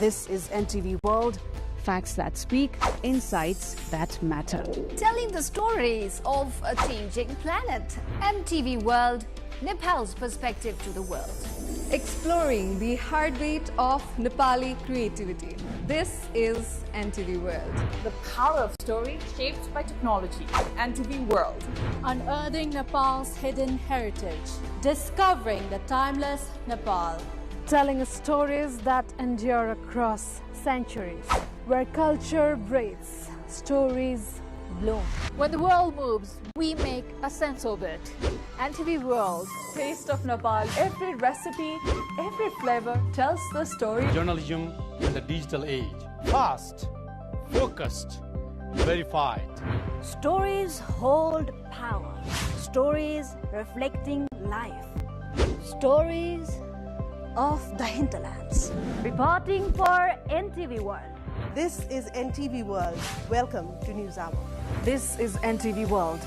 This is NTV World. Facts that speak, insights that matter. Telling the stories of a changing planet. NTV World, Nepal's perspective to the world. Exploring the heartbeat of Nepali creativity. This is NTV World. The power of story shaped by technology. NTV World. Unearthing Nepal's hidden heritage. Discovering the timeless Nepal. Telling stories that endure across centuries. Where culture breathes, stories bloom. When the world moves, we make a sense of it. NTV World. Taste of Nepal. Every recipe, every flavor tells the story. Journalism in the digital age. Fast, focused, verified. Stories hold power. Stories reflecting life. Stories of the hinterlands. Reporting for NTV World. This is NTV World. Welcome to News Hour. This is NTV World.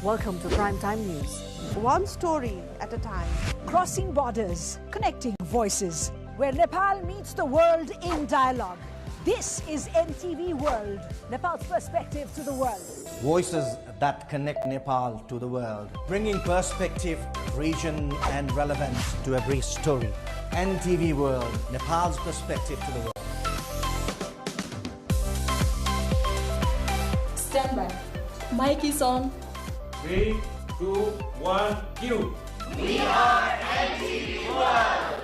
Welcome to Primetime News. One story at a time. Crossing borders, connecting voices, where Nepal meets the world in dialogue. This is NTV World, Nepal's perspective to the world. Voices that connect Nepal to the world, bringing perspective, region and relevance to every story. NTV World, Nepal's perspective to the world. Stand by. Mic is on. 3, 2, 1, cue. We are NTV World.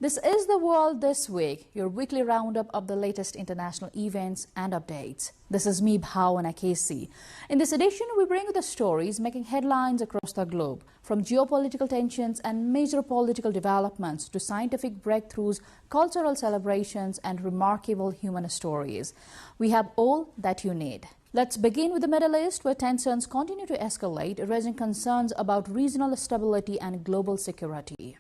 This is The World This Week, your weekly roundup of the latest international events and updates. This is me, Bhavana Casey. In this edition, we bring you the stories making headlines across the globe, from geopolitical tensions and major political developments to scientific breakthroughs, cultural celebrations, and remarkable human stories. We have all that you need. Let's begin with the Middle East, where tensions continue to escalate, raising concerns about regional stability and global security.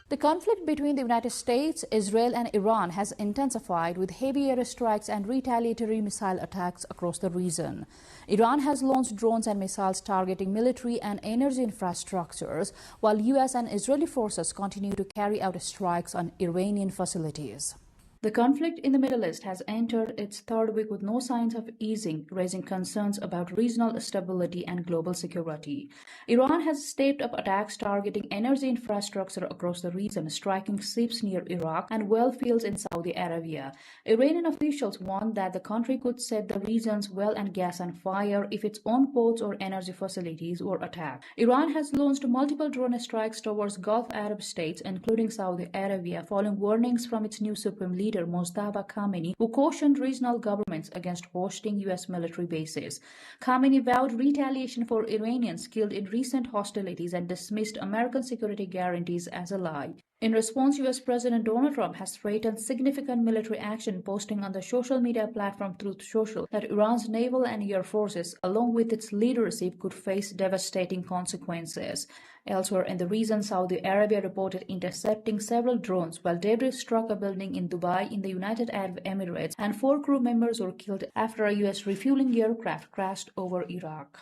The conflict between the United States, Israel and Iran has intensified with heavy airstrikes and retaliatory missile attacks across the region. Iran has launched drones and missiles targeting military and energy infrastructures, while US and Israeli forces continue to carry out strikes on Iranian facilities. The conflict in the Middle East has entered its third week with no signs of easing, raising concerns about regional stability and global security. Iran has stepped up attacks targeting energy infrastructure across the region, striking ships near Iraq and well fields in Saudi Arabia. Iranian officials warned that the country could set the region's oil and gas on fire if its own ports or energy facilities were attacked. Iran has launched multiple drone strikes towards Gulf Arab states, including Saudi Arabia, following warnings from its new supreme leader, Mustafa Khamenei, who cautioned regional governments against hosting U.S. military bases. Khamenei vowed retaliation for Iranians killed in recent hostilities and dismissed American security guarantees as a lie. In response, U.S. President Donald Trump has threatened significant military action, posting on the social media platform Truth Social that Iran's naval and air forces, along with its leadership, could face devastating consequences. Elsewhere in the region, Saudi Arabia reported intercepting several drones, while debris struck a building in Dubai in the United Arab Emirates, and 4 crew members were killed after a U.S. refueling aircraft crashed over Iraq.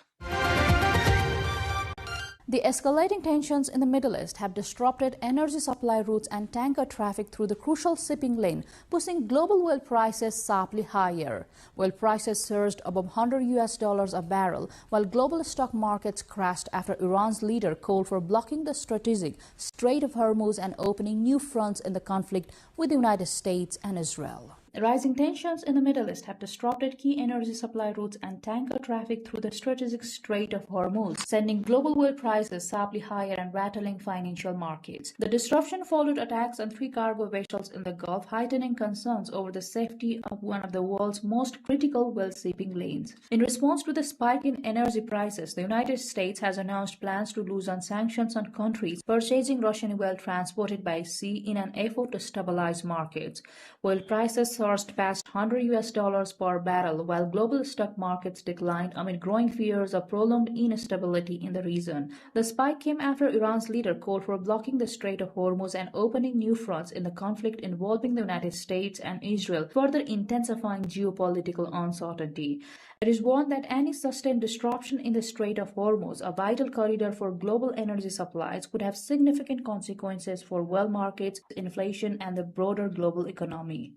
The escalating tensions in the Middle East have disrupted energy supply routes and tanker traffic through the crucial shipping lane, pushing global oil prices sharply higher. Oil prices surged above $100 a barrel, while global stock markets crashed after Iran's leader called for blocking the strategic Strait of Hormuz and opening new fronts in the conflict with the United States and Israel. Rising tensions in the Middle East have disrupted key energy supply routes and tanker traffic through the strategic Strait of Hormuz, sending global oil prices sharply higher and rattling financial markets. The disruption followed attacks on 3 cargo vessels in the Gulf, heightening concerns over the safety of one of the world's most critical oil shipping lanes. In response to the spike in energy prices, the United States has announced plans to loosen sanctions on countries purchasing Russian oil transported by sea in an effort to stabilize markets. Oil prices surged past $100 per barrel, while global stock markets declined amid growing fears of prolonged instability in the region. The spike came after Iran's leader called for blocking the Strait of Hormuz and opening new fronts in the conflict involving the United States and Israel, further intensifying geopolitical uncertainty. It is warned that any sustained disruption in the Strait of Hormuz, a vital corridor for global energy supplies, could have significant consequences for oil markets, inflation, and the broader global economy.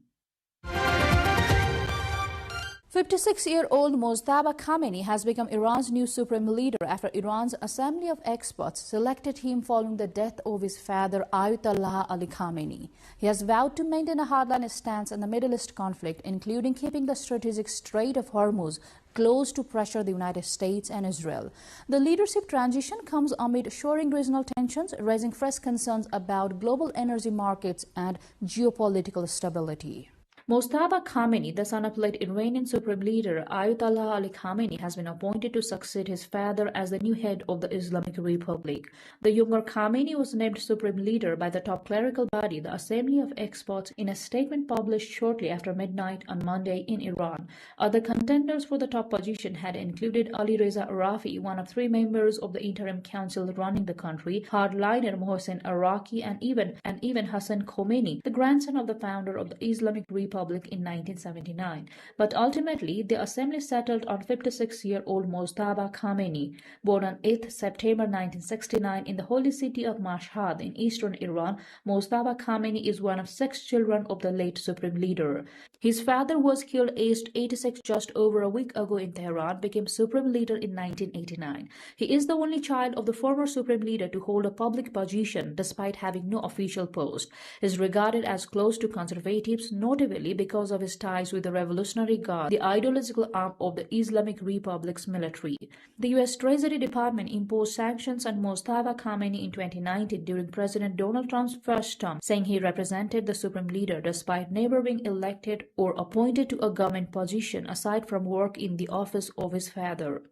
56-year-old Mojtaba Khamenei has become Iran's new supreme leader after Iran's Assembly of Experts selected him following the death of his father Ayatollah Ali Khamenei. He has vowed to maintain a hardline stance in the Middle East conflict, including keeping the strategic Strait of Hormuz closed to pressure the United States and Israel. The leadership transition comes amid soaring regional tensions, raising fresh concerns about global energy markets and geopolitical stability. Mojtaba Khamenei, the son of late Iranian supreme leader Ayatollah Ali Khamenei, has been appointed to succeed his father as the new head of the Islamic Republic. The younger Khamenei was named supreme leader by the top clerical body, the Assembly of Experts, in a statement published shortly after midnight on Monday in Iran. Other contenders for the top position had included Ali Reza Arafi, one of 3 members of the interim council running the country, hardliner Mohsen Araki, and even Hassan Khomeini, the grandson of the founder of the Islamic Republic in 1979. But ultimately, the assembly settled on 56-year-old Mojtaba Khamenei. Born on 8th September 1969 in the holy city of Mashhad in eastern Iran, Mojtaba Khamenei is one of 6 children of the late supreme leader. His father was killed aged 86 just over a week ago in Tehran, became supreme leader in 1989. He is the only child of the former supreme leader to hold a public position despite having no official post. He is regarded as close to conservatives, notably because of his ties with the Revolutionary Guard, the ideological arm of the Islamic Republic's military. The U.S. Treasury Department imposed sanctions on Mojtaba Khamenei in 2019 during President Donald Trump's first term, saying he represented the supreme leader despite never being elected or appointed to a government position aside from work in the office of his father.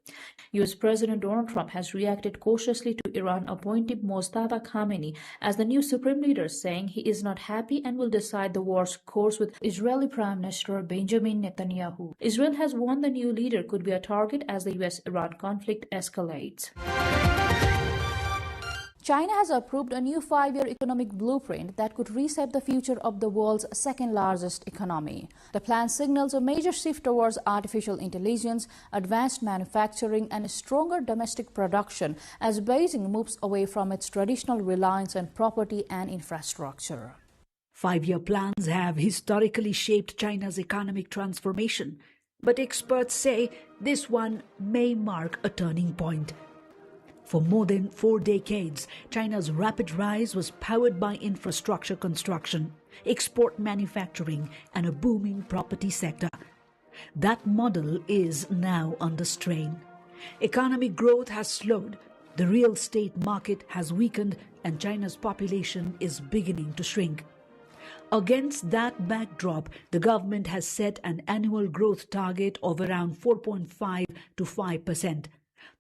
U.S. President Donald Trump has reacted cautiously to Iran appointing Mojtaba Khamenei as the new supreme leader, saying he is not happy and will decide the war's course with Israeli Prime Minister Benjamin Netanyahu. Israel has warned the new leader could be a target as the U.S.-Iran conflict escalates. China has approved a new 5-year economic blueprint that could reshape the future of the world's second-largest economy. The plan signals a major shift towards artificial intelligence, advanced manufacturing, and stronger domestic production as Beijing moves away from its traditional reliance on property and infrastructure. 5-year plans have historically shaped China's economic transformation, but experts say this one may mark a turning point. For more than 4 decades, China's rapid rise was powered by infrastructure construction, export manufacturing, and a booming property sector. That model is now under strain. Economic growth has slowed, the real estate market has weakened, and China's population is beginning to shrink. Against that backdrop, the government has set an annual growth target of around 4.5 to 5%.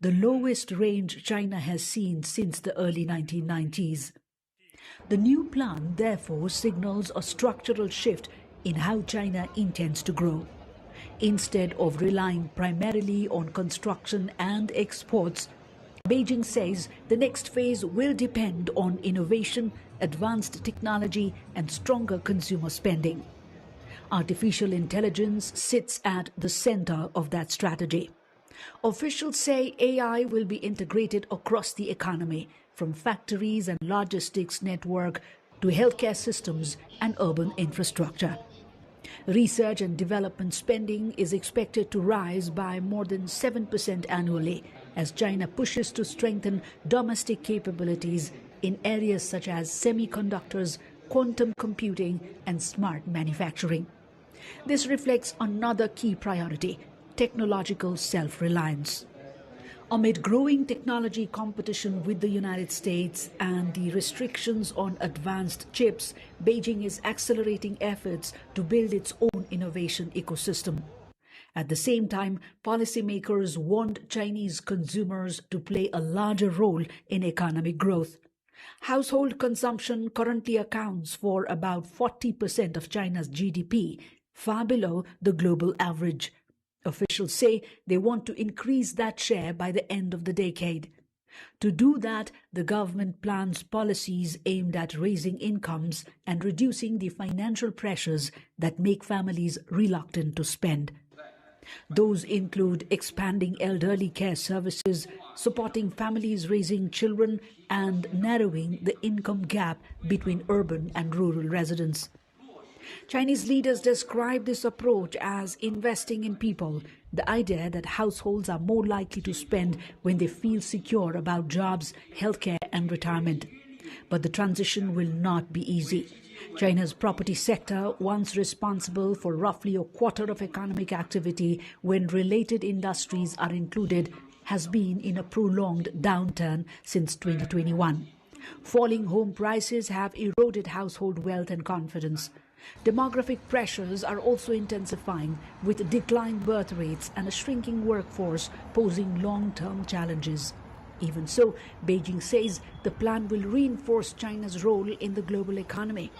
The lowest range China has seen since the early 1990s. The new plan therefore signals a structural shift in how China intends to grow. Instead of relying primarily on construction and exports, Beijing says the next phase will depend on innovation, advanced technology, and stronger consumer spending. Artificial intelligence sits at the center of that strategy. Officials say AI will be integrated across the economy, from factories and logistics network to healthcare systems and urban infrastructure. Research and development spending is expected to rise by more than 7% annually as China pushes to strengthen domestic capabilities in areas such as semiconductors, quantum computing, and smart manufacturing. This reflects another key priority: technological self-reliance. Amid growing technology competition with the United States and the restrictions on advanced chips, Beijing is accelerating efforts to build its own innovation ecosystem. At the same time, policymakers want Chinese consumers to play a larger role in economic growth. Household consumption currently accounts for about 40% of China's GDP, far below the global average. Officials say they want to increase that share by the end of the decade. To do that, the government plans policies aimed at raising incomes and reducing the financial pressures that make families reluctant to spend. Those include expanding elderly care services, supporting families raising children, and narrowing the income gap between urban and rural residents. Chinese leaders describe this approach as investing in people, the idea that households are more likely to spend when they feel secure about jobs, healthcare, and retirement. But the transition will not be easy. China's property sector, once responsible for roughly a quarter of economic activity when related industries are included, has been in a prolonged downturn since 2021. Falling home prices have eroded household wealth and confidence. Demographic pressures are also intensifying, with declined birth rates and a shrinking workforce posing long-term challenges. Even so, Beijing says the plan will reinforce China's role in the global economy.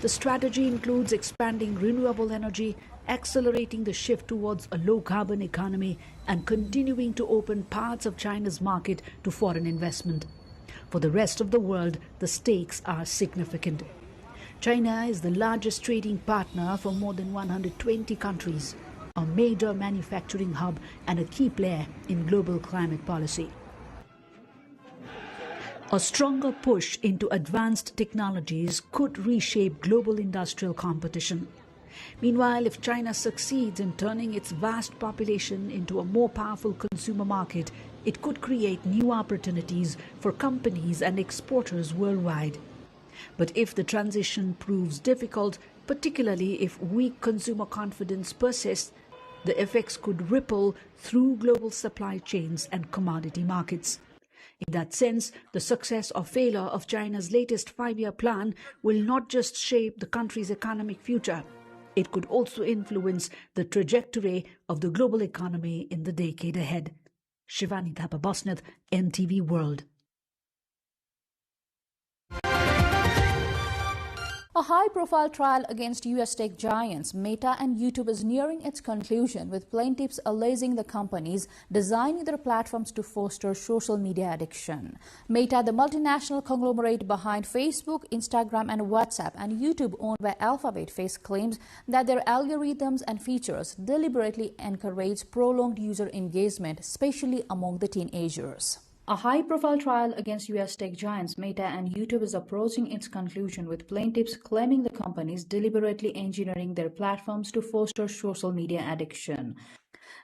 The strategy includes expanding renewable energy, accelerating the shift towards a low-carbon economy, and continuing to open parts of China's market to foreign investment. For the rest of the world, the stakes are significant. China is the largest trading partner for more than 120 countries, a major manufacturing hub and a key player in global climate policy. A stronger push into advanced technologies could reshape global industrial competition. Meanwhile, if China succeeds in turning its vast population into a more powerful consumer market, it could create new opportunities for companies and exporters worldwide. But if the transition proves difficult, particularly if weak consumer confidence persists, the effects could ripple through global supply chains and commodity markets. In that sense, the success or failure of China's latest five-year plan will not just shape the country's economic future. It could also influence the trajectory of the global economy in the decade ahead. Shivani Thapa-Bosnath, NTV World. A high-profile trial against U.S. tech giants Meta and YouTube is nearing its conclusion, with plaintiffs alleging the companies designing their platforms to foster social media addiction. Meta, the multinational conglomerate behind Facebook, Instagram, and WhatsApp, and YouTube, owned by Alphabet, face claims that their algorithms and features deliberately encourage prolonged user engagement, especially among the teenagers. A high-profile trial against U.S. tech giants Meta and YouTube is approaching its conclusion, with plaintiffs claiming the companies deliberately engineering their platforms to foster social media addiction.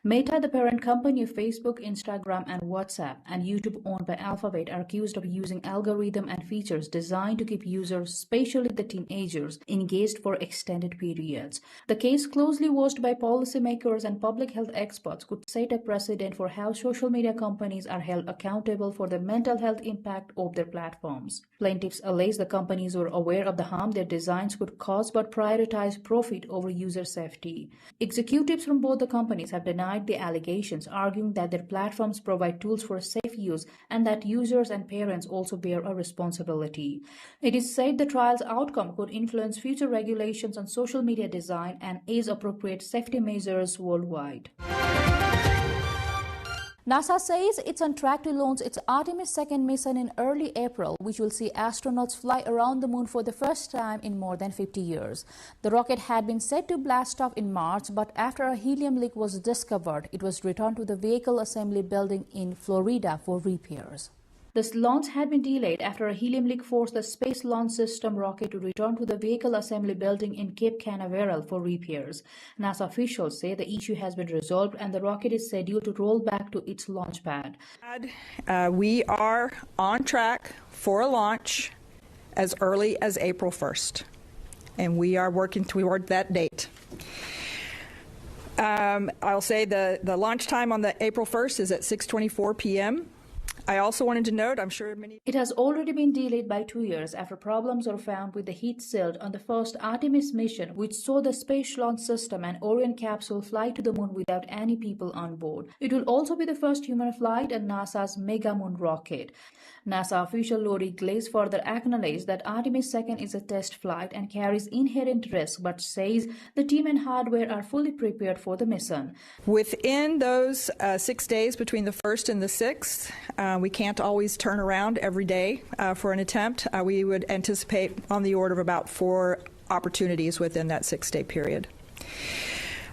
Meta, the parent company of Facebook, Instagram, and WhatsApp, and YouTube, owned by Alphabet, are accused of using algorithms and features designed to keep users, especially the teenagers, engaged for extended periods. The case, closely watched by policymakers and public health experts, could set a precedent for how social media companies are held accountable for the mental health impact of their platforms. Plaintiffs allege the companies were aware of the harm their designs could cause but prioritized profit over user safety. Executives from both the companies have denied the allegations, arguing that their platforms provide tools for safe use and that users and parents also bear a responsibility. It is said the trial's outcome could influence future regulations on social media design and ease appropriate safety measures worldwide. NASA says it's on track to launch its Artemis II mission in early April, which will see astronauts fly around the moon for the first time in more than 50 years. The rocket had been set to blast off in March, but after a helium leak was discovered, it was returned to the Vehicle Assembly Building in Florida for repairs. This launch had been delayed after a helium leak forced the Space Launch System rocket to return to the Vehicle Assembly Building in Cape Canaveral for repairs. NASA officials say the issue has been resolved and the rocket is scheduled to roll back to its launch pad. We are on track for a launch as early as April 1st, and we are working toward that date. I'll say the launch time on the April 1st is at 6:24 p.m. I also wanted to note, I'm sure many... It has already been delayed by 2 years after problems were found with the heat shield on the first Artemis mission, which saw the Space Launch System and Orion capsule fly to the moon without any people on board. It will also be the first human flight on NASA's Mega Moon rocket. NASA official Lori Glaze further acknowledged that Artemis II is a test flight and carries inherent risk, but says the team and hardware are fully prepared for the mission. Within those 6 days between the 1st and the 6th, we can't always turn around every day for an attempt. We would anticipate on the order of about 4 opportunities within that 6-day period.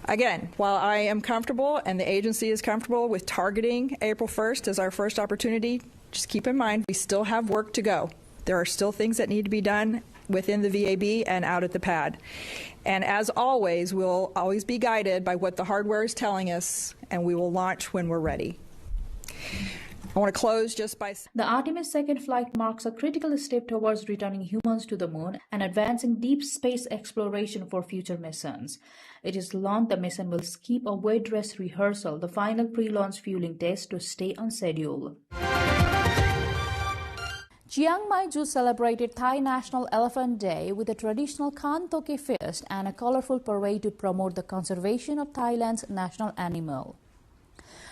Again, while I am comfortable and the agency is comfortable with targeting April 1st as our first opportunity, just keep in mind we still have work to go. There are still things that need to be done within the VAB and out at the pad. And as always, we'll always be guided by what the hardware is telling us, and we will launch when we're ready. I want to close just by... The Artemis II flight marks a critical step towards returning humans to the moon and advancing deep space exploration for future missions. It is learned the mission will skip a wet dress rehearsal, the final pre-launch fueling test, to stay on schedule. Chiang Mai Zoo celebrated Thai National Elephant Day with a traditional Khan Toke feast and a colorful parade to promote the conservation of Thailand's national animal.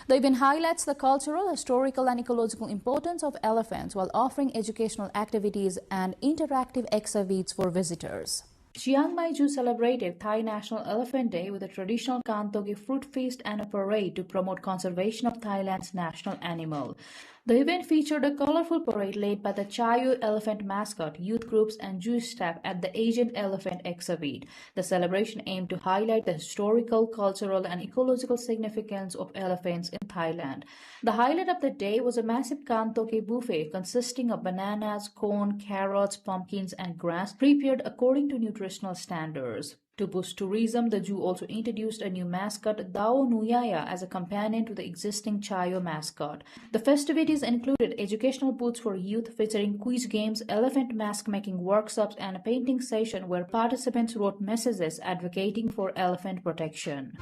The event highlights the cultural, historical and ecological importance of elephants while offering educational activities and interactive exhibits for visitors. Chiang Mai Zoo celebrated Thai National Elephant Day with a traditional Khan Toke fruit feast and a parade to promote conservation of Thailand's national animal. The event featured a colorful parade led by the Chayo elephant mascot, youth groups and Jewish staff at the Asian Elephant exhibit. The celebration aimed to highlight the historical, cultural and ecological significance of elephants in Thailand. The highlight of the day was a massive Khan Toke buffet consisting of bananas, corn, carrots, pumpkins and grass prepared according to nutritional standards. To boost tourism, the zoo also introduced a new mascot, Dao Nuyaya, as a companion to the existing Chayo mascot. The festivities included educational booths for youth featuring quiz games, elephant mask making workshops, and a painting session where participants wrote messages advocating for elephant protection.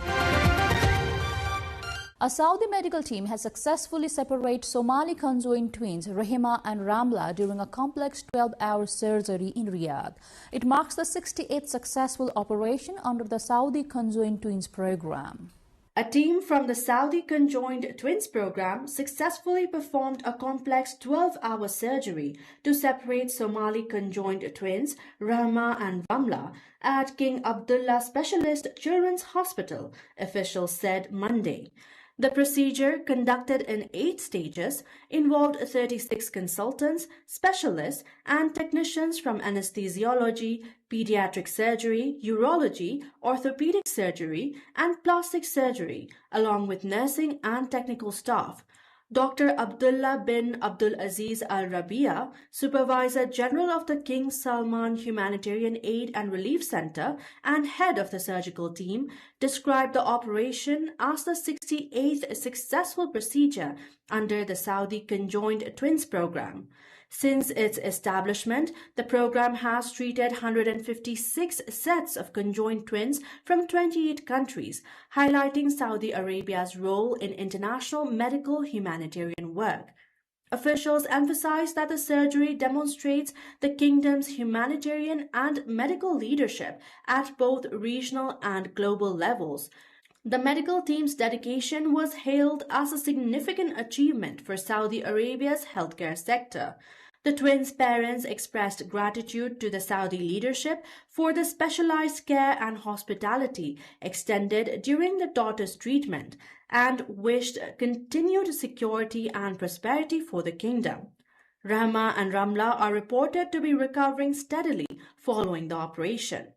A Saudi medical team has successfully separated Somali conjoined twins Rahima and Ramla during a complex 12-hour surgery in Riyadh. It marks the 68th successful operation under the Saudi conjoined twins program. A team from the Saudi Conjoined Twins program successfully performed a complex 12-hour surgery to separate Somali conjoined twins Rahma and Ramla at King Abdullah Specialist Children's Hospital, officials said Monday. The procedure, conducted in 8 stages, involved 36 consultants, specialists, and technicians from anesthesiology, pediatric surgery, urology, orthopedic surgery, and plastic surgery, along with nursing and technical staff. Dr. Abdullah bin Abdul Aziz Al Rabia, Supervisor General of the King Salman Humanitarian Aid and Relief Center and head of the surgical team, described the operation as the 68th successful procedure under the Saudi Conjoined Twins program. Since its establishment, the program has treated 156 sets of conjoined twins from 28 countries, highlighting Saudi Arabia's role in international medical humanitarian work. Officials emphasized that the surgery demonstrates the kingdom's humanitarian and medical leadership at both regional and global levels. The medical team's dedication was hailed as a significant achievement for Saudi Arabia's healthcare sector. The twins' parents expressed gratitude to the Saudi leadership for the specialized care and hospitality extended during the daughter's treatment and wished continued security and prosperity for the kingdom. Rahma and Ramla are reported to be recovering steadily following the operation.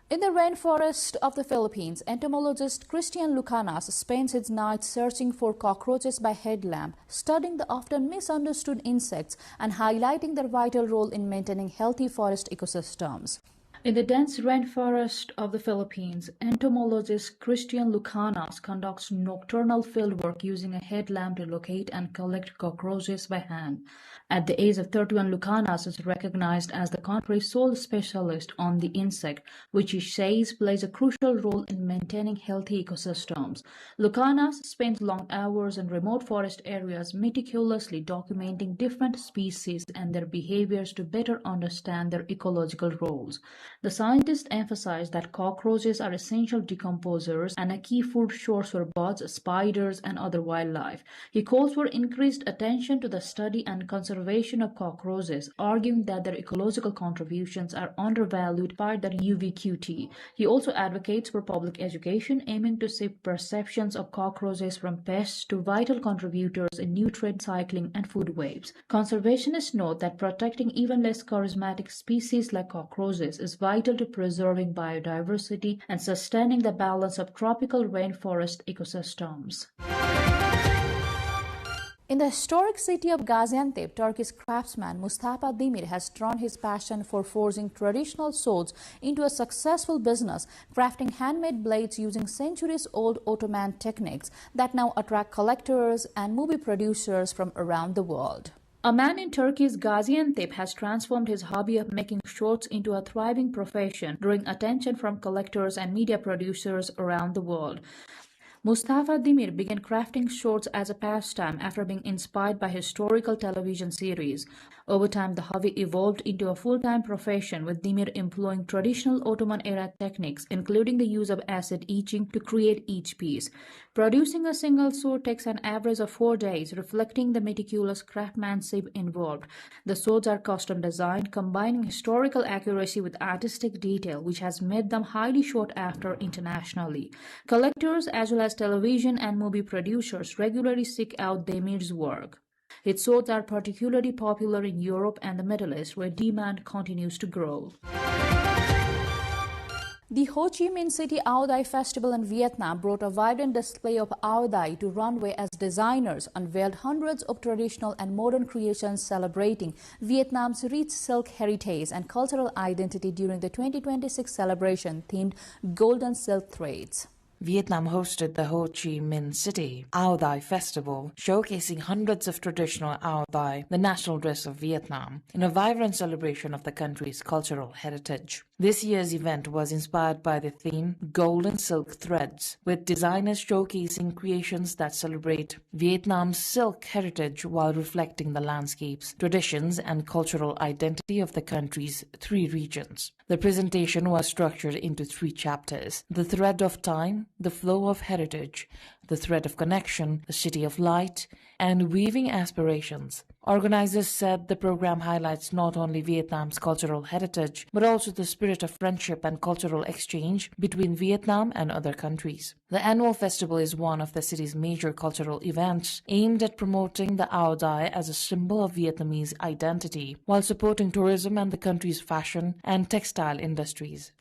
In the rainforest of the Philippines, entomologist Christian Lucanas spends his nights searching for cockroaches by headlamp, studying the often misunderstood insects and highlighting their vital role in maintaining healthy forest ecosystems. In the dense rainforest of the Philippines, entomologist Christian Lucanas conducts nocturnal fieldwork using a headlamp to locate and collect cockroaches by hand. At the age of 31, Lucanas is recognized as the country's sole specialist on the insect, which he says plays a crucial role in maintaining healthy ecosystems. Lucanas spends long hours in remote forest areas meticulously documenting different species and their behaviors to better understand their ecological roles. The scientists emphasize that cockroaches are essential decomposers and a key food source for birds, spiders, and other wildlife. He calls for increased attention to the study and conservation of cockroaches, arguing that their ecological contributions are undervalued by the UVQT. He also advocates for public education, aiming to shift perceptions of cockroaches from pests to vital contributors in nutrient cycling and food webs. Conservationists note that protecting even less charismatic species like cockroaches is vital to preserving biodiversity and sustaining the balance of tropical rainforest ecosystems. In the historic city of Gaziantep, Turkish craftsman Mustafa Demir has turned his passion for forging traditional swords into a successful business, crafting handmade blades using centuries-old Ottoman techniques that now attract collectors and movie producers from around the world. A man in Turkey's Gaziantep has transformed his hobby of making swords into a thriving profession, drawing attention from collectors and media producers around the world. Mustafa Demir began crafting swords as a pastime after being inspired by historical television series. Over time, the hobby evolved into a full-time profession, with Demir employing traditional Ottoman-era techniques, including the use of acid etching to create each piece. Producing a single sword takes an average of 4 days, reflecting the meticulous craftsmanship involved. The swords are custom-designed, combining historical accuracy with artistic detail, which has made them highly sought after internationally. Collectors, as well as television and movie producers, regularly seek out Demir's work. Its swords are particularly popular in Europe and the Middle East, where demand continues to grow. The Ho Chi Minh City Ao Dai Festival in Vietnam brought a vibrant display of Ao Dai to runway as designers unveiled hundreds of traditional and modern creations celebrating Vietnam's rich silk heritage and cultural identity during the 2026 celebration themed Golden Silk Threads. Vietnam hosted the Ho Chi Minh City Ao Dai Festival, showcasing hundreds of traditional Ao Dai, the national dress of Vietnam, in a vibrant celebration of the country's cultural heritage. This year's event was inspired by the theme Golden Silk Threads, with designers showcasing creations that celebrate Vietnam's silk heritage while reflecting the landscapes, traditions, and cultural identity of the country's 3 regions. The presentation was structured into 3 chapters: the thread of time, the flow of heritage, the thread of connection, the city of light, and weaving aspirations. Organizers said the program highlights not only Vietnam's cultural heritage, but also the spirit of friendship and cultural exchange between Vietnam and other countries. The annual festival is one of the city's major cultural events, aimed at promoting the Ao Dai as a symbol of Vietnamese identity, while supporting tourism and the country's fashion and textile industries.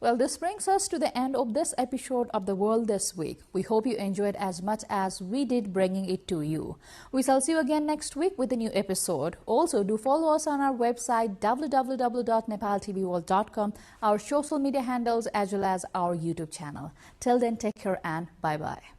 Well, this brings us to the end of this episode of The World This Week. We hope you enjoyed as much as we did bringing it to you. We shall see you again next week with a new episode. Also, do follow us on our website www.nepaltelevision.com, our social media handles, as well as our YouTube channel. Till then, take care and bye-bye.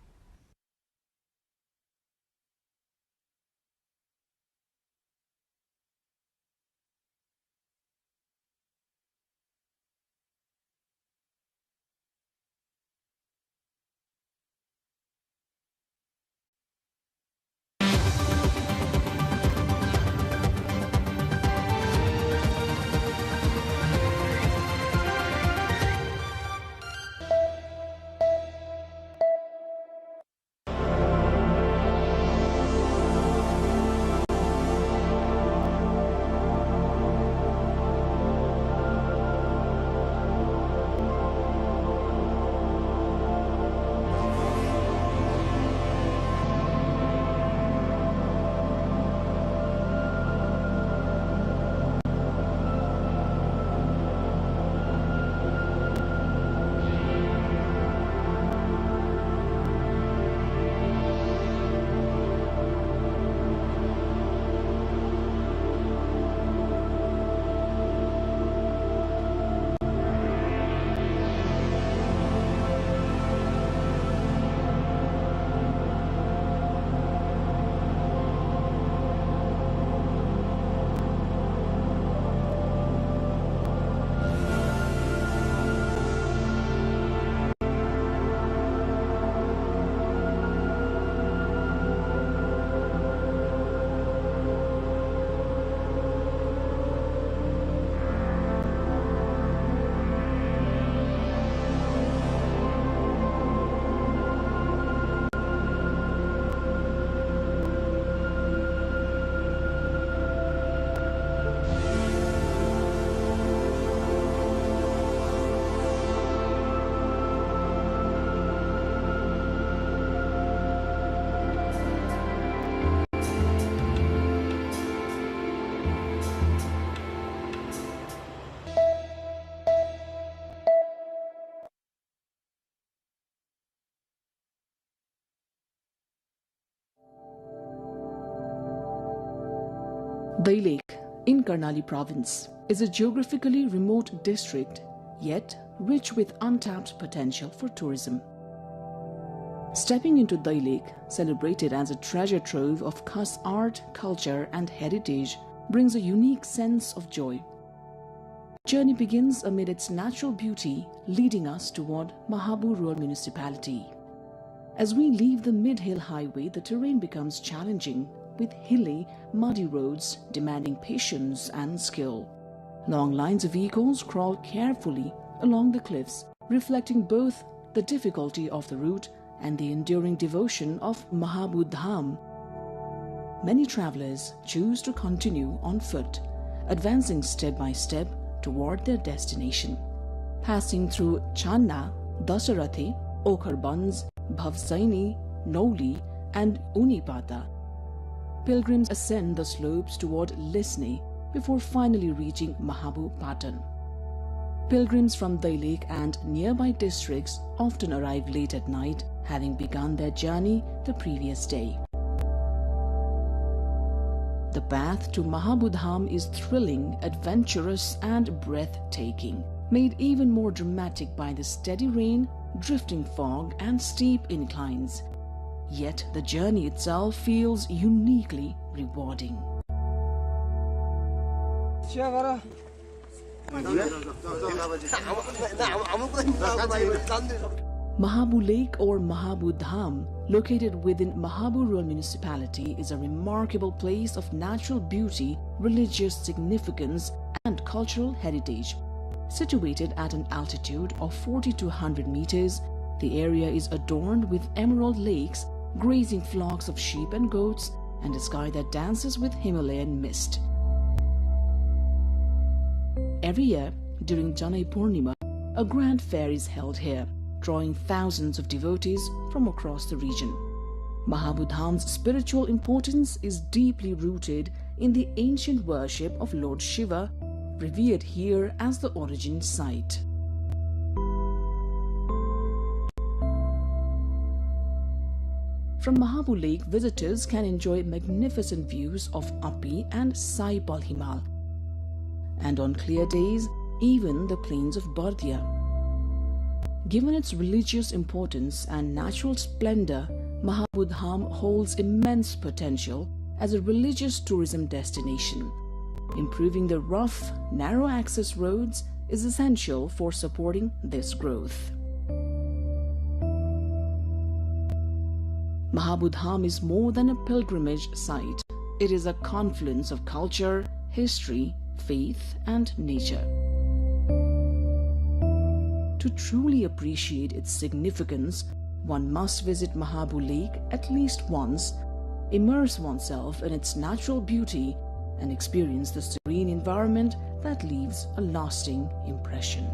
Dai Lake in Karnali province is a geographically remote district, yet rich with untapped potential for tourism. Stepping into Dai Lake, celebrated as a treasure trove of Khas art, culture and heritage, brings a unique sense of joy. Journey begins amid its natural beauty, leading us toward Mahabu rural municipality. As we leave the mid-hill highway, the terrain becomes challenging, with hilly, muddy roads demanding patience and skill. Long lines of vehicles crawl carefully along the cliffs, reflecting both the difficulty of the route and the enduring devotion of Mahabu Dham. Many travelers choose to continue on foot, advancing step by step toward their destination. Passing through Channa, Dasarathi, Okharbans, Bhavsaini, Noli and Unipata, pilgrims ascend the slopes toward Lisne before finally reaching Mahabu Patan. Pilgrims from Dai Lake and nearby districts often arrive late at night, having begun their journey the previous day. The path to Mahabu Dham is thrilling, adventurous and breathtaking, made even more dramatic by the steady rain, drifting fog and steep inclines. Yet the journey itself feels uniquely rewarding. Mahabu Lake or Mahabu Dham, located within Mahabu rural municipality, is a remarkable place of natural beauty, religious significance and cultural heritage. Situated at an altitude of 4,200 meters, the area is adorned with emerald lakes, grazing flocks of sheep and goats, and a sky that dances with Himalayan mist. Every year, during Janai Purnima, a grand fair is held here, drawing thousands of devotees from across the region. Mahabu Dham's spiritual importance is deeply rooted in the ancient worship of Lord Shiva, revered here as the origin site. From Mahabu Lake, visitors can enjoy magnificent views of Api and Sai Palhimal, and on clear days, even the plains of Bardia. Given its religious importance and natural splendor, Mahabu Dham holds immense potential as a religious tourism destination. Improving the rough, narrow access roads is essential for supporting this growth. Mahabu Dham is more than a pilgrimage site. It is a confluence of culture, history, faith and nature. To truly appreciate its significance, one must visit Mahabu Lake at least once, immerse oneself in its natural beauty, and experience the serene environment that leaves a lasting impression.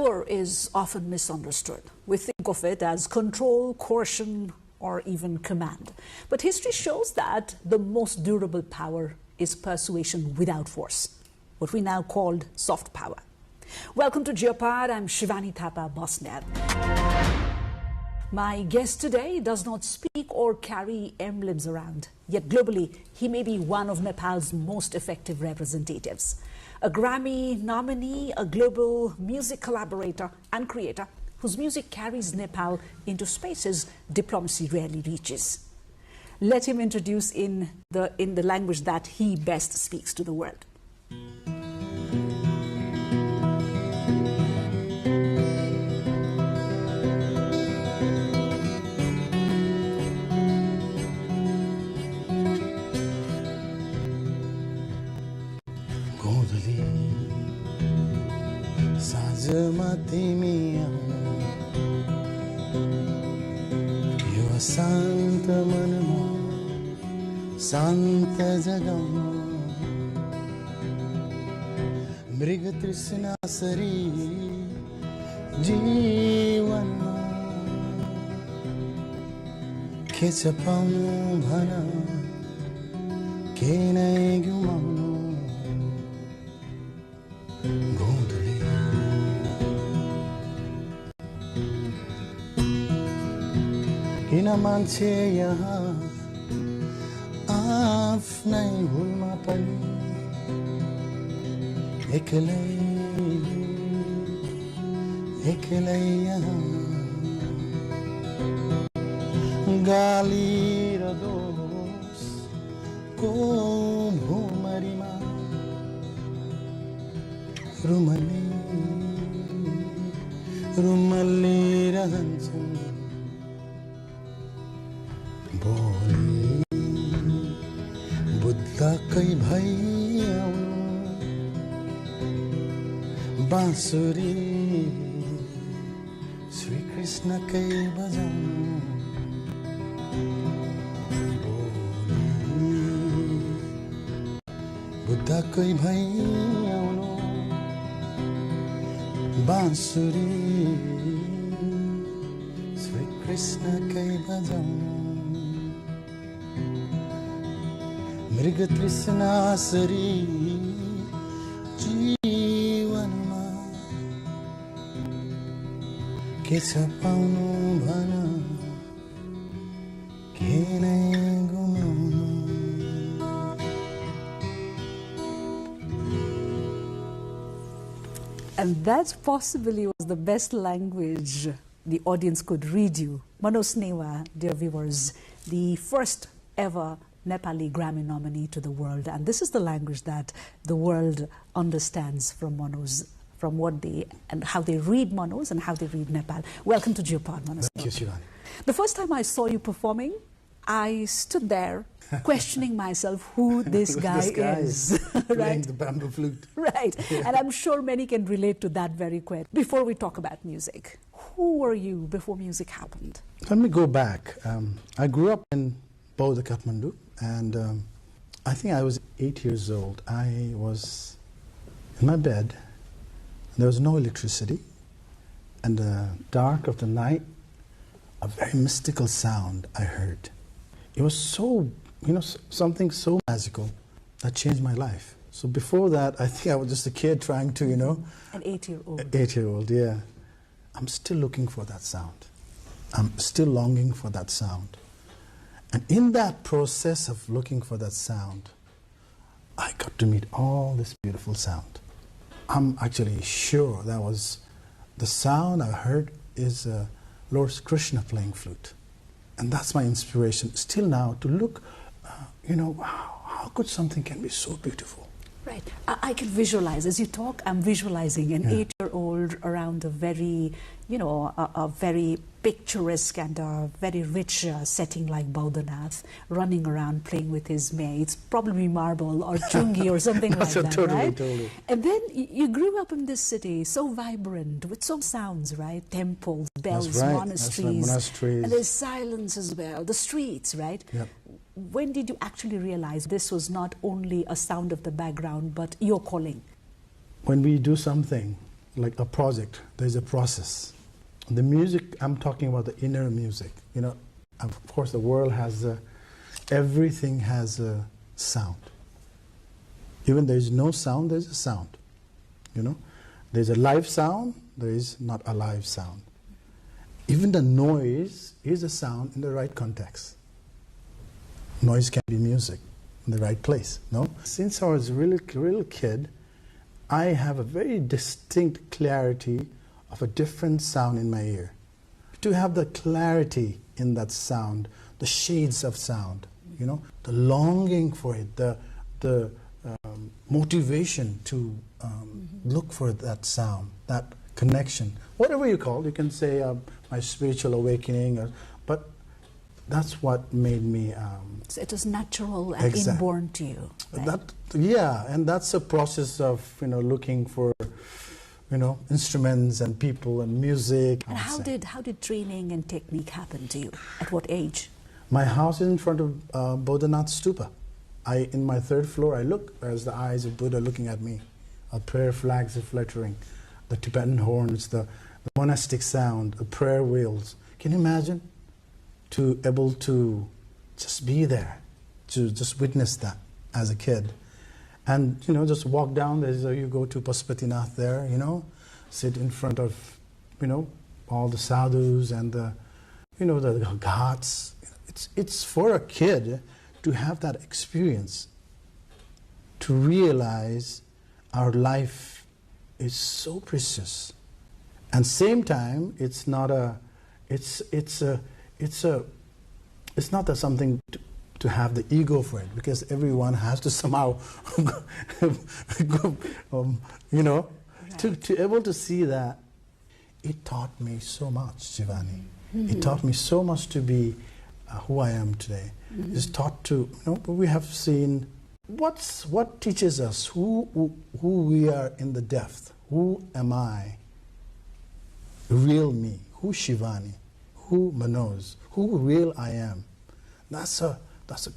Power is often misunderstood. We think of it as control, coercion, or even command. But history shows that the most durable power is persuasion without force, what we now call soft power. Welcome to Geopod. I'm Shivani Thapa Bosniak. My guest today does not speak or carry emblems around, yet globally he may be one of Nepal's most effective representatives. A Grammy nominee, a global music collaborator and creator whose music carries Nepal into spaces diplomacy rarely reaches. Let him introduce in the language that he best speaks to the world. शान्त मनमा शान्त जगाउन मृग तृष्णा सरी जीवनमा के छ पाउनु भन के नै गुमाउनु किन मान्छे यहाँ आफ्नै भुलमा पनि एक्लै एक्लै यहाँ गाली र दोषको भुमरीमा रुमल्ली रुमल्ली रहन्छन् बुद्धकै भई आउनु बाँसुरी श्री कृष्णकै बजाउनु बुद्धकै भई आउनु बाँसुरी श्री कृष्णकै बजाउनु मृग तृष्णा सरी जीवनमा के छ पाउनु भन के नै गुमाउनु. And that possibly was the best language the audience could read you. Manose Newa, dear viewers, the first ever Nepali Grammy nominee to the world, and this is the language that the world understands from Manose, from what they and how they read Manose and how they read Nepal. Welcome to Geopod, Manose. Thank you, Shivani. The first time I saw you performing, I stood there questioning myself who this guy is. Playing the bamboo flute. Right, yeah. And I'm sure many can relate to that very quick. Before we talk about music, who were you before music happened? Let me go back. I grew up in Bodh, Kathmandu. And I think I was 8 years old. I was in my bed. There was no electricity. And the dark of the night, a very mystical sound I heard. It was so, something so magical that changed my life. So before that, I think I was just a kid trying to, An 8-year-old. An 8-year-old, yeah. I'm still looking for that sound. I'm still longing for that sound. And in that process of looking for that sound, I got to meet all this beautiful sound. I'm actually sure that was the sound I heard is Lord Krishna playing flute. And that's my inspiration still now to look, how could something can be so beautiful? Right. I can visualize. As you talk, I'm visualizing an 8-year-old around a very, a very picturesque and a very rich setting like Baudhanath, running around playing with his mates, probably marble or chungi or something like that, right? Totally. And then you grew up in this city, so vibrant, with so sounds, right? Temples, bells, monasteries. Monasteries. And there's silence as well, the streets, right? Yep. When did you actually realize this was not only a sound of the background, but your calling? When we do something like a project. There's a process. The music, I'm talking about the inner music. You know, of course, the world has everything has a sound. Even there is no sound, there's a sound. You know, there's a live sound, there is not a live sound. Even the noise is a sound in the right context. Noise can be music in the right place, no? Since I was a real kid, I have a very distinct clarity of a different sound in my ear. To have the clarity in that sound, the shades of sound, you know, the longing for it, the motivation to look for that sound, that connection, whatever you call it. You can say my spiritual awakening, but that's what made me. So it was natural and inborn to you. Right? Yeah, and that's a process of looking for instruments and people and music. And how did training and technique happen to you? At what age? My house is in front of Bodhanath Stupa. In my third floor, I look as the eyes of Buddha looking at me. Our prayer flags are fluttering, the Tibetan horns, the monastic sound, the prayer wheels. Can you imagine? To able to just be there, to just witness that as a kid. And, just walk down, you go to Pasupatinath there, sit in front of, all the sadhus and the ghats. It's for a kid to have that experience, to realize our life is so precious. And same time, it's not something to have the ego for it, because everyone has to somehow to able to see that. It taught me so much, Shivani. It taught me so much to be who I am today. It's taught to, we have seen what teaches us who we are in the depth. Who am I? Real me. Who Shivani? Who Manose? Who real I am? That's a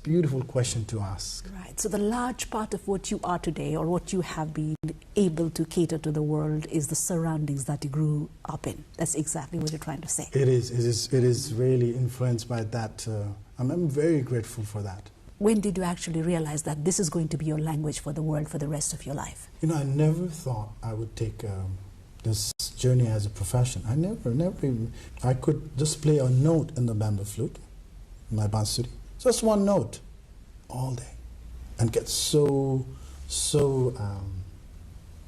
beautiful question to ask. Right. So the large part of what you are today, or what you have been able to cater to the world, is the surroundings that you grew up in. That's exactly what you're trying to say. It is really influenced by that. I'm very grateful for that. When did you actually realize that this is going to be your language for the world for the rest of your life? I never thought I would take this journey as a profession. I never even, I could just play a note in the bamboo flute, my bansuri, just one note, all day, and get so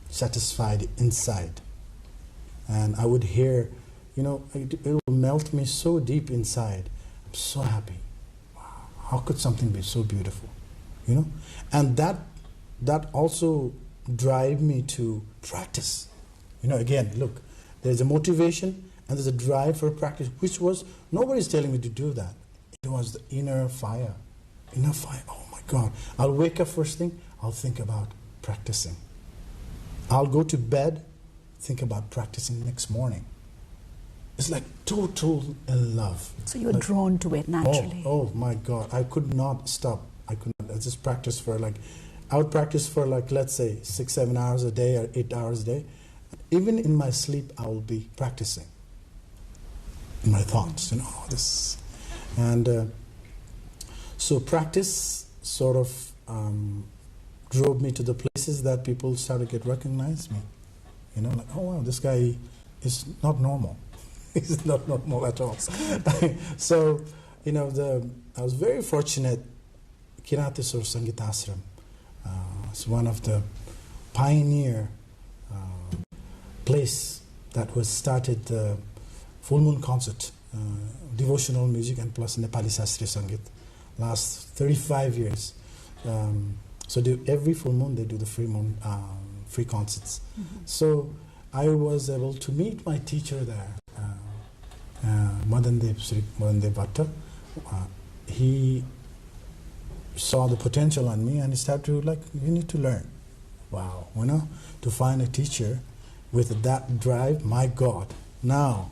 satisfied inside. And I would hear, it will melt me so deep inside. I'm so happy. Wow, how could something be so beautiful? And that also drive me to practice. Again, look, there's a motivation and there's a drive for practice, which was, nobody's telling me to do that. It was the inner fire. Inner fire, oh my God. I'll wake up first thing, I'll think about practicing. I'll go to bed, think about practicing next morning. It's like total in love. So you're drawn to it naturally. Oh my God, I could not stop. I just practice for I would practice for let's say 6-7 hours a day or 8 hours a day. Even in my sleep, I will be practicing. In my thoughts, this. And so practice sort of drove me to the places that people started to recognize me. Oh wow, this guy is not normal. He's not normal at all. So, I was very fortunate. Kirateswar Sangeetashram is one of the pioneer place that was started full moon concert, devotional music and plus Nepali Shastriya Sangeet, last 35 years. So every full moon they do the free concerts. So I was able to meet my teacher there, Sri Madandev Bhatta. He saw the potential on me and he started to you need to learn. Wow, to find a teacher with that drive, my God. Now,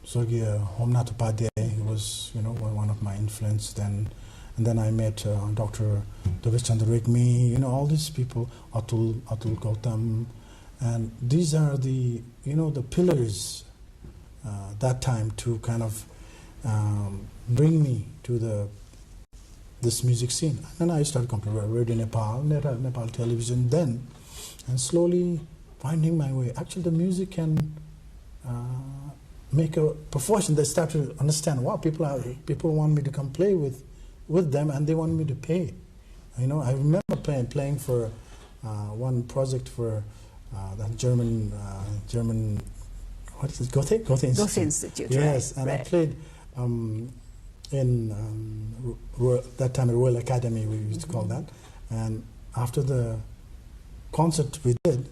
Swargiya Homnath Upadhyay, he was, one of my influence then. And then I met Dr. Davis Chandra Rigmi, all these people, Atul Gautam, And these are the, the pillars that time to kind of bring me to this music scene. And I started coming to Radio Nepal, Nepal television then, and slowly finding my way. Actually, the music can make a profession. They start to understand, wow, people want me to come play with them, and they want me to pay. I remember playing for one project for that German, what is it, Goethe Institute. Yes, right. And I played in that time Royal Academy, we used to call that. And after the concert we did,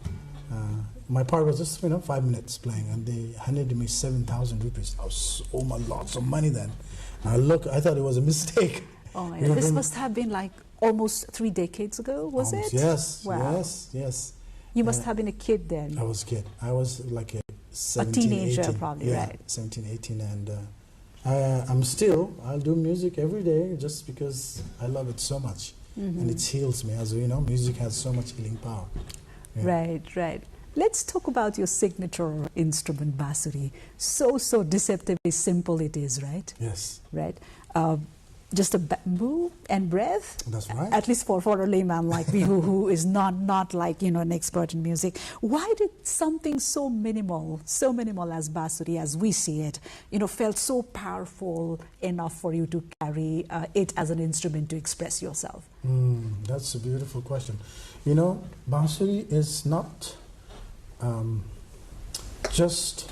my part was just 5 minutes playing, and they handed me 7,000 rupees. That was lots of money then. And I thought it was a mistake. Oh my God! This must have been like almost 3 decades ago, was it? Yes. Wow. Yes. You must have been a kid then. I was a kid. I was like a 17, teenager, 18. probably, yeah, right? 17, 18, and I'll do music every day just because I love it so much, and it heals me. As you know, music has so much healing power. Yeah. Right. Let's talk about your signature instrument, Basuri. So deceptively simple it is, right? Yes. Right. Just a bamboo and breath. That's right. At least for a layman like me, who is not like an expert in music. Why did something so minimal as Basuri, as we see it, felt so powerful enough for you to carry it as an instrument to express yourself? That's a beautiful question. Basuri is not just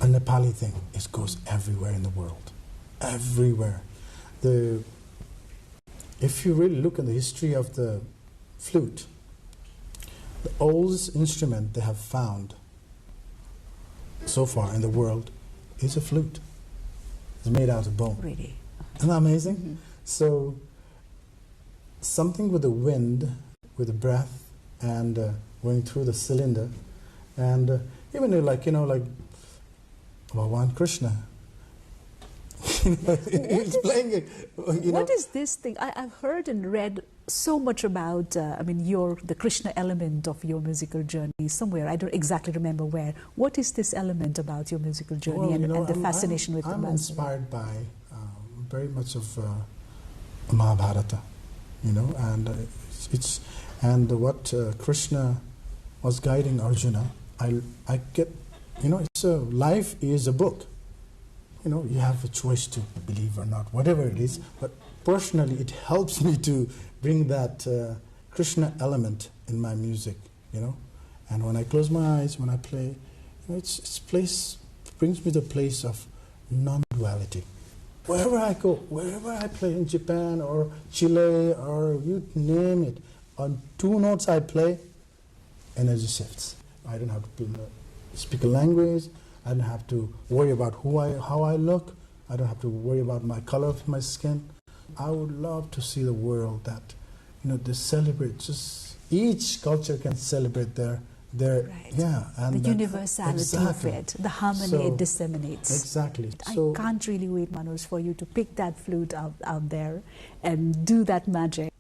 a Nepali thing. It goes everywhere in the world. Everywhere. If you really look at the history of the flute, the oldest instrument they have found so far in the world is a flute. It's made out of bone. Really? Isn't that amazing? So something with the wind, with the breath, and going through the cylinder, and even like Bhagwan Krishna. He's playing it. What is this thing? I've heard and read so much about, the Krishna element of your musical journey somewhere. I don't exactly remember where. What is this element about your musical journey and the fascination with the I'm Basuri? inspired by very much of Mahabharata, and what Krishna was guiding Arjuna. I get, life is a book. You have a choice to believe or not, whatever it is. But personally, it helps me to bring that Krishna element in my music, And when I close my eyes, when I play, it brings me to a place of non-duality. Wherever I go, wherever I play, in Japan or Chile or you name it, on 2 notes I play, energy shifts. I don't have to speak a language. I don't have to worry about how I look. I don't have to worry about my color of my skin. I would love to see the world that, they celebrate. Just each culture can celebrate their right. And the universality of it, the harmony it disseminates. Exactly. I can't really wait, Manose, for you to pick that flute out there and do that magic.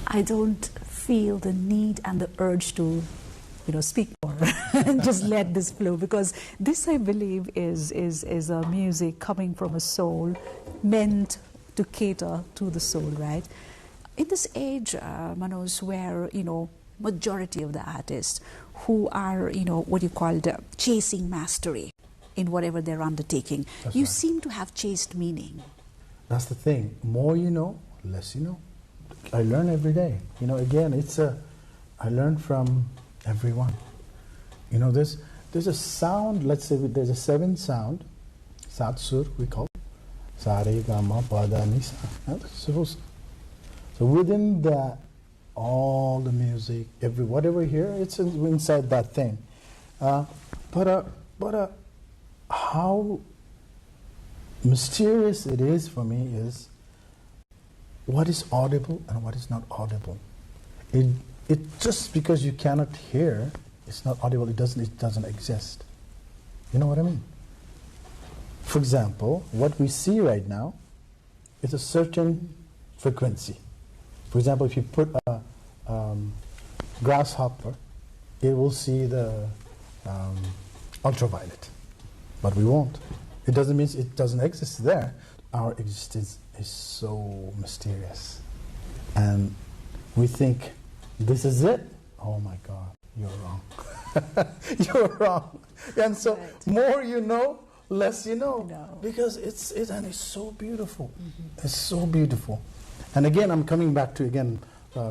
I don't feel the need and the urge to, speak more and just let this flow, because this, I believe, is a music coming from a soul, meant to cater to the soul, right? In this age, Manose, where majority of the artists who are what you call chasing mastery in whatever they're undertaking, That's you right. seem to have chased meaning. That's the thing. More you know, less you know. I learn every day. Again, I learn from everyone. There's a sound, let's say there's a 7 sound, Satsur we call it. Sa, Re, Ga, Ma, Pa, Da, Ni, Sa. So within that, all the music, whatever here, it's inside that thing. But how mysterious it is for me is what is audible and what is not audible. It just because you cannot hear, it's not audible. It doesn't exist. You know what I mean? For example, what we see right now is a certain frequency. For example, if you put a grasshopper, it will see the ultraviolet, but we won't. It doesn't mean it doesn't exist there. Our existence is so mysterious, and we think this is it. Oh my God, you're wrong. You're wrong. And so more you know, less you know, because it's so beautiful. Mm-hmm. It's so beautiful. And again, I'm coming back to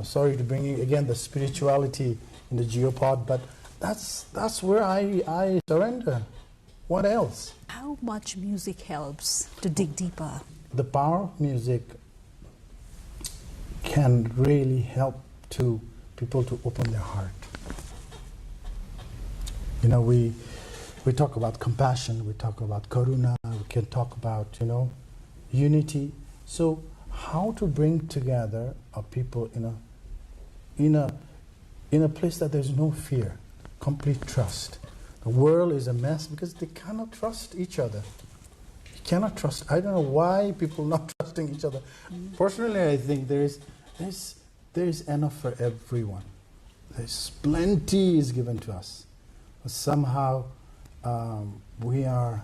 sorry to bring in again the spirituality in the Geopod, but that's where I surrender. What else? How much music helps to dig deeper? The power of music can really help to people to open their heart. We talk about compassion, we talk about karuna, we can talk about, unity. So how to bring together a people in a place that there's no fear, complete trust. The world is a mess because they cannot trust each other. You cannot trust. I don't know why people not trusting each other. Personally, I think there is enough for everyone. There's plenty is given to us. But somehow we are.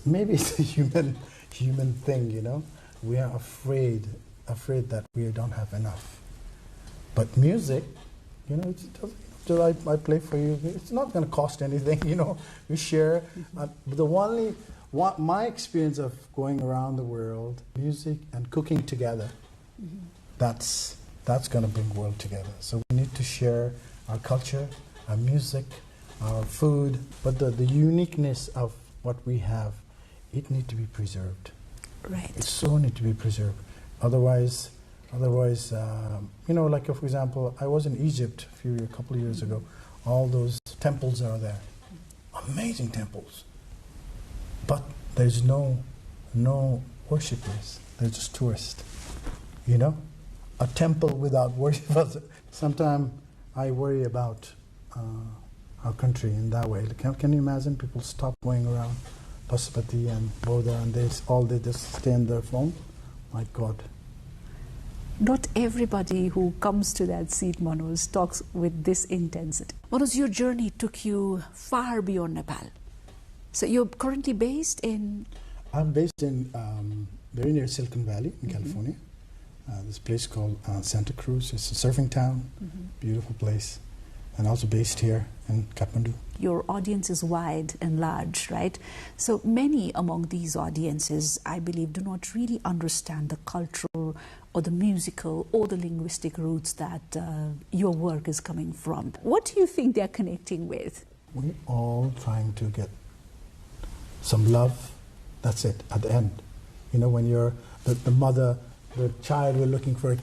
Maybe it's a human thing, We are afraid that we don't have enough. But music, it doesn't. I play for you. It's not going to cost anything, We share. My experience of going around the world, music and cooking together, that's going to bring the world together. So we need to share our culture, our music, our food, but the uniqueness of what we have, it needs to be preserved. Right. It so needs to be preserved. Otherwise, like for example, I was in Egypt a couple of years ago. All those temples are there, amazing temples. But there's no worshippers. They're just tourists. A temple without worshippers. Sometimes I worry about our country in that way. Can you imagine people stop going around Pasupati and Bodha and they just stay on their phone? My God. Not everybody who comes to that seat, Manose, talks with this intensity. Manose, your journey took you far beyond Nepal. So you're currently based in? I'm based in very near Silicon Valley in California. This place called Santa Cruz. It's a surfing town, beautiful place. And also based here in Kathmandu. Your audience is wide and large, right? So many among these audiences, I believe, do not really understand the cultural or the musical or the linguistic roots that your work is coming from. What do you think they're connecting with? We're all trying to get some love. That's it, at the end. When you're the mother the child will looking for,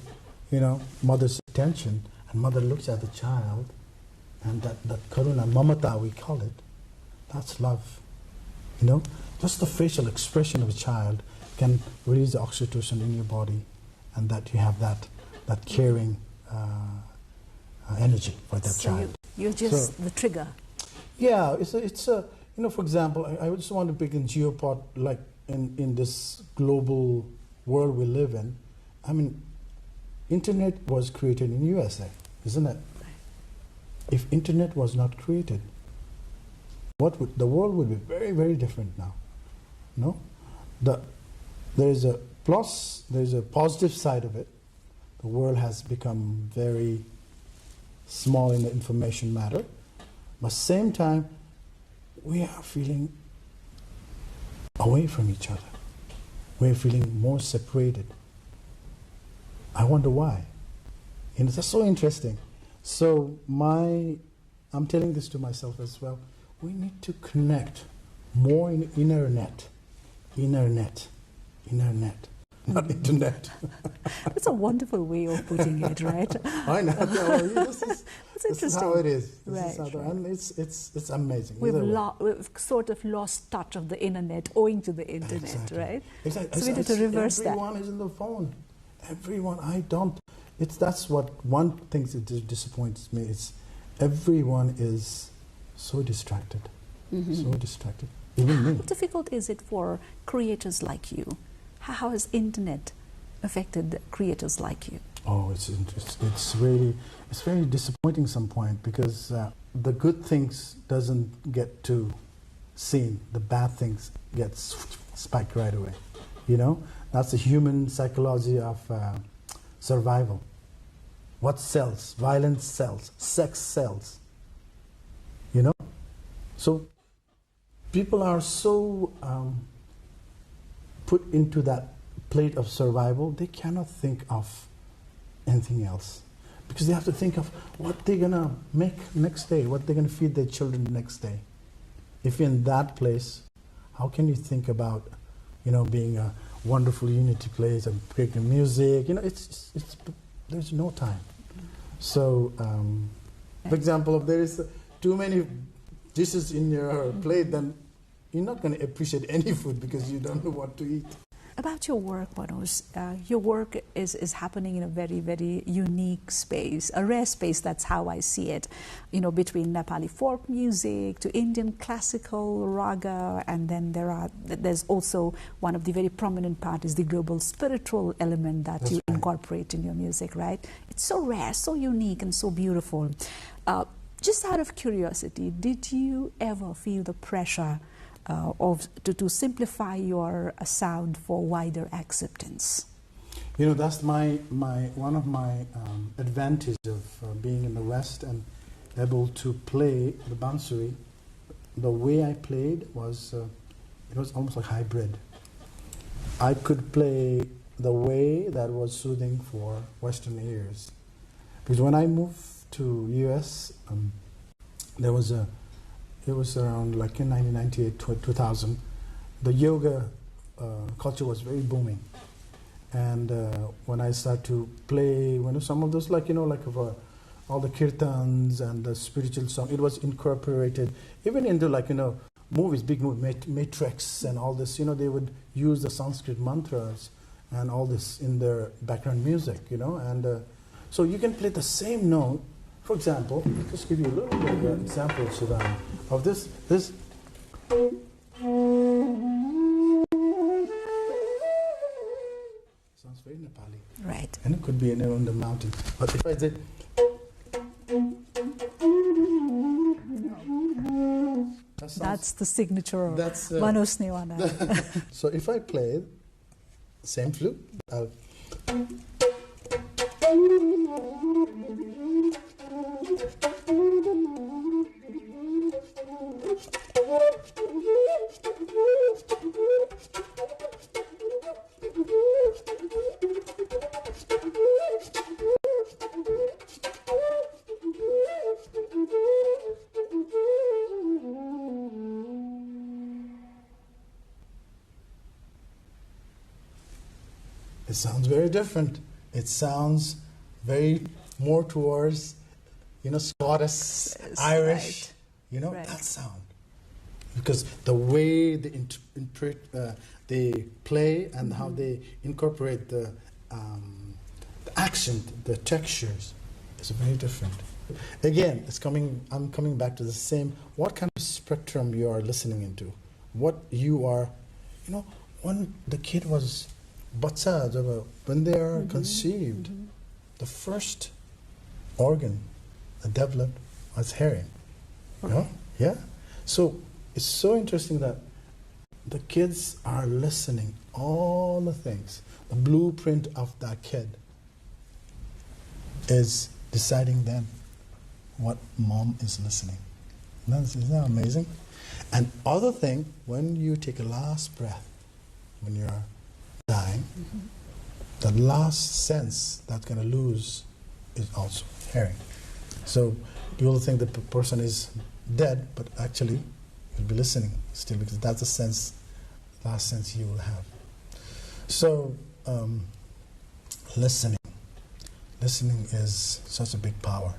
mother's attention, and mother looks at the child, and that karuna, mamata we call it, that's love. Just the facial expression of a child can release the oxytocin in your body, and that you have that caring energy for that child. You're just the trigger. Yeah, it's a for example, I just want to begin Geopod, like in this global world we live in. I mean, internet was created in USA, isn't it? If internet was not created, the world would be very, very different now. No? There's a plus, there's a positive side of it. The world has become very small in the information matter. But at the same time, we are feeling away from each other. We're feeling more separated. I wonder why. That's so interesting. So I'm telling this to myself as well. We need to connect more in inner net, not internet. That's a wonderful way of putting it, right? I know. This is how it is. And it's amazing. We've sort of lost touch of the internet owing to the internet, right? Exactly. So we need to reverse that. Everyone is in the phone. Everyone. I don't. That's what one thing that disappoints me. It's everyone is so distracted. So distracted. Even me. How difficult is it for creators like you? How has internet affected creators like you? Oh, it's very disappointing some point, because the good things doesn't get to seen. The bad things get spiked right away. That's the human psychology of survival. What sells? Violence sells. Sex sells. So people are so put into that plate of survival, they cannot think of anything else, because they have to think of what they're gonna make next day, what they're gonna feed their children next day. If you're in that place, how can you think about being a wonderful unity place and creating music? There's no time. So for example, if there is too many dishes in your plate, then you're not going to appreciate any food, because you don't know what to eat. About your work, Manose, your work is happening in a very, very unique space, a rare space, that's how I see it, between Nepali folk music to Indian classical raga, and then there's also one of the very prominent part is the global spiritual element that you incorporate in your music, right? It's so rare, so unique, and so beautiful. Just out of curiosity, did you ever feel the pressure to simplify your sound for wider acceptance? That's one of my advantages of being in the West and able to play the bansuri. The way I played was it was almost like hybrid. I could play the way that was soothing for Western ears, because when I moved to US, it was around like in 1998, 2000, the yoga culture was very booming. And when I started to play, some of those all the kirtans and the spiritual song, it was incorporated even into movies, big movie, Matrix and all this, they would use the Sanskrit mantras and all this in their background music, and so you can play the same note. For example, just give you a little bit of an example, Sivan, of this. Sounds very Nepali. Right. And it could be on the mountain. But if I say, that's the signature of Manose Newa. So if I play same flute, I'll it sounds very different. It sounds very more towards, Scottish, Irish, that sound. Because the way they they play and how they incorporate the accent, the textures, is very different. Again, I'm coming back to the same. What kind of spectrum you are listening into? What you are, when the kid was when they are conceived, the first organ developed was hearing. Yeah. So it's so interesting that the kids are listening all the things. The blueprint of that kid is deciding then what mom is listening. Isn't that amazing? And other thing, when you take a last breath, when you're dying, the last sense that's going to lose is also hearing. So you'll think the person is dead, but actually you'll be listening still, because that's the last sense you will have. So listening is such a big power.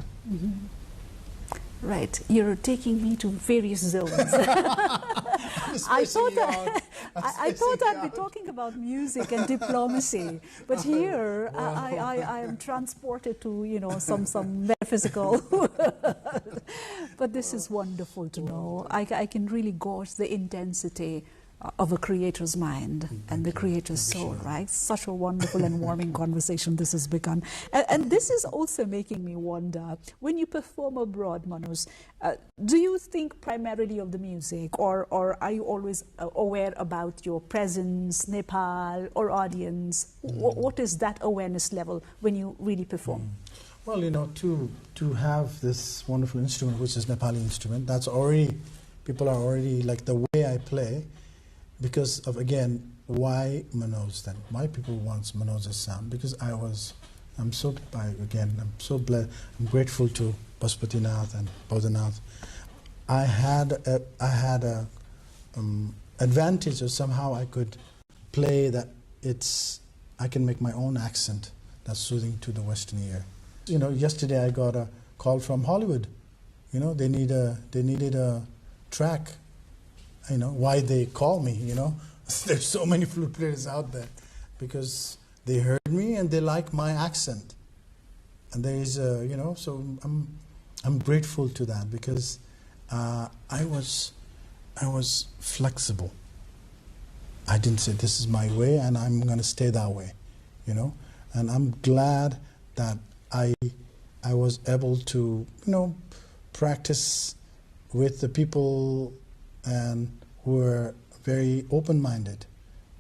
Right, you're taking me to various zones. I thought I'd be talking about music and diplomacy, but here I am transported to some metaphysical. But this is wonderful to know. I can really gauge the intensity of a creator's mind and the creator's soul, right? Such a wonderful and warming conversation this has begun. And this is also making me wonder, when you perform abroad, Manose, do you think primarily of the music, or are you always aware about your presence, Nepal, or audience? What is that awareness level when you really perform? Well, to have this wonderful instrument, which is Nepali instrument, that's already, people are already, like the way I play, because of, again, why Manose then? Why people want Manose's sound? Because I'm so blessed, I'm grateful to Pashupatinath and Bodhanath. I had a advantage of somehow I could play that I can make my own accent that's soothing to the Western ear. Yesterday I got a call from Hollywood. They needed a track. Why they call me, There's so many flute players out there because they heard me and they like my accent. And there is so I'm grateful to that, because I was flexible. I didn't say this is my way and I'm going to stay that way, And I'm glad that I was able to, practice with the people and who are very open-minded,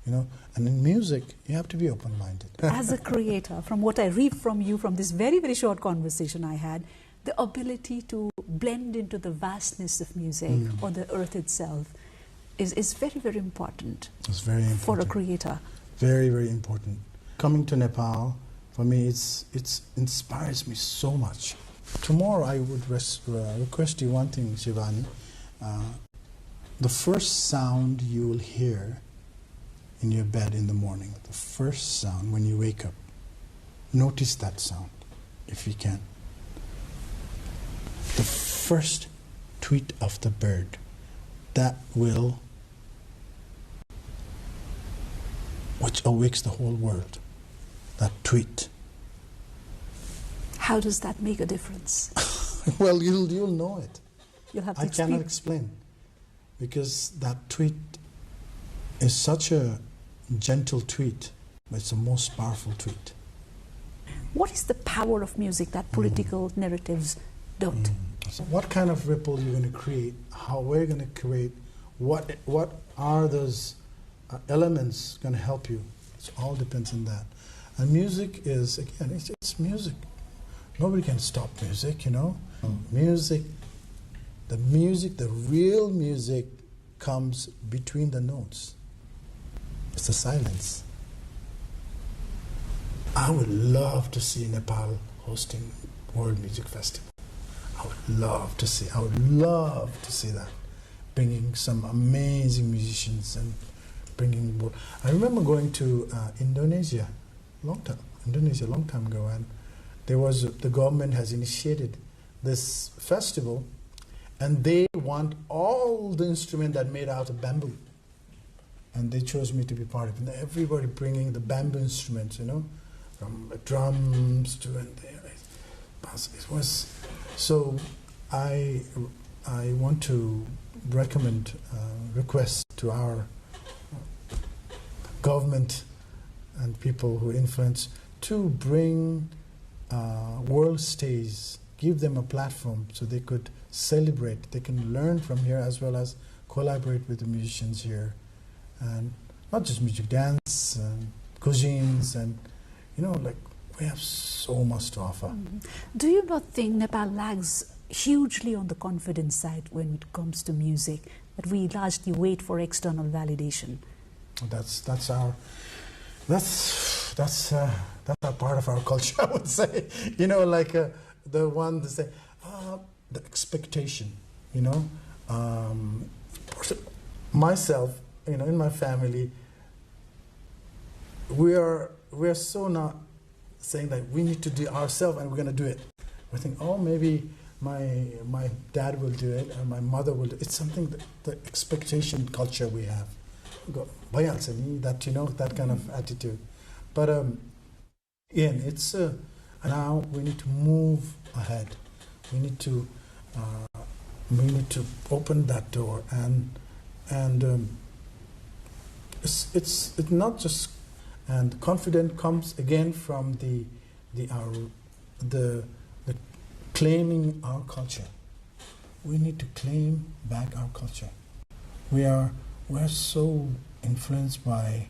and in music you have to be open-minded. As a creator, from what I read from you from this very, very short conversation I had, the ability to blend into the vastness of music or the earth itself is very, very important. It's very important for a creator. Very, very important. Coming to Nepal, for me, it inspires me so much. Tomorrow I would request you one thing, Shivani. The first sound you will hear in your bed in the morning, the first sound when you wake up, notice that sound, if you can. The first tweet of the bird, which awakes the whole world, that tweet. How does that make a difference? Well, you'll know it. You'll have to I cannot explain. Because that tweet is such a gentle tweet, but it's the most powerful tweet. What is the power of music that political narratives don't? So what kind of ripple you're going to create, how we're going to create, what are those elements going to help you? It all depends on that. And music is, again, it's music. Nobody can stop music, Music, the real music comes between the notes. It's the silence. I would love to see Nepal hosting World Music Festival. I would love to see that. Bringing some amazing musicians and bringing. I remember going to Indonesia long time, Indonesia, long time ago, and the government has initiated this festival, and they want all the instruments that made out of bamboo, and they chose me to be part of it. And everybody bringing the bamboo instruments, from drums to it was. So I want to request to our government and people who influence to bring world stage, give them a platform so they could celebrate, they can learn from here as well as collaborate with the musicians here, and not just music, dance, and cuisines, and we have so much to offer. Do you not think Nepal lags hugely on the confidence side when it comes to music, that we largely wait for external validation? That's our part of our culture, I would say. The one to say, the expectation. Myself, in my family, we are so not saying that we need to do it ourselves and we're going to do it. We think, maybe my dad will do it or my mother will do it. It's something that the expectation culture we have. That kind of attitude. But again, it's now we need to move ahead. We need to open that door, and it's not just, and confidence comes again from the claiming our culture. We need to claim back our culture. We're so influenced by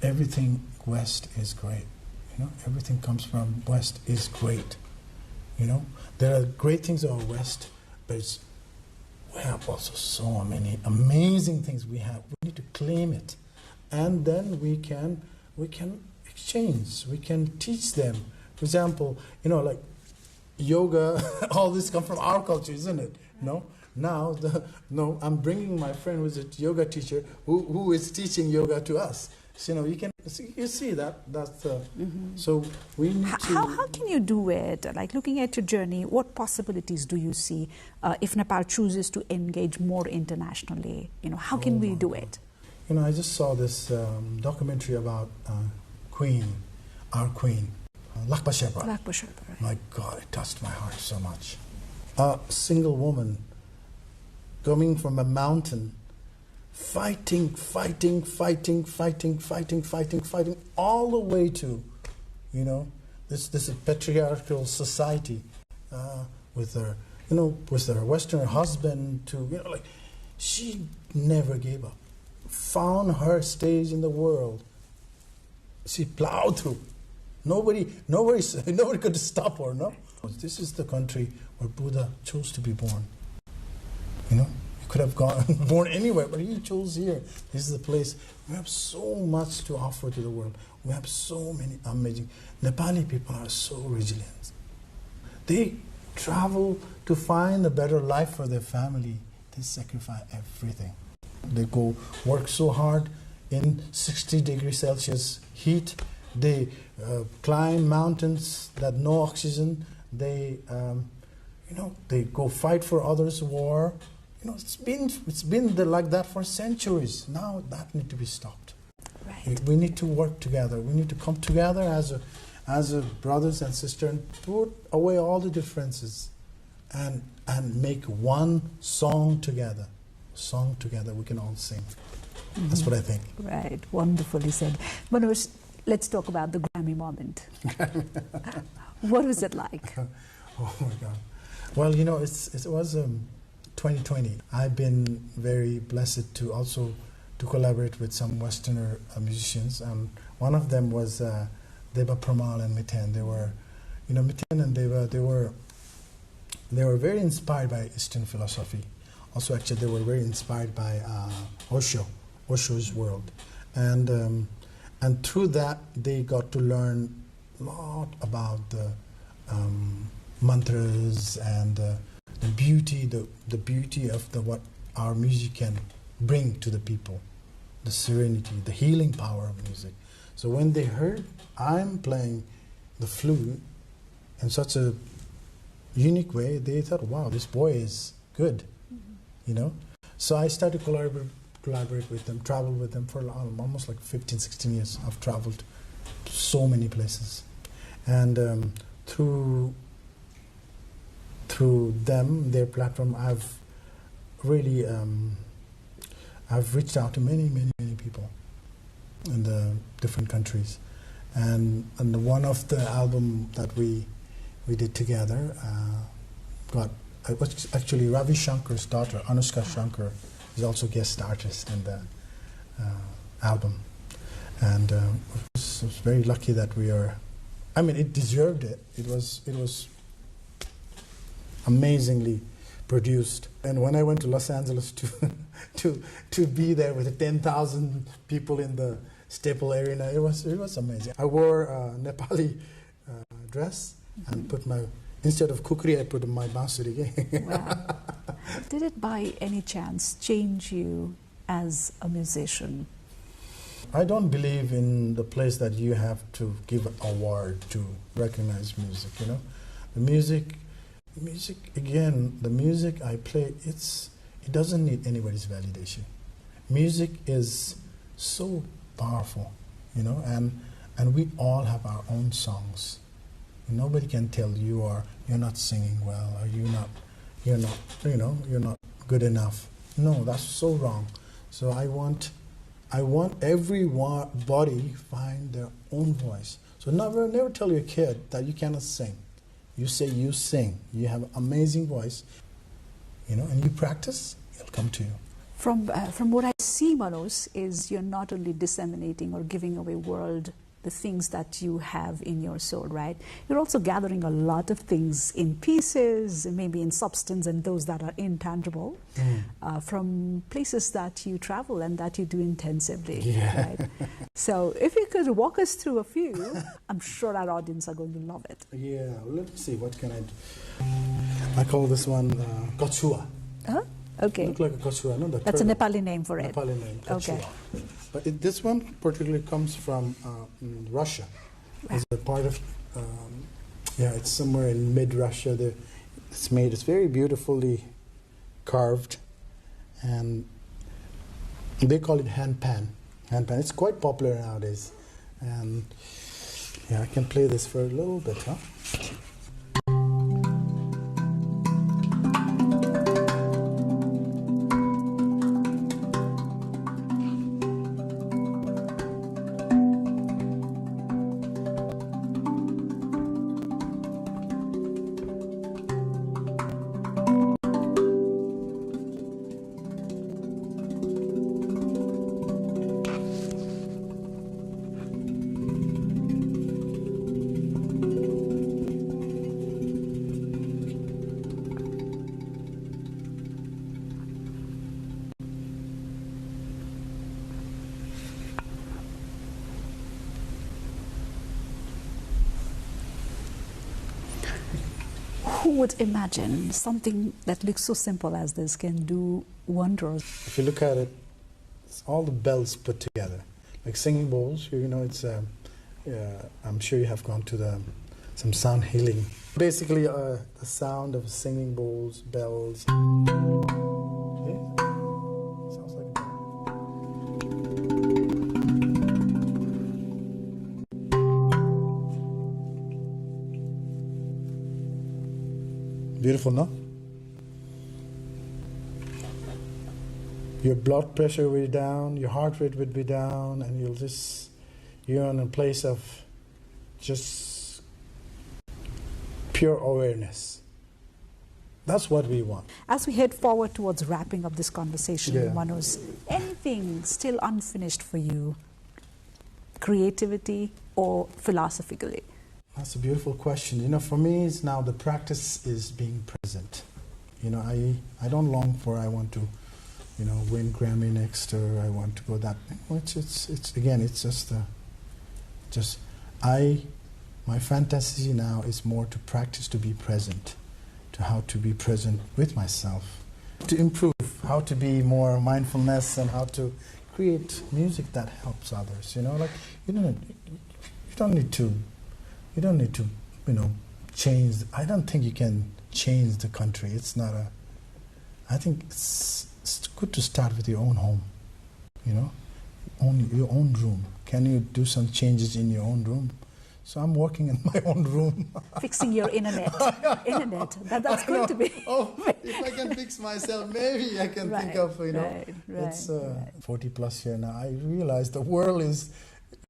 everything West is great. Everything comes from West is great. There are great things about West, but we have also so many amazing things we have. We need to claim it, and then we can exchange. We can teach them. For example, like yoga. All this come from our culture, isn't it? No. Now, I'm bringing my friend who's a yoga teacher who is teaching yoga to us. So, you see that. So we need to. How can you do it? Like, looking at your journey, what possibilities do you see if Nepal chooses to engage more internationally? How can we do it? I just saw this documentary about our queen, Lakpa Sherpa. Right. My God, it touched my heart so much. A single woman coming from a mountain, fighting all the way to, this patriarchal society with her, with her Western husband to, she never gave up. Found her stage in the world. She plowed through. Nobody could stop her. No, this is the country where Buddha chose to be born. You could have born anywhere, but he chose here. This is the place. We have so much to offer to the world. We have so many amazing. Nepali people are so resilient. They travel to find a better life for their family. They sacrifice everything. They go work so hard in 60 degrees Celsius heat. They climb mountains that no oxygen. They, they go fight for others' war. It's been like that for centuries. Now that needs to be stopped. Right. We need to work together. We need to come together as a brothers and sisters and put away all the differences, and make one song together. Song together, we can all sing. That's what I think. Right, wonderfully said. Manose, let's talk about the Grammy moment. What was it like? Oh my God. Well, it was 2020. I've been very blessed to also to collaborate with some Westerner musicians. One of them was Deva Pramal and Miten. They were, Miten and Deva, they were very inspired by Eastern philosophy. Also, actually, they were very inspired by Osho's world, and through that they got to learn a lot about the mantras and the beauty of what our music can bring to the people, the serenity, the healing power of music. So when they heard I'm playing the flute in such a unique way, they thought, wow, this boy is good, you know. So I started to collaborate with them, travel with them for almost like 15, 16 years. I've traveled to so many places. And through them, their platform, I've really I've reached out to many people in the different countries. And one of the album that we did together it was actually Ravi Shankar's daughter, Anushka Shankar, is also guest artist in the album. And I was very lucky that we are, I mean, it deserved it. It was amazingly produced. And when I went to Los Angeles to be there with 10,000 people in the Staple Arena, it was amazing. I wore a Nepali dress and put my, instead of kukri, I put my bansuri. Wow. Did it by any chance change you as a musician? I don't believe in the place that you have to give an award to recognize music, you know. The music again, the music I play, it doesn't need anybody's validation. Music is so powerful, you know, and we all have our own songs. Nobody can tell you're not singing well, or you're not good enough. No, that's so wrong. So I want everybody find their own voice. So never tell your kid that you cannot sing. You say you sing. You have an amazing voice, you know, and you practice, it'll come to you. From what I see, Manose, is you're not only disseminating or giving away the things that you have in your soul, right? You're also gathering a lot of things in pieces, maybe in substance, and those that are intangible, from places that you travel and that you do intensively. Yeah. Right? So if you could walk us through a few, I'm sure our audience are going to love it. Yeah, well, let me see, what can I do? I call this one Kachua. Huh? Okay. Look like a Kachua, no? That's a Nepali name for it. Nepali name, Kachua. Okay. But this one particularly comes from Russia. It's a part of, it's somewhere in mid-Russia. It's very beautifully carved, and they call it hand pan. It's quite popular nowadays. And yeah, I can play this for a little bit, huh? Who would imagine something that looks so simple as this can do wonders? If you look at it, it's all the bells put together. Like singing bowls, you know, it's, I'm sure you have gone to some sound healing. Basically, the sound of singing bowls, bells. Sounds like a beautiful, no? Your blood pressure will be down, your heart rate would be down, and you're in a place of just pure awareness. That's what we want. As we head forward towards wrapping up this conversation, Manose, anything still unfinished for you, creativity or philosophically? That's a beautiful question. You know, for me, it's now the practice is being present. You know, I don't long for, I want to, you know, win Grammy next, or I want to go that. It's again, it's just my fantasy now is more to practice to be present, to how to be present with myself, to improve, how to be more mindfulness, and how to create music that helps others. You know, like you don't need to, you know, change. I don't think you can change the country. It's not a. I think it's good to start with your own home. You know, your own room. Can you do some changes in your own room? So I'm working in my own room. Fixing your internet. That's going to be. Oh, if I can fix myself, maybe I can think of, you know. It's 40 plus year now. I realize the world is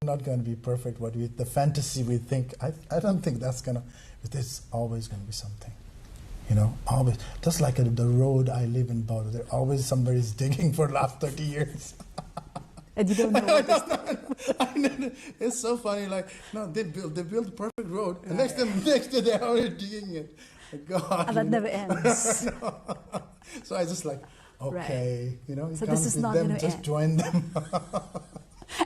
not going to be perfect. The fantasy we think, I don't think that's going to, there's always going to be something. You know, always. Just like the road I live in Bordeaux, there always somebody's digging for the last 30 years. And you don't know what it's so funny. Like, no, they build the perfect road, and next day they're already digging it. God, and that never ends. So I just like, okay, you know, you so can't this is beat not them, going to just end. Join them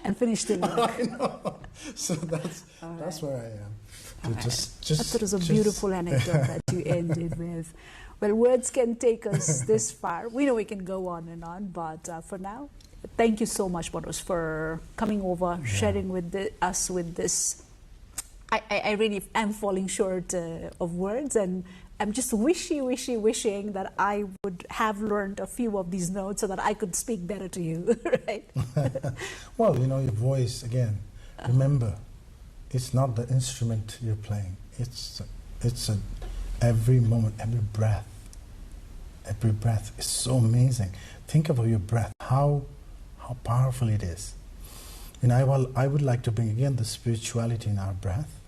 and finish the work. I know. So that's where I am. That was a beautiful anecdote that you ended with. Well, words can take us this far. We know we can go on and on, but for now, thank you so much, Manose, for coming over, sharing with us with this. I really am falling short of words, and I'm just wishing that I would have learned a few of these notes so that I could speak better to you, right? Well, you know, your voice, again, remember, it's not the instrument you're playing. It's every moment, every breath. Every breath is so amazing. Think about your breath, how powerful it is. You know, I would like to bring again the spirituality in our breath.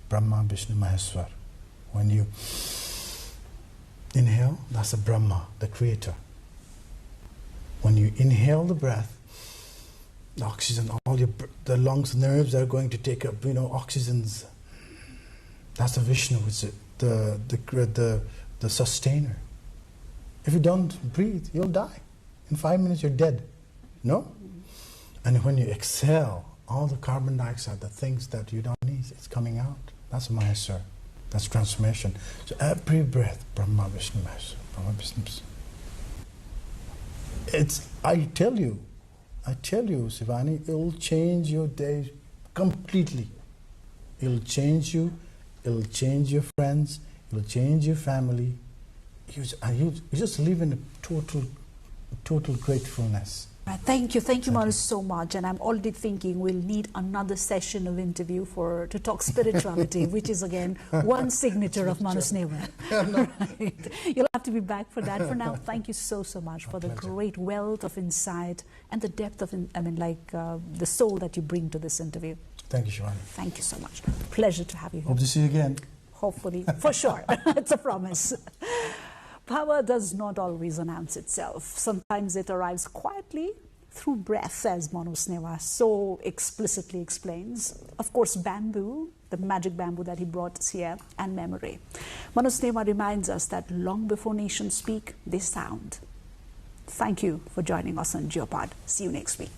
Brahma, Vishnu, Maheshwar. When you inhale, that's a Brahma, the creator. When you inhale the breath, the oxygen, the lungs, nerves are going to take up, you know, oxygens. That's the Vishnu, it's the sustainer. If you don't breathe, you'll die. In 5 minutes, you're dead. No? And when you exhale, all the carbon dioxide, the things that you don't need, it's coming out. That's Maheshwar. That's transformation. So every breath, Brahma, Vishnu, Maheshwar, Brahma, Vishnu. I tell you, Shivani, it will change your day completely. It will change you. It will change your friends. It will change your family. You just live in a total gratefulness. Thank you, Manose, so much. And I'm already thinking we'll need another session of interview to talk spirituality, which is again one signature of Manose Newa. Right. You'll have to be back for that. For now, thank you so much for the great wealth of insight and the depth of, the soul that you bring to this interview. Thank you, Shivani. Thank you so much. Pleasure to have you here. Hope to see you again. Hopefully, for sure. It's a promise. Power does not always announce itself. Sometimes it arrives quietly through breath, as Manose Newa so explicitly explains. Of course, bamboo, the magic bamboo that he brought us here, and memory. Manose Newa reminds us that long before nations speak, they sound. Thank you for joining us on Geopod. See you next week.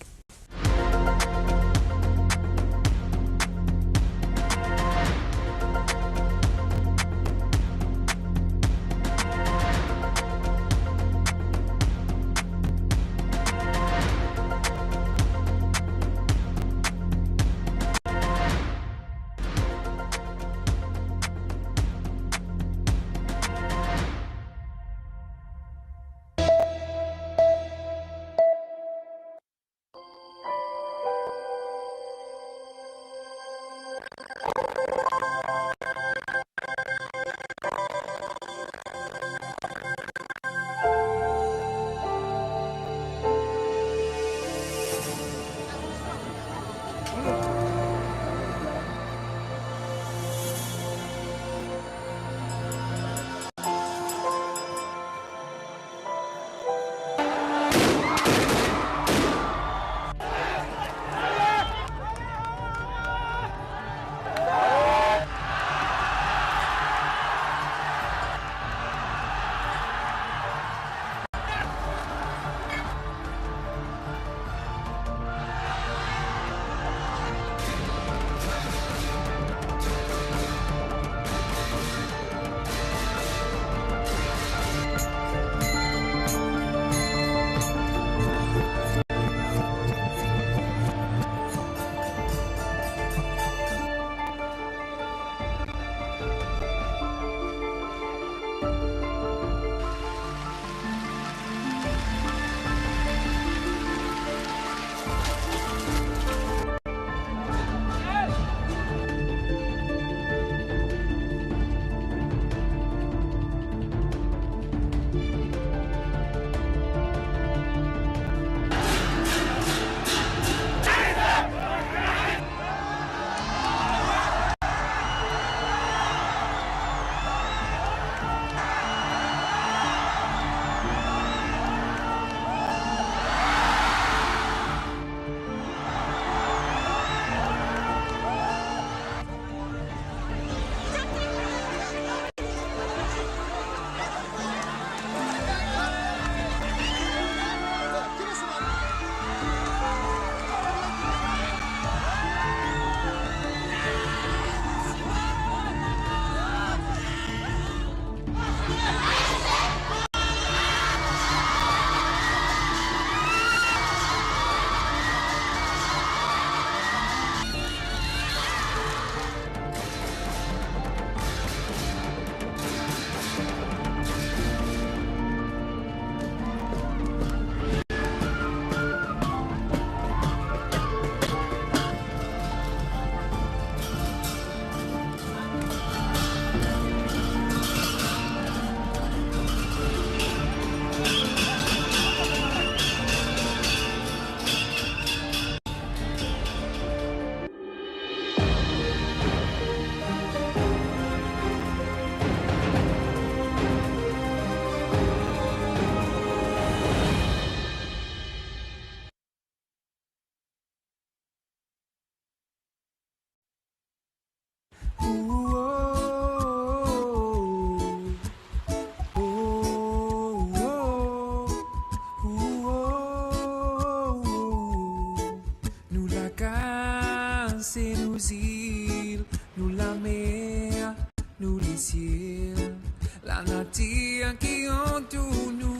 c'est nos îles, nous la mer, nous les ciels, la nature qui entoure nous,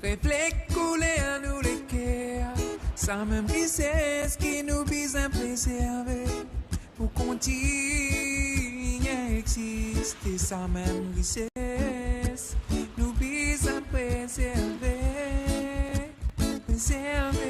reflète couleur nous les cœurs, sa même richesse qui nous vise à préserver, pour continuer à exister, sa même richesse nous vise à préserver, préserver.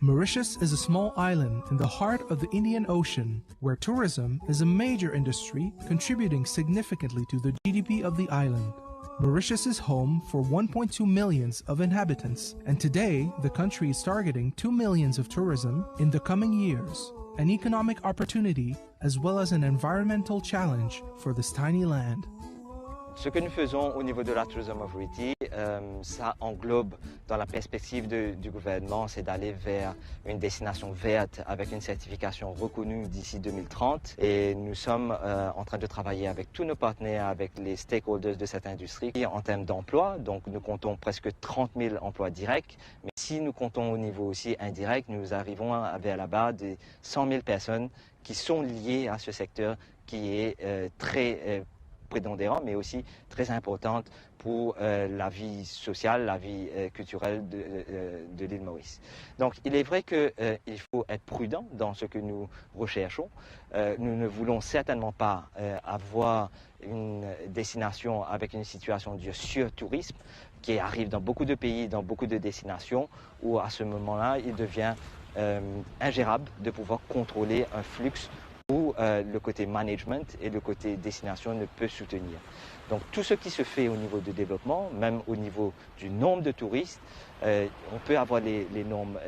Mauritius is a small island in the heart of the Indian Ocean, where tourism is a major industry contributing significantly to the GDP of the island. Mauritius is home for 1.2 million of inhabitants, and today the country is targeting 2 million of tourism in the coming years, an economic opportunity as well as an environmental challenge for this tiny land. Ce que nous faisons au niveau de la Tourism Authority, ça englobe dans la perspective du gouvernement, c'est d'aller vers une destination verte avec une certification reconnue d'ici 2030. Et nous sommes en train de travailler avec tous nos partenaires, avec les stakeholders de cette industrie. Et en termes d'emploi, donc nous comptons presque 30 000 emplois directs. Mais si nous comptons au niveau aussi indirect, nous arrivons vers là-bas des 100 000 personnes qui sont liées à ce secteur qui est très prépondérant, mais aussi très importante pour la vie sociale, la vie culturelle de l'île Maurice. Donc il est vrai qu'il faut être prudent dans ce que nous recherchons. Nous ne voulons certainement pas avoir une destination avec une situation de surtourisme qui arrive dans beaucoup de pays, dans beaucoup de destinations, où à ce moment-là, il devient ingérable de pouvoir contrôler un flux où le côté management et le côté destination ne peut soutenir. Donc tout ce qui se fait au niveau du développement, même au niveau du nombre de touristes, on peut avoir les normes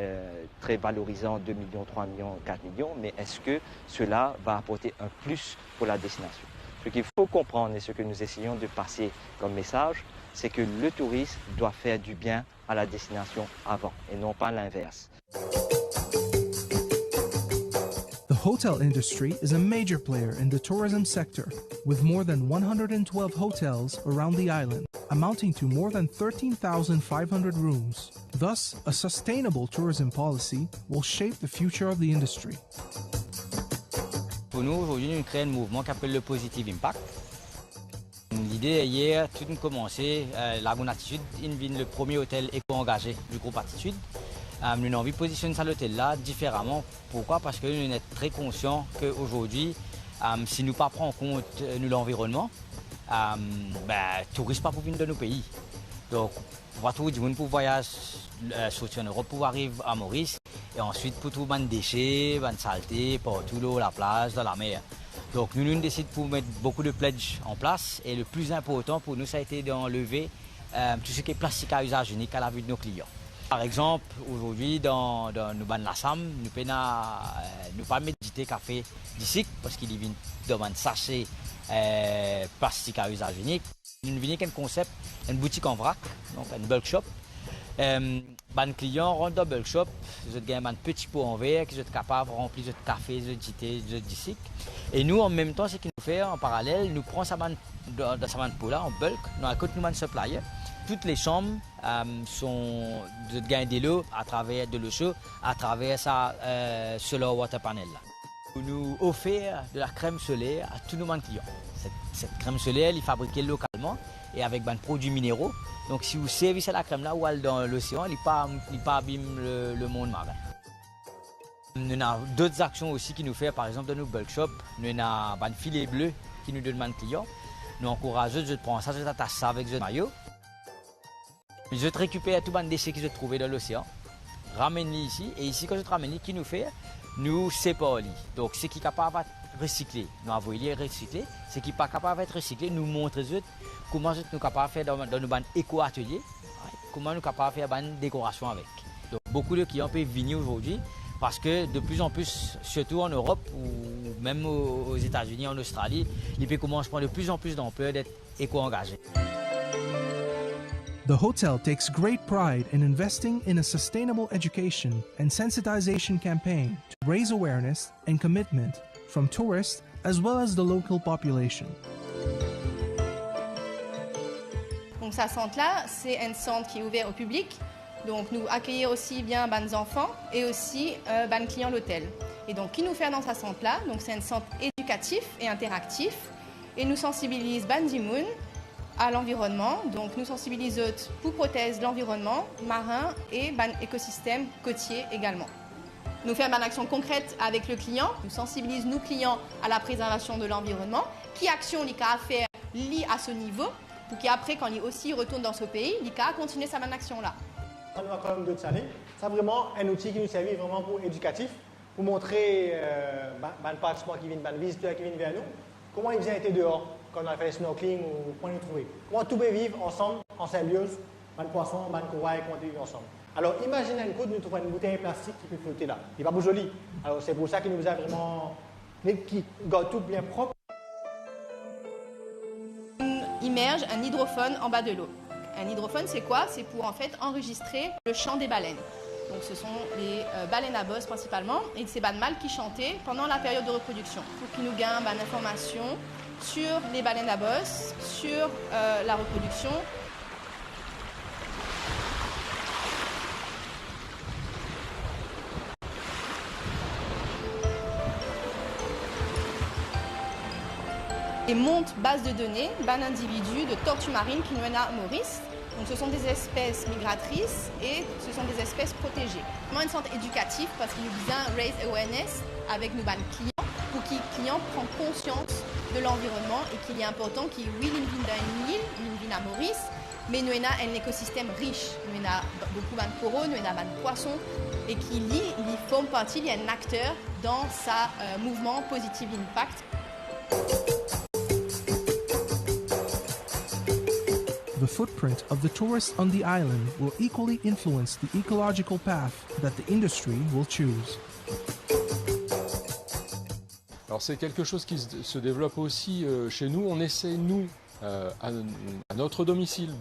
très valorisants, 2 millions, 3 millions, 4 millions, mais est-ce que cela va apporter un plus pour la destination? Ce qu'il faut comprendre et ce que nous essayons de passer comme message, c'est que le tourisme doit faire du bien à la destination avant et non pas l'inverse. The hotel industry is a major player in the tourism sector, with more than 112 hotels around the island, amounting to more than 13,500 rooms. Thus, a sustainable tourism policy will shape the future of the industry. Pour nous, aujourd'hui, nous créons un mouvement qui s'appelle le Positive Impact. L'idée hier, tout a commencé, la bonne attitude, il vient le premier hôtel éco-engagé du groupe Attitude. Nous avons envie de positionner ça l'hôtel-là différemment. Pourquoi? Parce que nous sommes très conscients qu'aujourd'hui, si nous ne prenons pas en compte l'environnement, le tourisme pas pour venir de nos pays. Donc, on va trouver du monde pour voyager, sortir en Europe pour arriver à Maurice, et ensuite pour trouver des déchets, des saletés, partout l'eau, la plage, dans la mer. Donc, nous décidons pour mettre beaucoup de pledges en place, et le plus important pour nous, ça a été d'enlever tout ce qui est plastique à usage unique à la vue de nos clients. Par exemple, aujourd'hui, dans nos bandes la SAM, nous ne pouvons pas méditer café d'ici parce qu'il vient dans un sachet plastique à usage unique. Nous venons avec un concept, une boutique en vrac, donc un bulk shop. Les clients rentrent dans le bulk shop, ils ont un petit pot en verre qui sont capables de remplir de café, de thé, de d'ici. Et nous, en même temps, ce qu'il nous fait en parallèle, nous prenons dans sa pot-là en bulk, nous achetons un supplier. Toutes les chambres sont de gagner de l'eau à travers de l'eau chaude, à travers sa solar water panel. Nous offrons de la crème solaire à tous nos clients. Cette crème solaire, elle est fabriquée localement et avec des produits minéraux. Donc si vous servez la crème là ou dans l'océan, il ne pas abîme le monde marin. Nous avons d'autres actions aussi qui nous font, par exemple dans nos bulk shops, nous avons un filet bleu qui nous donne aux clients. Nous encourageons de prendre ça, de attacher ça avec le maillot. Je récupère tous les déchets que je trouve dans l'océan, ramène-les ici, et ici quand je ramène les, qui nous fait, nous séparons. Donc ce qui est capable d'être recyclé, nous envoyons les recycler. Ce qui n'est pas capable d'être recyclé, nous montrons comment nous sommes capables de faire dans nos éco-ateliers, comment nous sommes capables de faire une décoration avec. Donc beaucoup de clients peuvent venir aujourd'hui parce que de plus en plus, surtout en Europe ou même aux États-Unis, en Australie, ils peuvent commencer à prendre de plus en plus d'ampleur d'être éco-engagés. The hotel takes great pride in investing in a sustainable education and sensitization campaign to raise awareness and commitment from tourists as well as the local population. Donc, ce centre-là, c'est un centre qui est ouvert au public. Donc nous accueillir aussi bien les enfants et aussi les clients de l'hôtel. Et donc qui nous fait dans ce centre-là, donc c'est un centre éducatif et interactif et nous sensibilise Bandimoun à l'environnement. Donc nous sensibilisons pour protéger l'environnement marin et l'écosystème côtier également. Nous faisons une action concrète avec le client, nous sensibilisons nos clients à la préservation de l'environnement, qui action il a à faire lié à ce niveau, pour qu'après quand il aussi retourne dans ce pays, il a à continuer sa bonne action-là. On a quand même d'autres années. C'est vraiment un outil qui nous sert vraiment pour éducatif, pour montrer les participants qui viennent, les visiteurs qui viennent vers nous, comment ils étaient dehors quand on a fait le snorkeling ou comment ils trouvaient. Comment tout peut vivre ensemble, en symbiose, les poissons, les corail, comment ils vivent ensemble. Alors imaginez une côte, nous trouvons une bouteille plastique qui peut flotter là. Il n'est pas joli. Alors c'est pour ça qu'il nous a vraiment, qui garde tout bien propre. On immerge un hydrophone en bas de l'eau. Un hydrophone, c'est quoi? C'est pour en fait enregistrer le chant des baleines. Donc ce sont les baleines à bosse principalement, et c'est les mâles qui chantaient pendant la période de reproduction, pour qu'ils nous gagnent d'informations sur les baleines à bosse, sur la reproduction. Et monte base de données d'un individu de tortues marines qui nous mène à Maurice. Donc ce sont des espèces migratrices et ce sont des espèces protégées. Vraiment un centre éducatif parce qu'il nous vient raise awareness avec nos clients pour que les clients prennent conscience de l'environnement et qu'il est important qu'ils oui, ils viennent dans une île, ils viennent à Maurice, mais nous avons un écosystème riche. Nous avons beaucoup de coraux, nous avons de poissons et qu'il forme partie, il y a un acteur dans sa mouvement Positive Impact. The footprint of the tourists on the island will equally influence the ecological path that the industry will choose. Alors c'est quelque chose qui se développe aussi chez nous. On essaie, nous, à notre domicile,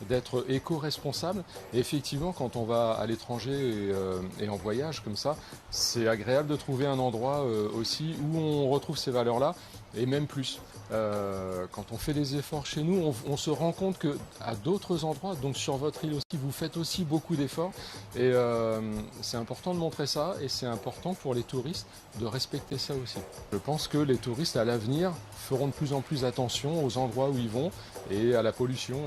d'être éco-responsable. Et effectivement, quand on va à l'étranger et en voyage comme ça, c'est agréable de trouver un endroit aussi où on retrouve ces valeurs-là, et même plus. Quand on fait des efforts chez nous, on se rend compte qu'à d'autres endroits, donc sur votre île aussi, vous faites aussi beaucoup d'efforts. Et c'est important de montrer ça, et c'est important pour les touristes de respecter ça aussi. Je pense que les touristes, à l'avenir, feront de plus en plus attention aux endroits où ils vont et à la pollution.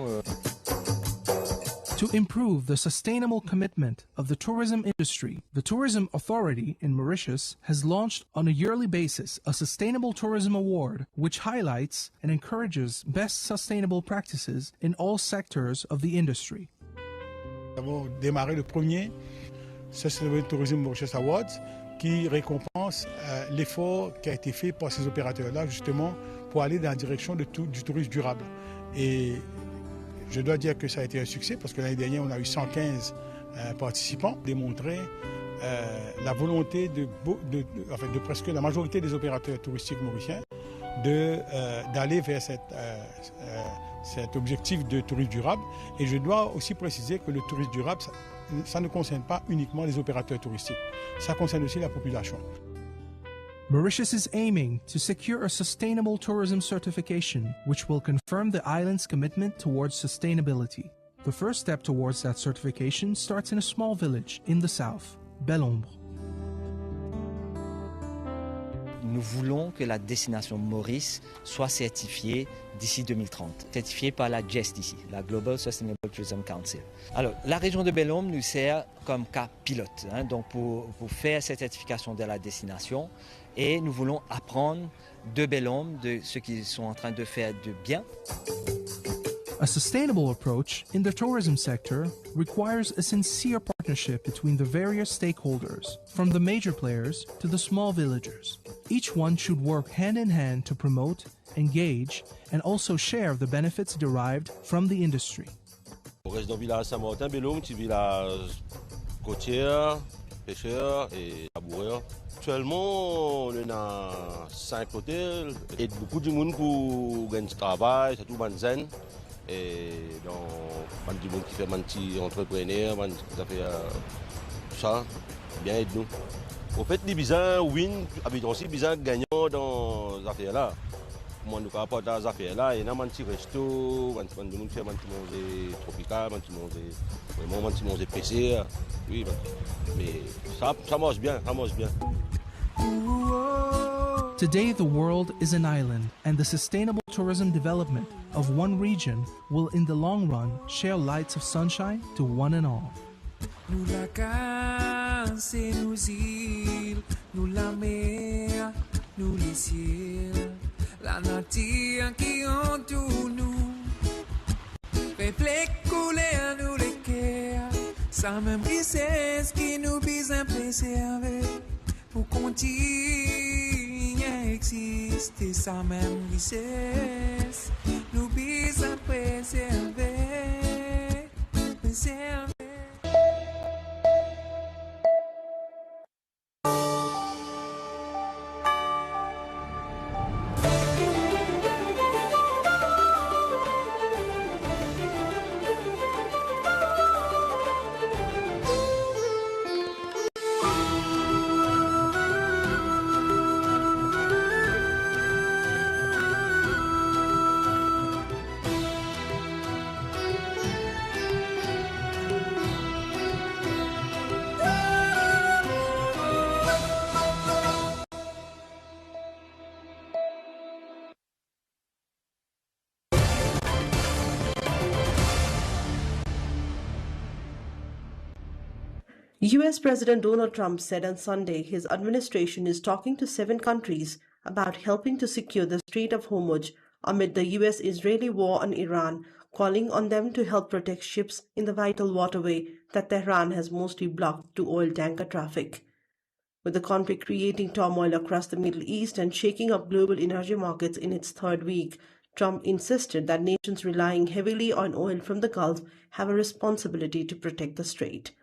To improve the sustainable commitment of the tourism industry, the Tourism Authority in Mauritius has launched on a yearly basis a Sustainable Tourism Award, which highlights and encourages best sustainable practices in all sectors of the industry. Nous avons démarré le premier Sustainable Tourism Mauritius Awards qui récompense l'effort qui a été fait par ces opérateurs-là justement pour aller dans la direction du tourisme durable. Et je dois dire que ça a été un succès parce que l'année dernière, on a eu 115 participants, démontrer la volonté de presque la majorité des opérateurs touristiques mauriciens d'aller vers cet objectif de tourisme durable. Et je dois aussi préciser que le tourisme durable, ça ne concerne pas uniquement les opérateurs touristiques, ça concerne aussi la population. Mauritius is aiming to secure a sustainable tourism certification, which will confirm the island's commitment towards sustainability. The first step towards that certification starts in a small village in the south, Belle-Ombre. Nous voulons que la destination Maurice soit certifiée d'ici 2030, certifiée par la GEST ici, la Global Sustainable Tourism Council. Alors, la région de Belle-Ombre nous sert comme cas pilote, donc pour faire cette certification de la destination. Et nous voulons apprendre de Belle-Ombre, de ce qu'ils sont en train de faire de bien. A sustainable approach in the tourism sector requires a sincere partnership between the various stakeholders, from the major players to the small villagers. Each one should work hand in hand to promote, engage, and also share the benefits derived from the industry. On reste dans le village Saint-Martin, Belle-Ombre, petit village côtier, pêcheur et laboureur. Actuellement, on a 5 hôtels et beaucoup de monde pour gagner du travail, surtout les jeunes. Et donc, du monde qui fait des petits entrepreneurs, qui fait ça, bien aide nous. En fait, les bisans win, habitent aussi bisans gagnants dans ces affaires-là. comment nous apporter des affaires là, et dans un petit resto, on fait un petit manger tropical, un petit manger, vraiment un petit manger PC, oui, mais ça marche bien, ça marche bien. Today, the world is an island, and the sustainable tourism development of one region will, in the long run, share lights of sunshine to one and all. Nous la casse et nous îles, nous la mer, nous les ciels, la nature qui entoure nous, fait couler à nous les cœurs, ça même richesse qui nous vise à préserver, pour continuer à exister, ça même richesse, nous vise à préserver, préserver. US President Donald Trump said on Sunday his administration is talking to 7 countries about helping to secure the Strait of Hormuz amid the US-Israeli war on Iran, calling on them to help protect ships in the vital waterway that Tehran has mostly blocked to oil tanker traffic. With the conflict creating turmoil across the Middle East and shaking up global energy markets in its 3rd week, Trump insisted that nations relying heavily on oil from the Gulf have a responsibility to protect the strait.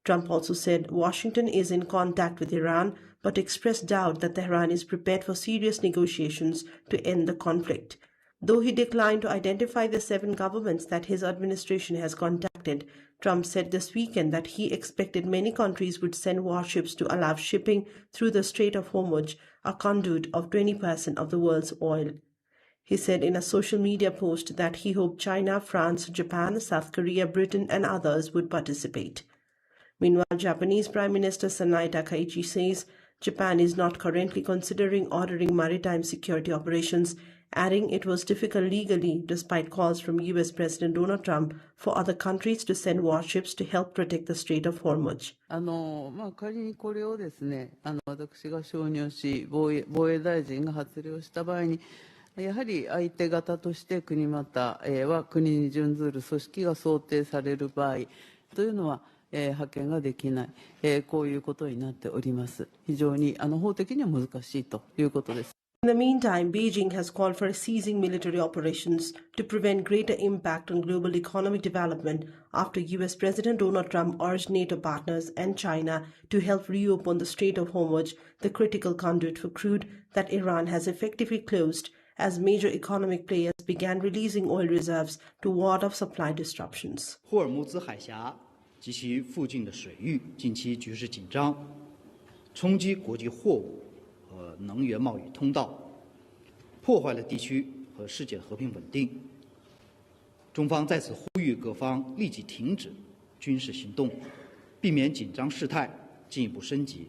Trump also said Washington is in contact with Iran, but expressed doubt that Tehran is prepared for serious negotiations to end the conflict. Though he declined to identify the 7 governments that his administration has contacted, Trump said this weekend that he expected many countries would send warships to allow shipping through the Strait of Hormuz, a conduit of 20% of the world's oil. He said in a social media post that he hoped China, France, Japan, South Korea, Britain, and others would participate. Meanwhile, Japanese Prime Minister Sanai Takaichi says Japan is not currently considering ordering maritime security operations, adding it was difficult legally despite calls from US President Donald Trump for other countries to send warships to help protect the Strait of Hormuz. 仮にこれをですね、私が承認し、防衛大臣が発令をした場合に、やはり相手方として国または国に準ずる組織が想定される場合というのは、派遣ができない、こういうことになっております。非常に法的には難しいということです。In the meantime, Beijing has called for ceasing military operations to prevent greater impact on global economic development after US President Donald Trump urged NATO partners and China to help reopen the Strait of Hormuz, the critical conduit for crude that Iran has effectively closed as major economic players began releasing oil reserves to ward off supply disruptions. 霍尔木兹海峡及其附近的水域近期局势紧张，冲击国际货物和能源贸易通道，破坏了地区和世界和平稳定。中方在此呼吁各方立即停止军事行动，避免紧张事态进一步升级，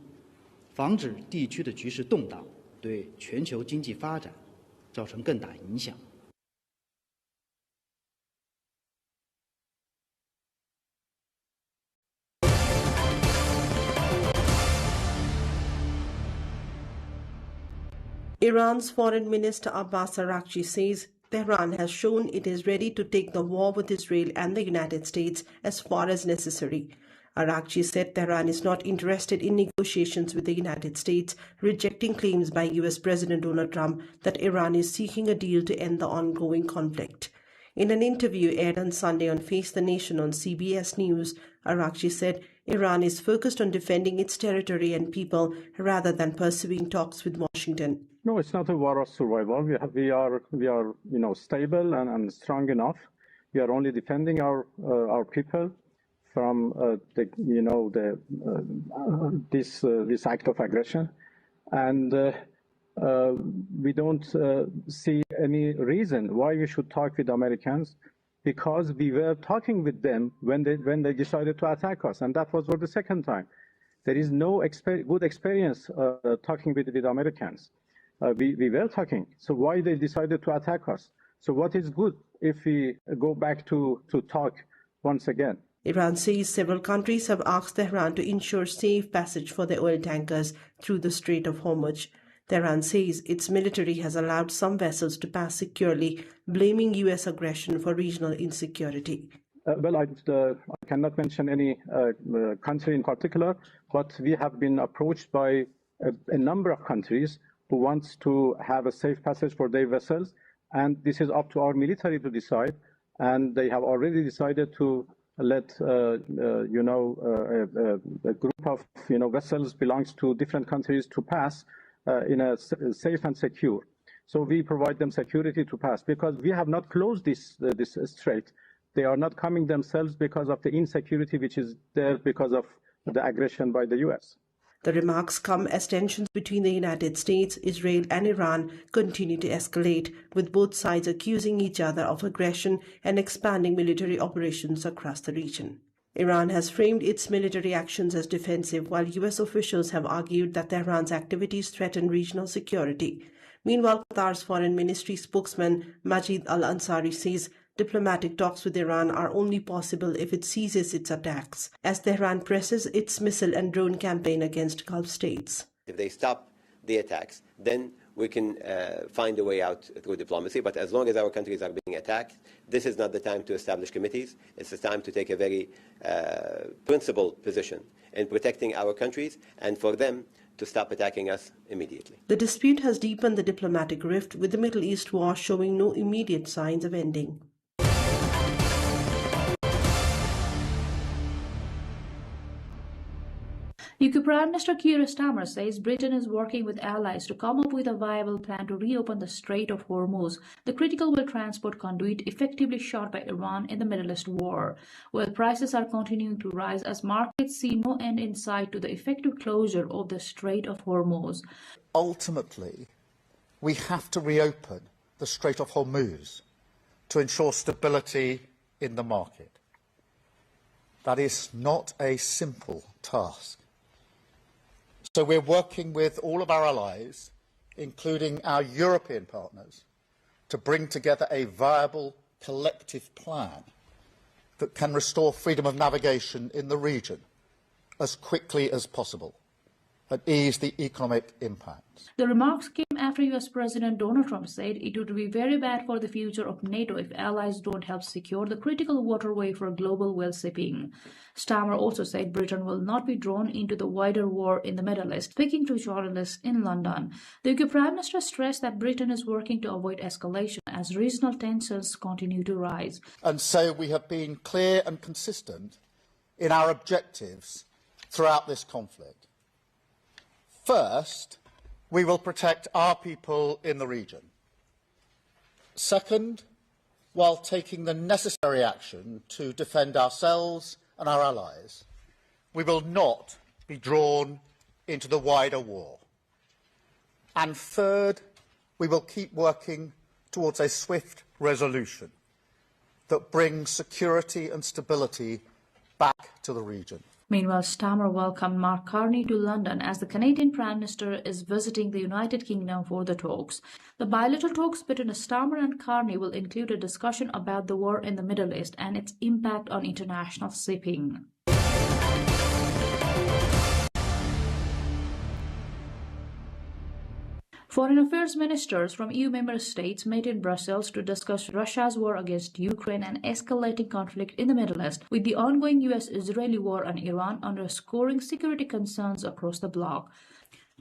防止地区的局势动荡对全球经济发展造成更大影响。Iran's Foreign Minister Abbas Araghchi says Tehran has shown it is ready to take the war with Israel and the United States as far as necessary. Araghchi said Tehran is not interested in negotiations with the United States, rejecting claims by US President Donald Trump that Iran is seeking a deal to end the ongoing conflict. In an interview aired on Sunday on Face the Nation on CBS News, Araghchi said Iran is focused on defending its territory and people rather than pursuing talks with Washington. No, it's not a war of survival. We are stable and strong enough. We are only defending our people from this act of aggression, and we don't see any reason why we should talk with Americans, because we were talking with them when they decided to attack us, and that was for the second time. There is no good experience talking with Americans. We were talking, so why they decided to attack us? So what is good if we go back to talk once again? Iran says several countries have asked Tehran to ensure safe passage for their oil tankers through the Strait of Hormuz. Tehran says its military has allowed some vessels to pass securely, blaming U.S. aggression for regional insecurity. Well, I cannot mention any country in particular, but we have been approached by a number of countries who wants to have a safe passage for their vessels, and this is up to our military to decide. And they have already decided to let a group of vessels belongs to different countries to pass in a safe and secure. So we provide them security to pass, because we have not closed this strait. They are not coming themselves because of the insecurity which is there because of the aggression by the U.S. The remarks come as tensions between the United States, Israel and Iran continue to escalate, with both sides accusing each other of aggression and expanding military operations across the region. Iran has framed its military actions as defensive, while U.S. officials have argued that Tehran's activities threaten regional security. Meanwhile, Qatar's foreign ministry spokesman Majid al-Ansari says diplomatic talks with Iran are only possible if it ceases its attacks, as Tehran presses its missile and drone campaign against Gulf states. If they stop the attacks, then we can find a way out through diplomacy. But as long as our countries are being attacked, this is not the time to establish committees. It's the time to take a very principled position in protecting our countries and for them to stop attacking us immediately. The dispute has deepened the diplomatic rift, with the Middle East war showing no immediate signs of ending. UK Prime Minister Keir Starmer says Britain is working with allies to come up with a viable plan to reopen the Strait of Hormuz, the critical oil transport conduit effectively shot by Iran in the Middle East war. Oil prices are continuing to rise as markets see no end in sight to the effective closure of the Strait of Hormuz. Ultimately, we have to reopen the Strait of Hormuz to ensure stability in the market. That is not a simple task. So we're working with all of our allies, including our European partners, to bring together a viable collective plan that can restore freedom of navigation in the region as quickly as possible and ease the economic impacts. The remarks came after US President Donald Trump said it would be very bad for the future of NATO if allies don't help secure the critical waterway for global oil shipping. Starmer also said Britain will not be drawn into the wider war in the Middle East. Speaking to journalists in London, the UK Prime Minister stressed that Britain is working to avoid escalation as regional tensions continue to rise. And so we have been clear and consistent in our objectives throughout this conflict. First, we will protect our people in the region. Second, while taking the necessary action to defend ourselves and our allies, we will not be drawn into the wider war. And third, we will keep working towards a swift resolution that brings security and stability back to the region. Meanwhile, Starmer welcomed Mark Carney to London as the Canadian Prime Minister is visiting the United Kingdom for the talks. The bilateral talks between Starmer and Carney will include a discussion about the war in the Middle East and its impact on international shipping. Foreign Affairs ministers from EU member states met in Brussels to discuss Russia's war against Ukraine and escalating conflict in the Middle East, with the ongoing US-Israeli war on Iran underscoring security concerns across the bloc.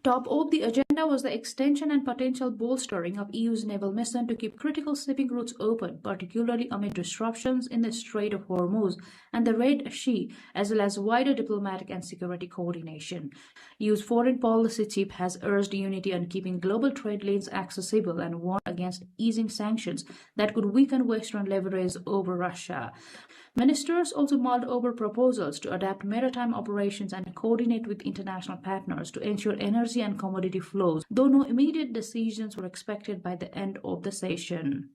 Top of the agenda was the extension and potential bolstering of EU's naval mission to keep critical shipping routes open, particularly amid disruptions in the Strait of Hormuz and the Red Sea, as well as wider diplomatic and security coordination. EU's foreign policy chief has urged unity on keeping global trade lanes accessible and warned against easing sanctions that could weaken Western leverage over Russia. Ministers also mulled over proposals to adapt maritime operations and coordinate with international partners to ensure energy energy and commodity flows, though no immediate decisions were expected by the end of the session.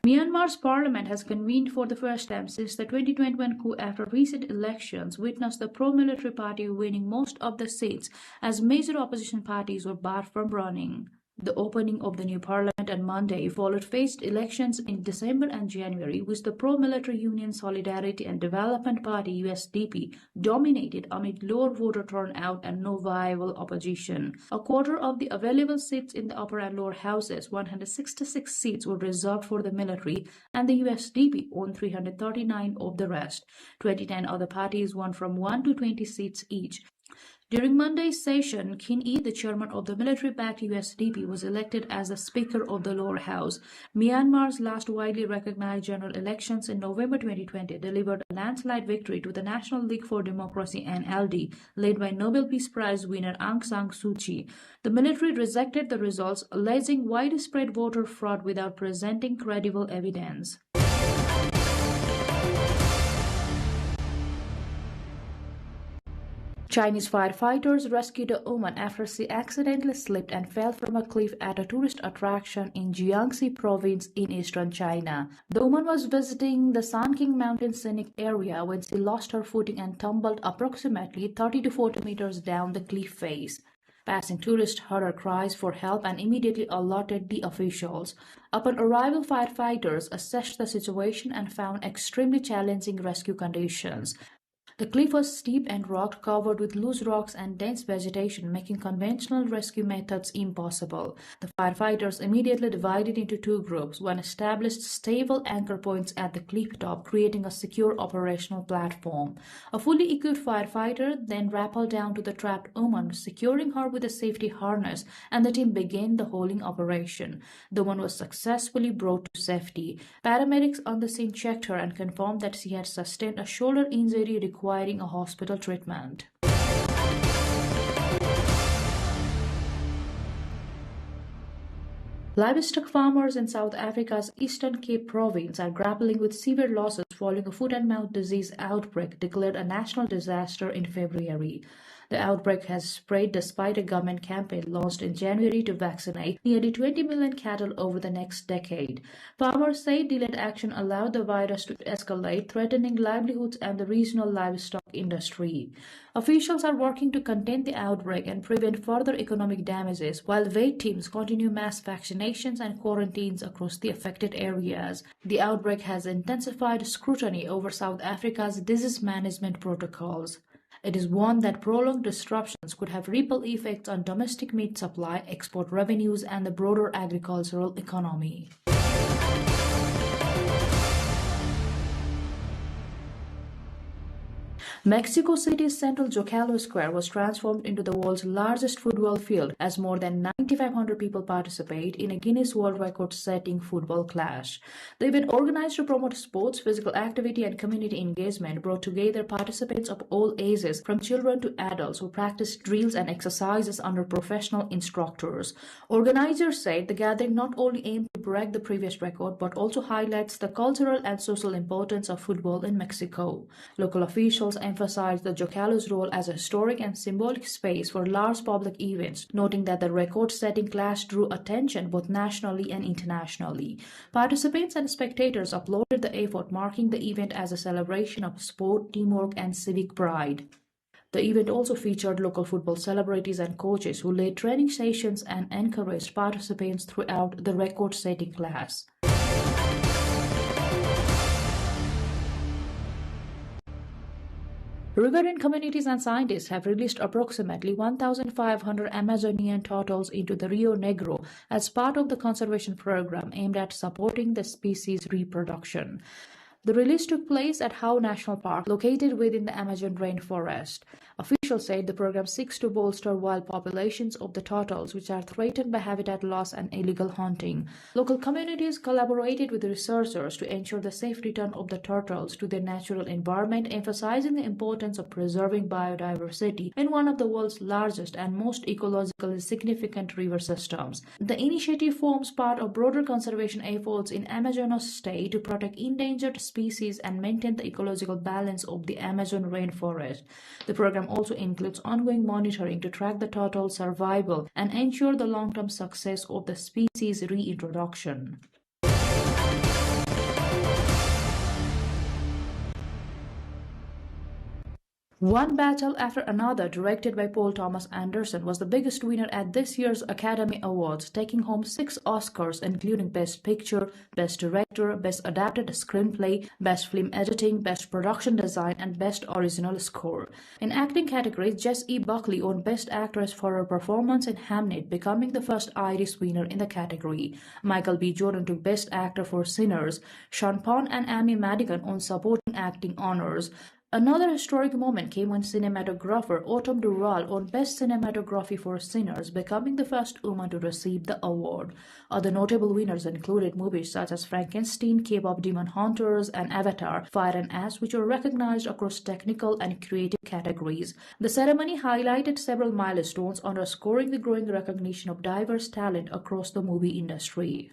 Myanmar's parliament has convened for the first time since the 2021 coup after recent elections witnessed the pro-military party winning most of the seats as major opposition parties were barred from running. The opening of the new parliament on Monday followed phased elections in December and January, which the pro-military Union Solidarity and Development Party USDP dominated amid lower voter turnout and no viable opposition. A quarter of the available seats in the upper and lower houses, 166 seats, were reserved for the military, and the USDP won 339 of the rest. 29 other parties won from 1 to 20 seats each. During Monday's session, Khin Ee, the chairman of the military-backed USDP, was elected as the Speaker of the lower house. Myanmar's last widely recognized general elections in November 2020 delivered a landslide victory to the National League for Democracy (NLD), led by Nobel Peace Prize winner Aung San Suu Kyi. The military rejected the results, alleging widespread voter fraud without presenting credible evidence. Chinese firefighters rescued a woman after she accidentally slipped and fell from a cliff at a tourist attraction in Jiangxi province in eastern China. The woman was visiting the Sanking Mountain scenic area when she lost her footing and tumbled approximately 30 to 40 meters down the cliff face. Passing tourists heard her cries for help and immediately alerted the officials. Upon arrival, firefighters assessed the situation and found extremely challenging rescue conditions. The cliff was steep and rock, covered with loose rocks and dense vegetation, making conventional rescue methods impossible. The firefighters immediately divided into two groups. One established stable anchor points at the cliff top, creating a secure operational platform. A fully equipped firefighter then rappelled down to the trapped woman, securing her with a safety harness, and the team began the hauling operation. The woman was successfully brought to safety. Paramedics on the scene checked her and confirmed that she had sustained a shoulder injury requiring a hospital treatment. Livestock farmers in South Africa's Eastern Cape province are grappling with severe losses following a foot-and-mouth disease outbreak declared a national disaster in February. The outbreak has spread despite a government campaign launched in January to vaccinate nearly 20 million cattle over the next decade. Farmers say delayed action allowed the virus to escalate, threatening livelihoods and the regional livestock industry. Officials are working to contain the outbreak and prevent further economic damages, while vet teams continue mass vaccinations and quarantines across the affected areas. The outbreak has intensified scrutiny over South Africa's disease management protocols. It is warned that prolonged disruptions could have ripple effects on domestic meat supply, export revenues, and the broader agricultural economy. Mexico City's central Zocalo Square was transformed into the world's largest football field as more than 9,500 people participate in a Guinness World Record-setting football clash. The event, organized to promote sports, physical activity, and community engagement, brought together participants of all ages, from children to adults, who practiced drills and exercises under professional instructors. Organizers said the gathering not only aimed to break the previous record, but also highlights the cultural and social importance of football in Mexico. Local officials emphasized the Zocalo's role as a historic and symbolic space for large public events, noting that the record-setting clash drew attention both nationally and internationally. Participants and spectators applauded the effort, marking the event as a celebration of sport, teamwork, and civic pride. The event also featured local football celebrities and coaches who led training sessions and encouraged participants throughout the record-setting clash. Riverine communities and scientists have released approximately 1,500 Amazonian turtles into the Rio Negro as part of the conservation program aimed at supporting the species' reproduction. The release took place at Ao National Park, located within the Amazon rainforest. Officials said the program seeks to bolster wild populations of the turtles, which are threatened by habitat loss and illegal hunting. Local communities collaborated with researchers to ensure the safe return of the turtles to their natural environment, emphasizing the importance of preserving biodiversity in one of the world's largest and most ecologically significant river systems. The initiative forms part of broader conservation efforts in Amazonas state to protect endangered species and maintain the ecological balance of the Amazon rainforest. The program also includes ongoing monitoring to track the turtle survival and ensure the long-term success of the species reintroduction. One Battle After Another, directed by Paul Thomas Anderson, was the biggest winner at this year's Academy Awards, taking home 6 Oscars, including Best Picture, Best Director, Best Adapted Screenplay, Best Film Editing, Best Production Design, and Best Original Score. In acting categories, Jess E. Buckley won Best Actress for her performance in Hamnet, becoming the first Irish winner in the category. Michael B. Jordan took Best Actor for Sinners. Sean Penn and Amy Madigan won Supporting Acting honors. Another historic moment came when cinematographer Autumn Durrell won Best Cinematography for Sinners, becoming the first woman to receive the award. Other notable winners included movies such as Frankenstein, K-pop Demon Hunters, and Avatar: Fire and Ash, which were recognized across technical and creative categories. The ceremony highlighted several milestones, underscoring the growing recognition of diverse talent across the movie industry.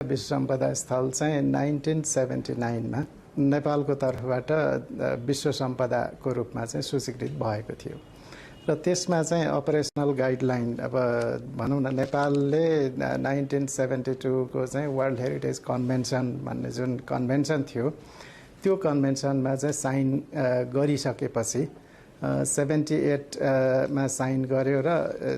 विश्व सम्पदा स्थल चाहिँ 1979 मा नेपालको तर्फबाट विश्व सम्पदाको रूपमा चाहिँ सूचीकृत भएको थियो र त्यसमा चाहिँ अपरेसनल गाइडलाइन अब भनौँ न नेपालले 1972 को चाहिँ वर्ल्ड हेरिटेज कन्भेन्सन भन्ने जुन कन्भेन्सन थियो त्यो कन्भेन्सनमा चाहिँ साइन गरिसकेपछि 78 मा साइन गर्यो र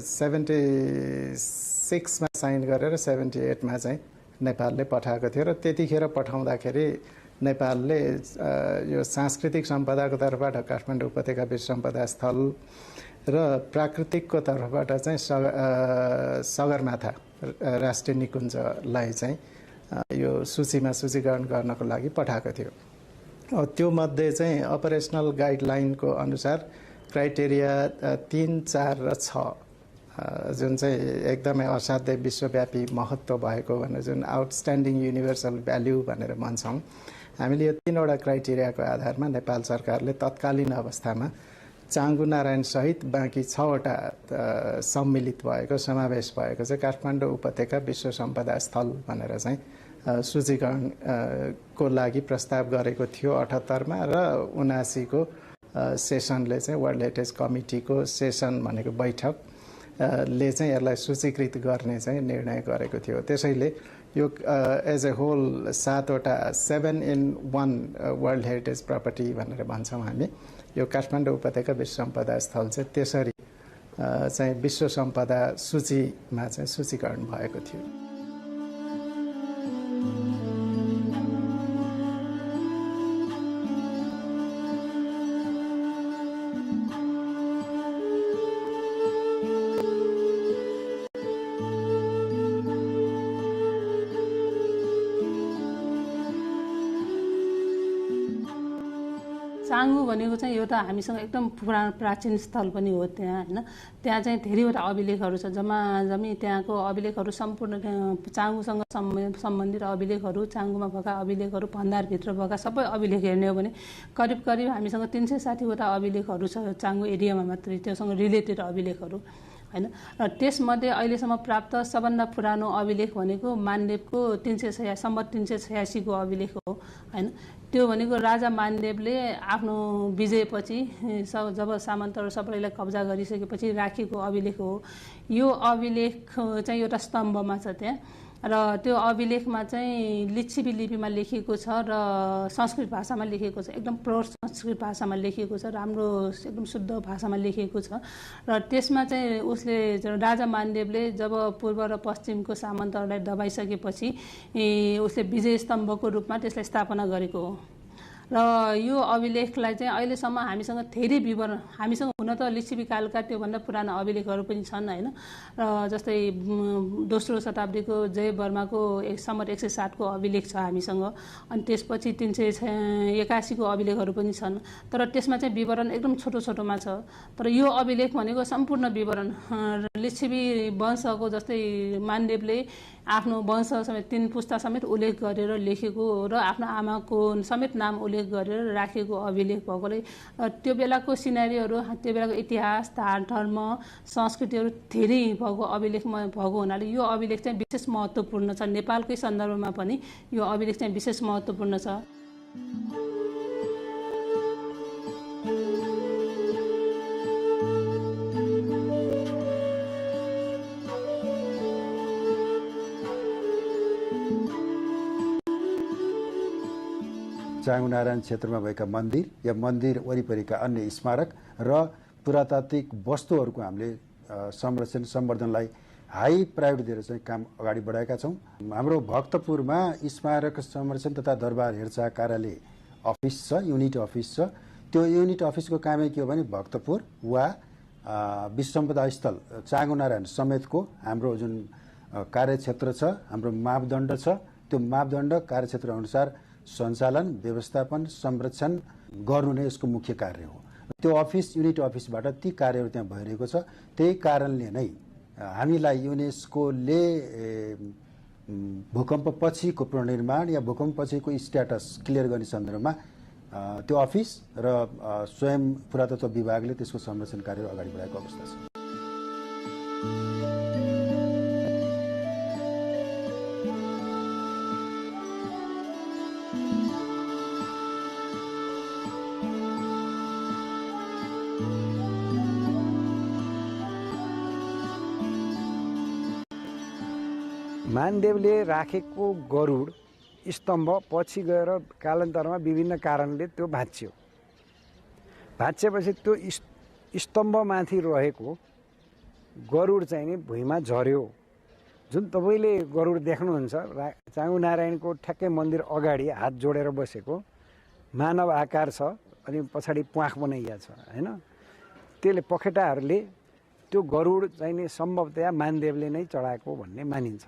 76 मा साइन गरेर 78 मा चाहिँ नेपालले पठाएको थियो र त्यतिखेर पठाउँदाखेरि नेपालले यो सांस्कृतिक सम्पदाको तर्फबाट काठमाडौँ उपत्यका विश्व सम्पदा स्थल र प्राकृतिकको तर्फबाट चाहिँ सगरमाथा राष्ट्रिय निकुञ्जलाई चाहिँ यो सूचीमा सूचीकरण गर्नको लागि पठाएको थियो। त्यो मध्ये चाहिँ अपरेसनल गाइडलाइनको अनुसार क्राइटेरिया 3, 4 र 6 जुन चाहिँ एकदमै असाध्यै विश्वव्यापी महत्त्व भएको भनेर जुन आउटस्ट्यान्डिङ युनिभर्सल भ्याल्यू भनेर भन्छौँ हामीले यो 3वटा क्राइटेरियाको आधारमा नेपाल सरकारले तत्कालीन अवस्थामा चाङ्गु नारायण सहित बाँकी 6वटा सम्मिलित भएको समावेश भएको चाहिँ काठमाडौँ उपत्यका विश्व सम्पदा स्थल भनेर चाहिँ सूचीकरणको लागि प्रस्ताव गरेको थियो 78 मा र 79 को सेसनले चाहिँ वर्ल्ड हेरिटेज कमिटीको सेसन भनेको बैठक ले चाहिँ यसलाई सूचीकृत गर्ने चाहिँ निर्णय गरेको थियो। त्यसैले यो एज ए होल 7वटा 7 in 1 वर्ल्ड हेरिटेज प्रपर्टी भनेर भन्छौँ हामी। यो काठमाडौँ उपत्यका विश्व सम्पदा स्थल चाहिँ त्यसरी चाहिँ विश्व सम्पदा सूचीमा चाहिँ सूचीकरण भएको थियो। चाङ्गु भनेको चाहिँ एउटा हामीसँग एकदम पुरानो प्राचीन स्थल पनि हो त्यहाँ हैन। त्यहाँ चाहिँ धेरैवटा अभिलेखहरू छ। जम्मी त्यहाँको अभिलेखहरू सम्पूर्ण चाङ्गुसँग सम्बन्धित अभिलेखहरू, चाङ्गुमा भएका अभिलेखहरू, भण्डारभित्र भएका सबै अभिलेख हेर्ने हो भने करिब करिब हामीसँग 360वटा अभिलेखहरू छ चाङ्गु एरियामा मात्रै, त्योसँग रिलेटेड अभिलेखहरू हैन। र त्यसमध्ये अहिलेसम्म प्राप्त सबभन्दा पुरानो अभिलेख भनेको मानदेवको 386 को अभिलेख हो हैन। त्यो भनेको राजा मानदेवले आफ्नो विजयपछि जब सामन्तहरू सबैलाई कब्जा गरिसकेपछि राखेको अभिलेख हो। यो अभिलेख चाहिँ एउटा स्तम्भमा छ त्यहाँ र त्यो अभिलेखमा चाहिँ लिच्छवी लिपिमा लेखिएको छ र संस्कृत भाषामा लेखिएको छ। एकदम प्योर संस्कृत भाषामा लेखिएको छ, राम्रो एकदम शुद्ध भाषामा लेखिएको छ। र त्यसमा चाहिँ उसले राजा मानदेवले जब पूर्व र पश्चिमको सामन्तहरूलाई दबाइसकेपछि उसले विजय स्तम्भको रूपमा त्यसलाई स्थापना गरेको हो। र यो अभिलेखलाई चाहिँ अहिलेसम्म हामीसँग धेरै विवरण, हामीसँग हुन त लिच्छवी कालका त्योभन्दा पुराना अभिलेखहरू पनि छन् हैन। र जस्तै दोस्रो शताब्दीको जय वर्माको सम्मत 160 को अभिलेख छ हामीसँग। अनि त्यसपछि 381 को अभिलेखहरू पनि छन्, तर त्यसमा चाहिँ विवरण एकदम छोटो छोटोमा छ। तर यो अभिलेख भनेको सम्पूर्ण विवरण लिच्छवी वंशको, जस्तै मानदेवले आफ्नो वंश समेत 3 पुस्ता समेत उल्लेख गरेर लेखेको र आफ्नो आमाको समेत नाम उल्लेख गरेर राखेको अभिलेख भएकोले त्यो बेलाको सिनारीहरू, त्यो बेलाको इतिहास, धर्म, संस्कृतिहरू धेरै भएको अभिलेखमा भएको हुनाले यो अभिलेख चाहिँ विशेष महत्त्वपूर्ण छ। नेपालकै सन्दर्भमा पनि यो अभिलेख चाहिँ विशेष महत्त्वपूर्ण छ। चाङ्गु नारायण क्षेत्रमा भएका मन्दिर या मन्दिर वरिपरिका अन्य स्मारक र पुरातात्विक वस्तुहरूको हामीले संरक्षण सम्वर्धनलाई हाई प्रायोरिटी दिएर चाहिँ काम अगाडि बढाएका छौँ। हाम्रो भक्तपुरमा स्मारक संरक्षण तथा दरबार हेरचाह कार्यालय अफिस छ, युनिट अफिस छ। त्यो युनिट अफिसको कामै के हो भने भक्तपुर वा विश्व सम्पदा स्थल चाङ्गु नारायण समेतको हाम्रो जुन कार्यक्षेत्र छ, हाम्रो मापदण्ड छ, त्यो मापदण्ड कार्यक्षेत्र अनुसार सञ्चालन, व्यवस्थापन, संरक्षण गर्नु नै यसको मुख्य कार्य हो। त्यो अफिस, युनिट अफिसबाट ती कार्यहरू त्यहाँ भइरहेको छ। त्यही कारणले नै हामीलाई युनेस्कोले भूकम्प पछिको पुनर्निर्माण या भूकम्प पछिको स्ट्याटस क्लियर गर्ने सन्दर्भमा त्यो अफिस र स्वयं पुरातत्व विभागले त्यसको संरक्षण कार्य अगाडि बढाएको अवस्था छ। मानदेवले राखेको गरुड स्तम्भ पछि गएर कालान्तरमा विभिन्न कारणले त्यो भाँच्यो। भाँचेपछि त्यो स्तम्भमाथि रहेको गरुड चाहिँ नि भुइँमा झर्यो। जुन तपाईँले गरुड देख्नुहुन्छ चाँगु नारायणको ठ्याक्कै मन्दिर अगाडि हात जोडेर बसेको मानव आकार छ अनि पछाडि प्वाख बनाइया छ हैन। त्यसले पखेटाहरूले त्यो गरुड चाहिँ नि सम्भवतया मानदेवले नै चढाएको भन्ने मानिन्छ।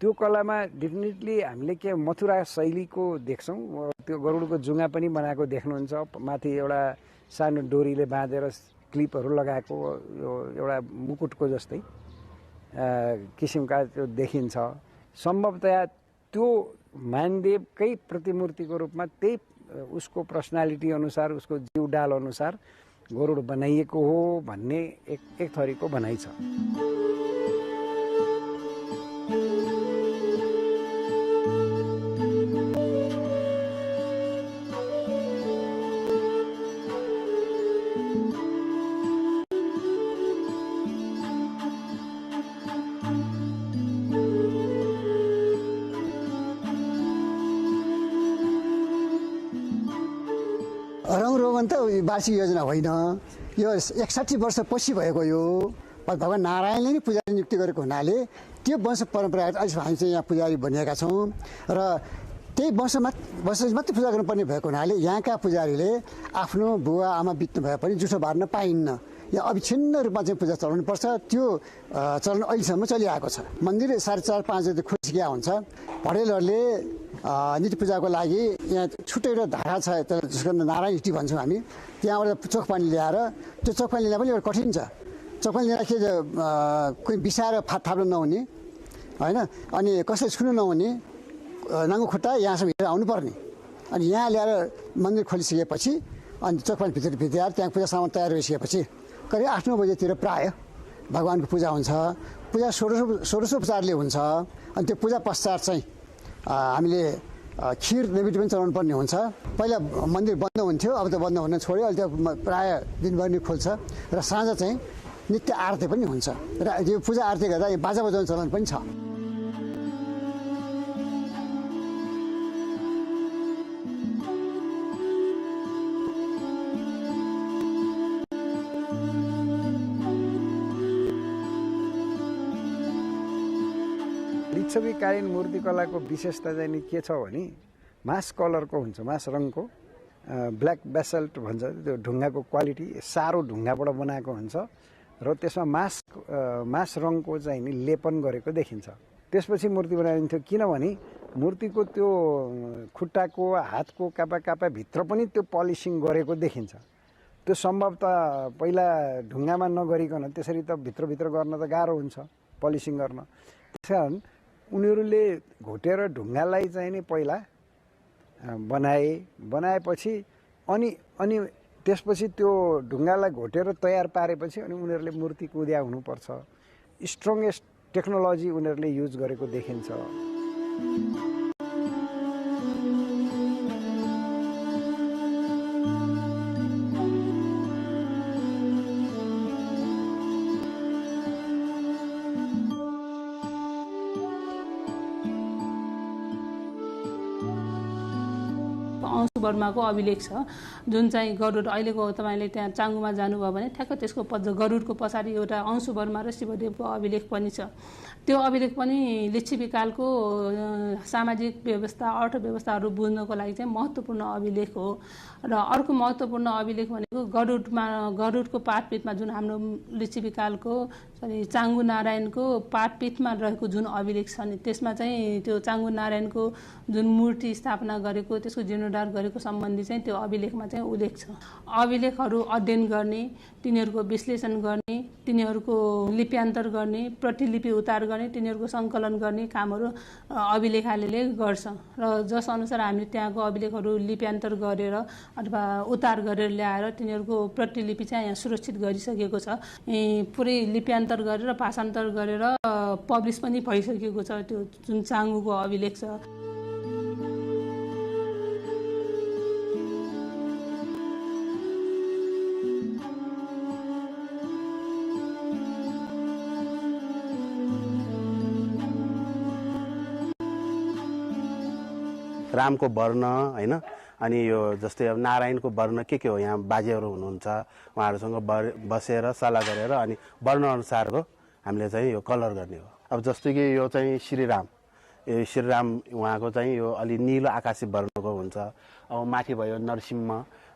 त्यो कलामा डेफिनेटली हामीले के मथुरा शैलीको देख्छौँ। त्यो गरुडको जुङ्गा पनि बनाएको देख्नुहुन्छ, माथि एउटा सानो डोरीले बाँधेर क्लिपहरू लगाएको एउटा मुकुटको जस्तै किसिमका त्यो देखिन्छ। सम्भवतया त्यो मानदेवकै प्रतिमूर्तिको रूपमा त्यही उसको पर्सनालिटी अनुसार उसको जीवडाल अनुसार गरुड बनाइएको हो भन्ने एक थरीको भनाइ छ। वार्षिक योजना होइन, यो 61 वर्षपछि भएको यो भगवान नारायणले नै पुजारी नियुक्ति गरेको हुनाले त्यो वंश परम्परागत अहिले हामी चाहिँ यहाँ पुजारी बनिएका छौँ र त्यही वंश मात्रै पूजा गर्नुपर्ने भएको हुनाले यहाँका पुजारीले आफ्नो बुवा आमा बित्नु भए पनि जुठो बार्न पाइन्न। यहाँ अविच्छिन्न रूपमा चाहिँ पूजा चलाउनुपर्छ। त्यो चलन अहिलेसम्म चलिआएको छ। मन्दिर 4.5-5 जति खुसिया हुन्छ। पढेलहरूले नित्य पूजाको लागि यहाँ छुट्टै एउटा धारा छ, जसको नारायण हिटी भन्छौँ हामी। त्यहाँबाट चोख पानी ल्याएर त्यो चोख पानी ल्याएर पनि एउटा कठिन छ। चोख पानी ल्याएर के कोही बिसाएर थाप्न नहुने होइन, अनि कसैले छुनु नहुने, नाङ्गो खुट्टा यहाँसम्म हिँडेर आउनुपर्ने। अनि यहाँ ल्याएर मन्दिर खोलिसकेपछि अनि चोख पानी भित्राएर त्यहाँ पूजा सामान तयार भइसकेपछि करिब 8-9 बजेतिर प्रायः भगवानको पूजा हुन्छ। पूजा षोडशोपचारले हुन्छ। अनि त्यो पूजा पश्चात चाहिँ हामीले खिर नैवेद्य पनि चलाउनु पर्ने हुन्छ। पहिला मन्दिर बन्द हुन्थ्यो, अब त बन्द हुन छोड्यो। अहिले त प्रायः दिनभरि नै खोल्छ र साँझ चाहिँ नित्य आरती पनि हुन्छ र यो पूजा आरती गर्दा बाजा बजाउने चलन पनि छ। लिच्छवीकालीन मूर्तिकलाको विशेषता चाहिँ नि के छ भने मास कलरको हुन्छ, मास रङको, ब्ल्याक बेसल्ट भन्छ। त्यो ढुङ्गाको क्वालिटी सारो ढुङ्गाबाट बनाएको हुन्छ र त्यसमा मास रङको चाहिँ नि लेपन गरेको देखिन्छ। त्यसपछि मूर्ति बनाइन्थ्यो, किनभने मूर्तिको त्यो खुट्टाको हातको कापा भित्र पनि त्यो पलिसिङ गरेको देखिन्छ। त्यो सम्भवतः पहिला ढुङ्गामा नगरिकन त्यसरी त भित्रभित्र गर्न त गाह्रो हुन्छ पलिसिङ गर्न। त्यसकारण उनीहरूले घोटेर ढुङ्गालाई चाहिँ नि पहिला बनाएपछि अनि त्यसपछि त्यो ढुङ्गालाई घोटेर तयार पारेपछि अनि उनीहरूले मूर्ति कुद्या हुनुपर्छ। स्ट्रङ्गेस्ट टेक्नोलोजी उनीहरूले युज गरेको देखिन्छ। बर्माको अभिलेख छ, जुन चाहिँ गरुड अहिलेको तपाईँले त्यहाँ चाङ्गुमा जानुभयो भने ठ्याक्क त्यसको गरुडको पछाडि एउटा अंशु बर्मा र शिवदेवको अभिलेख पनि छ। त्यो अभिलेख पनि लिच्छवीकालको सामाजिक व्यवस्था अर्थव्यवस्थाहरू बुझ्नको लागि चाहिँ महत्त्वपूर्ण अभिलेख हो। र अर्को महत्त्वपूर्ण अभिलेख भनेको गरुडको पादपीठमा जुन हाम्रो लिच्छवीकालको चाङ्गु नारायणको पादपीठमा रहेको जुन अभिलेख छ नि, त्यसमा चाहिँ त्यो चाङ्गु नारायणको जुन मूर्ति स्थापना गरेको त्यसको जीर्णोद्धार गरेको सम्बन्धी चाहिँ त्यो अभिलेखमा चाहिँ उल्लेख छ। अभिलेखहरू अध्ययन गर्ने, तिनीहरूको विश्लेषण गर्ने, तिनीहरूको लिप्यान्तर गर्ने, प्रतिलिपि उतार गर्ने, तिनीहरूको सङ्कलन गर्ने कामहरू अभिलेखालयले गर्छ। र जस अनुसार हामीले त्यहाँको अभिलेखहरू लिप्यान्तर गरेर अथवा उतार गरेर ल्याएर तिनीहरूको प्रतिलिपि चाहिँ यहाँ सुरक्षित गरिसकेको छ। पुरै लिप्यान्तर गरेर भाषान्तर गरेर पब्लिस पनि भइसकेको छ त्यो जुन चाङ्गुको अभिलेख छ। रामको वर्ण हैन, अनि यो जस्तै अब नारायणको वर्ण के हो, यहाँ बाजेहरू हुनुहुन्छ उहाँहरूसँग बसेर सल्लाह गरेर अनि वर्ण अनुसारको हामीले चाहिँ यो कलर गर्ने हो। अब जस्तै कि यो चाहिँ श्रीराम, यो श्रीराम उहाँको चाहिँ यो अलि निलो आकाशी वर्णको हुन्छ। अब माथि भयो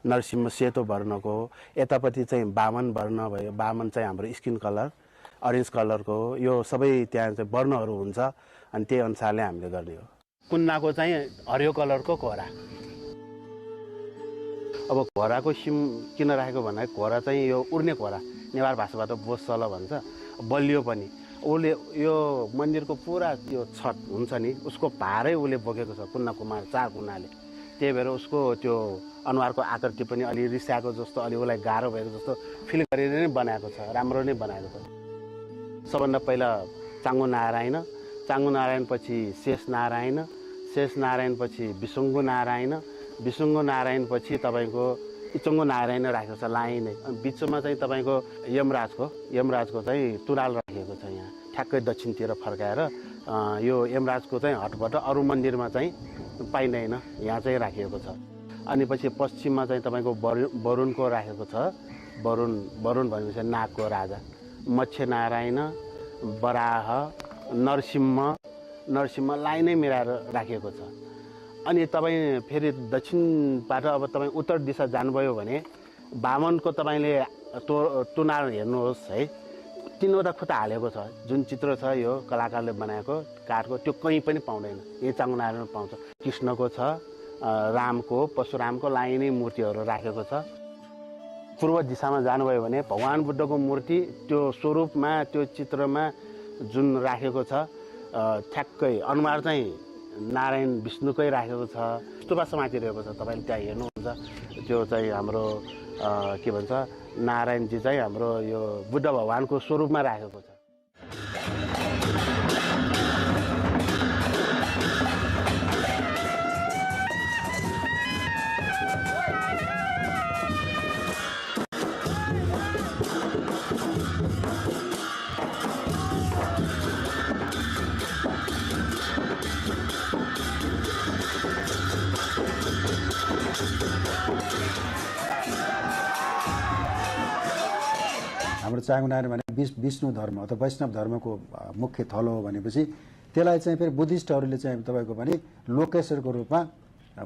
नरसिंह सेतो वर्णको हो। यतापट्टि चाहिँ वामन वर्ण भयो, वामन चाहिँ हाम्रो स्किन कलर अरेन्ज कलरको हो। यो सबै त्यहाँ चाहिँ वर्णहरू हुन्छ अनि त्यही अनुसारले हामीले गर्ने हो। कुन्नाको चाहिँ हरियो कलरको कोहरा। अब कोहराको सिम किन राखेको भन्दा कोहरा चाहिँ यो उड्ने कोहरा, नेवार भाषाबाट बोसल भन्छ, बलियो पनि। उसले यो मन्दिरको पुरा यो छत हुन्छ नि उसको भारै उसले बोकेको छ, कुन्ना कुमार 4 कुन्नाले। त्यही भएर उसको त्यो अनुहारको आकृति पनि अलि रिसाएको जस्तो, अलि उसलाई गाह्रो भएको जस्तो फिल गरेर नै बनाएको छ, राम्रो नै बनाएको छ। सबभन्दा पहिला चाङ्गो नारायण, चाङ्गो नारायण पछि शेष नारायण पछि विसुङ्गो नारायण, विसुङ्गो नारायण पछि तपाईँको इचङ्गो नारायण राखेको छ लाइनै। अनि बिचमा चाहिँ तपाईँको यमराजको चाहिँ तुराल राखिएको छ यहाँ ठ्याक्कै दक्षिणतिर फर्काएर। यो यमराजको चाहिँ हटबाट अरू मन्दिरमा चाहिँ पाइँदैन, यहाँ चाहिँ राखिएको छ। अनि पछि पश्चिममा चाहिँ तपाईँको वरुणको राखेको छ। वरुण भनेपछि नागको राजा। मत्स्य नारायण, वराह, नरसिंह लाइनै मिलाएर राखिएको छ। अनि तपाईँ फेरि दक्षिणबाट अब तपाईँ उत्तर दिशा जानुभयो भने वामनको तपाईँले तुनार हेर्नुहोस् है, 3वटा खुट्टा हालेको छ। जुन चित्र छ यो कलाकारले बनाएको काठको, त्यो कहीँ पनि पाउँदैन, यही चाङ्गुनारायणमा पाउँछ। कृष्णको छ, रामको, परशुरामको लाइनै मूर्तिहरू राखेको छ। पूर्व दिशामा जानुभयो भने भगवान बुद्धको मूर्ति त्यो स्वरूपमा त्यो चित्रमा जुन राखेको छ, ठ्याक्कै अनुहार चाहिँ नारायण विष्णुकै राखेको छ। स्तुपा समातिरहेको छ, तपाईँले त्यहाँ हेर्नुहुन्छ। त्यो चाहिँ हाम्रो के भन्छ नारायणजी चाहिँ हाम्रो यो बुद्ध भगवानको स्वरूपमा राखेको छ। हाम्रो चाङ्गो नारायण भने विष्णु धर्म अथवा वैष्णव धर्मको मुख्य थलो हो भनेपछि त्यसलाई चाहिँ फेरि बुद्धिस्टहरूले चाहिँ तपाईँको पनि लोकेश्वरको रूपमा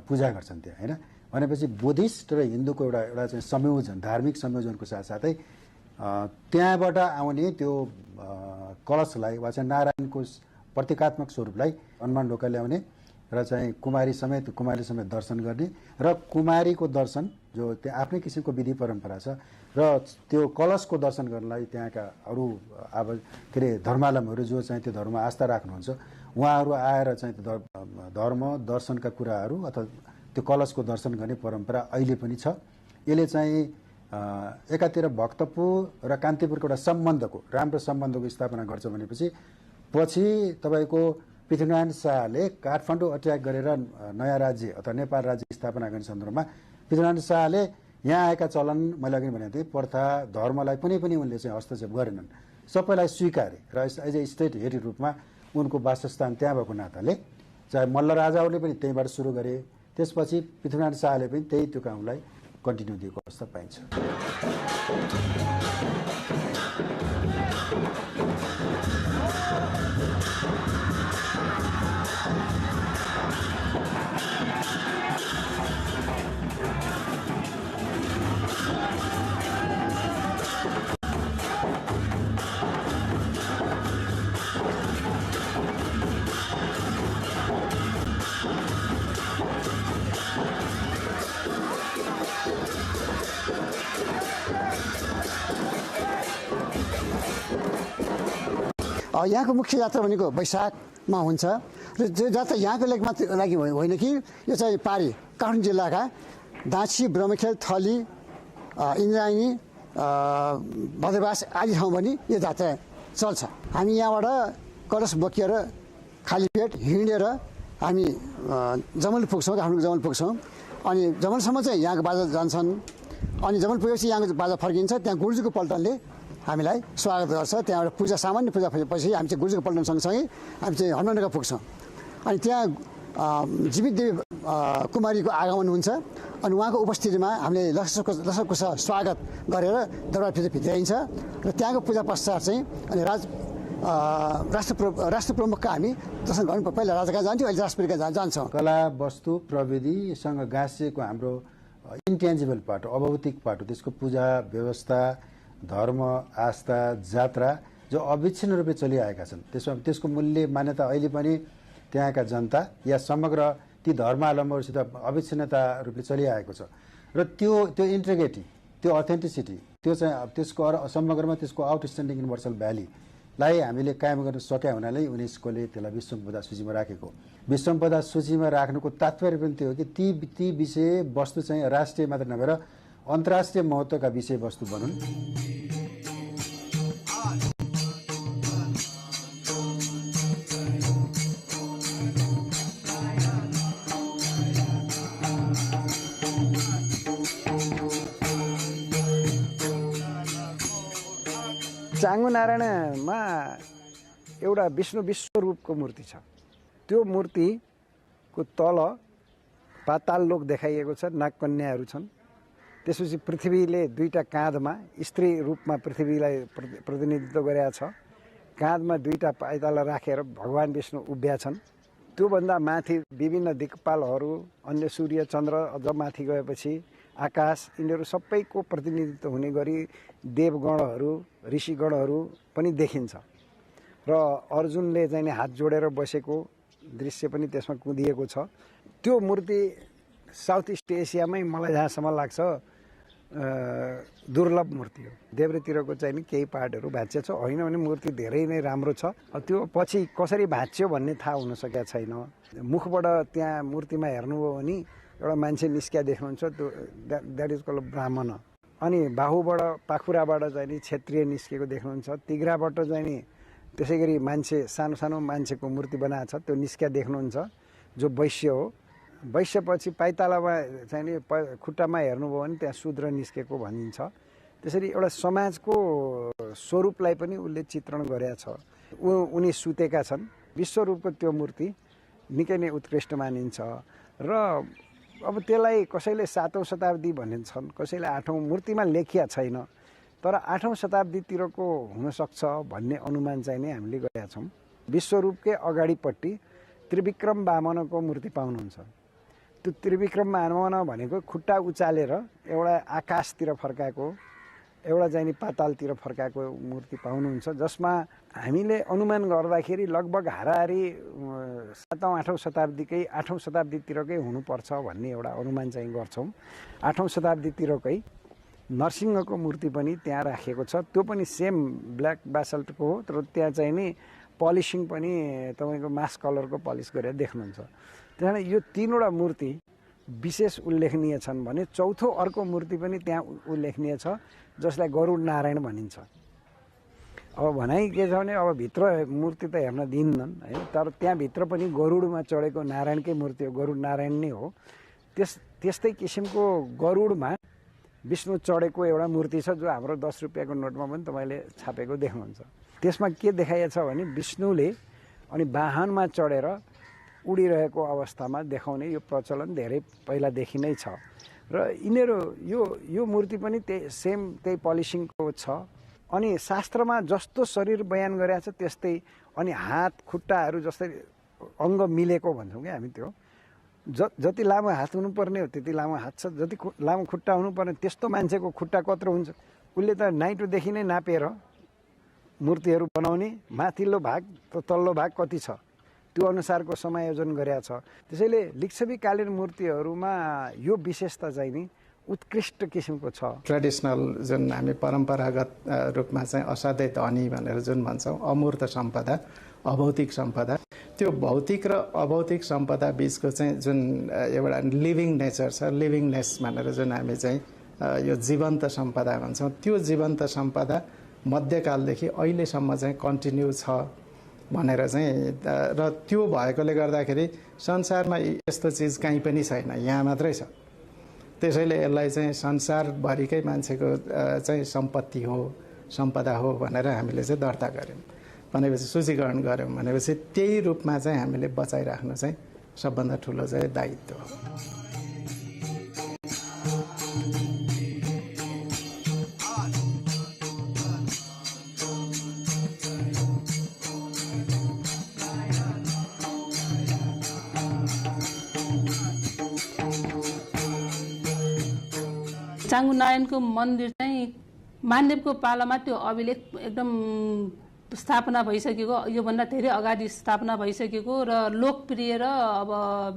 पूजा गर्छन् त्यहाँ हैन। भनेपछि बुद्धिस्ट र हिन्दूको एउटा चाहिँ संयोजन, धार्मिक संयोजनको साथसाथै त्यहाँबाट आउने त्यो कलशलाई वा चाहिँ नारायणको प्रतीकात्मक स्वरूपलाई हनुमान ढोका ल्याउने र चाहिँ कुमारी समेत दर्शन गर्ने र कुमारीको दर्शन जो त्यहाँ आफ्नै किसिमको विधि परम्परा छ र त्यो कलशको दर्शन गर्नलाई त्यहाँका अरू अब के अरे धर्मावलम्बीहरू जो चाहिँ त्यो धर्ममा आस्था राख्नुहुन्छ उहाँहरू आएर चाहिँ धर्म दर्शनका कुराहरू अथवा त्यो कलशको दर्शन गर्ने परम्परा अहिले पनि छ। यसले चाहिँ एकातिर भक्तपुर र कान्तिपुरको एउटा सम्बन्धको राम्रो सम्बन्धको स्थापना गर्छ भनेपछि पछि तपाईँको पृथ्वीनारायण शाहले काठमाडौँ अट्याक गरेर नयाँ राज्य अथवा नेपाल राज्य स्थापना गर्ने सन्दर्भमा पृथ्वीनारायण शाहले यहाँ आएका चलन मैले अघि भनेको थिएँ प्रथा धर्मलाई पनि उनले चाहिँ हस्तक्षेप गरेनन्, सबैलाई स्वीकारे र एज ए स्टेट हेड रूपमा उनको वासस्थान त्यहाँ भएको नाताले चाहे मल्ल राजाहरूले पनि त्यहीँबाट सुरु गरे, त्यसपछि पृथ्वीनारायण शाहले पनि त्यही त्यो कामलाई कन्टिन्यू दिएको अवस्था पाइन्छ। यहाँको मुख्य यात्रा भनेको वैशाखमा हुन्छ र जो यात्रा यहाँको लागि होइन कि यो चाहिँ पारी काठमाडौँ जिल्लाका दाछी, ब्रह्मखेल, थली, इन्द्रायणी, बदरबास आदि ठाउँ पनि यो यात्रा चल्छ। हामी यहाँबाट कलश बोकेर खाली पेट हिँडेर हामी जमल पुग्छौँ, काठमाडौँ जमल पुग्छौँ। अनि जमलसम्म चाहिँ यहाँको बाजा जान्छन्। अनि जमल पुगेपछि यहाँको बाजा फर्किन्छ। त्यहाँ गुरुजीको पल्टनले हामीलाई स्वागत गर्छ। त्यहाँबाट पूजा सामान्य पूजा भएपछि हामी चाहिँ गुरुजीको पल्टन सँगसँगै हामी चाहिँ हनुमानढोका पुग्छौँ। अनि त्यहाँ जीवित देवी कुमारीको आगमन हुन्छ अनि उहाँको उपस्थितिमा हामीले लसकुश स्वागत गरेर दरबारभित्र भित्राइन्छ र त्यहाँको पूजा पश्चात चाहिँ अनि राष्ट्र प्रमुखका हामी दर्शन गर्नु पहिला राजाका जान्थ्यौँ अहिले राष्ट्रपतिका जान्छौँ। कला वस्तु प्रविधिसँग गाँसिएको हाम्रो इन्टेन्जिबल पाटो अभौतिक पाटो त्यसको पूजा व्यवस्था धर्म आस्था जात्रा जो अविच्छिन्न रूपले चलिआएका छन् त्यसको मूल्य मान्यता अहिले पनि त्यहाँका जनता या समग्र ती धर्मावलम्बीहरूसित अविच्छिन्नता रूपले चलिआएको छ र त्यो इन्टिग्रिटी त्यो अथेन्टिसिटी त्यो चाहिँ त्यसको समग्रमा त्यसको आउटस्ट्यान्डिङ युनिभर्सल भ्यालीलाई हामीले कायम गर्न सक्या हुनाले युनेस्कोले त्यसलाई विश्व सम्पदा सूचीमा राखेको। विश्व सम्पदा सूचीमा राख्नुको तात्पर्य पनि त्यो हो कि ती विषय वस्तु चाहिँ राष्ट्रिय मात्र नभएर अन्तर्राष्ट्रिय महत्त्वका विषयवस्तु बनुन्। चाङ्गु नारायणमा एउटा विष्णु विश्वरूपको मूर्ति छ। त्यो मूर्तिको तल पाताल लोक देखाइएको छ, नागकन्याहरू छन्। त्यसपछि पृथ्वीले दुईटा काँधमा स्त्री रूपमा पृथ्वीलाई प्रतिनिधित्व गरेका छ। काँधमा दुईटा पाइताला राखेर भगवान विष्णु उभिया छन्। त्योभन्दा माथि विभिन्न दिक्पालहरू, अन्य सूर्य चन्द्र, अझ माथि गएपछि आकाश, यिनीहरू सबैको प्रतिनिधित्व हुने गरी देवगणहरू ऋषिगणहरू पनि देखिन्छ र अर्जुनले चाहिँ हात जोडेर बसेको दृश्य पनि त्यसमा कुदिएको छ। त्यो मूर्ति साउथ इस्ट एसियामै मलाई जहाँसम्म लाग्छ दुर्लभ मूर्ति हो। देब्रेतिरको चाहिँ केही पार्टहरू भाँच्चिएको छ, होइन भने मूर्ति धेरै नै राम्रो छ। त्यो पछि कसरी भाँच्यो भन्ने थाहा हुन सकेको छैन। मुखबाट त्यहाँ मूर्तिमा हेर्नुभयो भने एउटा मान्छे निस्किया देख्नुहुन्छ, त्यो द्याट इज कल्ड ब्राह्मण। अनि बाहुबाट पाखुराबाट चाहिँ नि क्षेत्रीय निस्केको देख्नुहुन्छ। तिघ्राबाट चाहिँ नि त्यसै गरी मान्छे सानो सानो मान्छेको मूर्ति बनाएको छ, त्यो निस्किया देख्नुहुन्छ जो वैश्य हो। वैश्यपछि पाइतालामा चाहिँ नि खुट्टामा हेर्नुभयो भने त्यहाँ शूद्र निस्केको भनिन्छ। त्यसरी एउटा समाजको स्वरूपलाई पनि उसले चित्रण गरेका छ। उनी सुतेका छन्। विश्वरूपको त्यो मूर्ति निकै नै उत्कृष्ट मानिन्छ र अब त्यसलाई कसैले 7औं शताब्दी भनिन्छन्, कसैले 8औं, मूर्तिमा लेखिया छैन, तर 8औं शताब्दीतिरको हुनसक्छ भन्ने अनुमान चाहिँ नै हामीले गरेका छौँ। विश्वरूपकै अगाडिपट्टि त्रिविक्रम वामनको मूर्ति पाउनुहुन्छ। त्यो त्रिविक्रम वामन भनेको खुट्टा उचालेर एउटा आकाशतिर फर्काएको, एउटा चाहिँ नि पातालतिर फर्काएको मूर्ति पाउनुहुन्छ, जसमा हामीले अनुमान गर्दाखेरि लगभग हाराहारी 7औं 8औं शताब्दीकै 8औं शताब्दीतिरकै हुनुपर्छ भन्ने एउटा अनुमान चाहिँ गर्छौँ। 8औं शताब्दीतिरकै नरसिंहको मूर्ति पनि त्यहाँ राखेको छ। त्यो पनि सेम ब्ल्याक बासल्टको हो, तर त्यहाँ चाहिँ नि पलिसिङ पनि तपाईँको मास कलरको पलिस गरेर देख्नुहुन्छ। त्यहाँबाट यो तीनवटा मूर्ति विशेष उल्लेखनीय छन् भने चौथो अर्को मूर्ति पनि त्यहाँ उल्लेखनीय छ, जसलाई गरुड नारायण भनिन्छ। अब भनाइ के छ भने अब भित्र मूर्ति त हेर्न दिन्नन् होइन, तर त्यहाँभित्र पनि गरुडमा चढेको नारायणकै मूर्ति हो, गरुड नारायण नै हो। त्यस्तै किसिमको गरुडमा विष्णु चढेको एउटा मूर्ति छ, जो हाम्रो 10 रुपियाँको नोटमा पनि तपाईँले छापेको देख्नुहुन्छ। त्यसमा के देखाइएको छ भने विष्णुले अनि वाहनमा चढेर उडिरहेको अवस्थामा देखाउने यो प्रचलन धेरै पहिलादेखि नै छ र यिनीहरू यो मूर्ति पनि त्यही पलिसिङको छ। अनि शास्त्रमा जस्तो शरीर बयान गरेको छ त्यस्तै, अनि हात खुट्टाहरू जस्तै अङ्ग मिलेको भन्छौँ क्या हामी। त्यो जति लामो हात हुनुपर्ने हो त्यति लामो हात छ, जति लामो खुट्टा हुनुपर्ने त्यस्तो मान्छेको खुट्टा कत्रो हुन्छ। उसले त नाइटोदेखि नै नापेर मूर्तिहरू बनाउने, माथिल्लो भाग तल्लो भाग कति छ त्यो अनुसारको समायोजन गरेका छ। त्यसैले लिच्छवीकालीन मूर्तिहरूमा यो विशेषता चाहिँ नि उत्कृष्ट किसिमको छ। ट्रेडिसनल जुन हामी परम्परागत रूपमा चाहिँ असाध्यै धनी भनेर जुन भन्छौँ, अमूर्त सम्पदा, अभौतिक सम्पदा, त्यो भौतिक र अभौतिक सम्पदा बिचको चाहिँ जुन एउटा लिभिङ नेचर छ, लिभिङनेस भनेर जुन हामी चाहिँ यो जीवन्त सम्पदा भन्छौँ, त्यो जीवन्त सम्पदा मध्यकालदेखि अहिलेसम्म चाहिँ कन्टिन्यू छ भनेर चाहिँ, र त्यो भएकोले गर्दाखेरि संसारमा यस्तो चिज कहीँ पनि छैन, यहाँ मात्रै छ। त्यसैले यसलाई चाहिँ संसारभरिकै मान्छेको चाहिँ सम्पत्ति हो, सम्पदा हो भनेर हामीले चाहिँ दर्ता गऱ्यौँ। भनेपछि सूचीकरण गऱ्यौँ भनेपछि त्यही रूपमा चाहिँ हामीले बचाइराख्न चाहिँ सबभन्दा ठुलो चाहिँ दायित्व हो। चाङ्गु नारायणको मन्दिर चाहिँ मानदेवको पालामा त्यो अभिलेख एकदम स्थापना भइसकेको, योभन्दा धेरै अगाडि स्थापना भइसकेको र लोकप्रिय र अब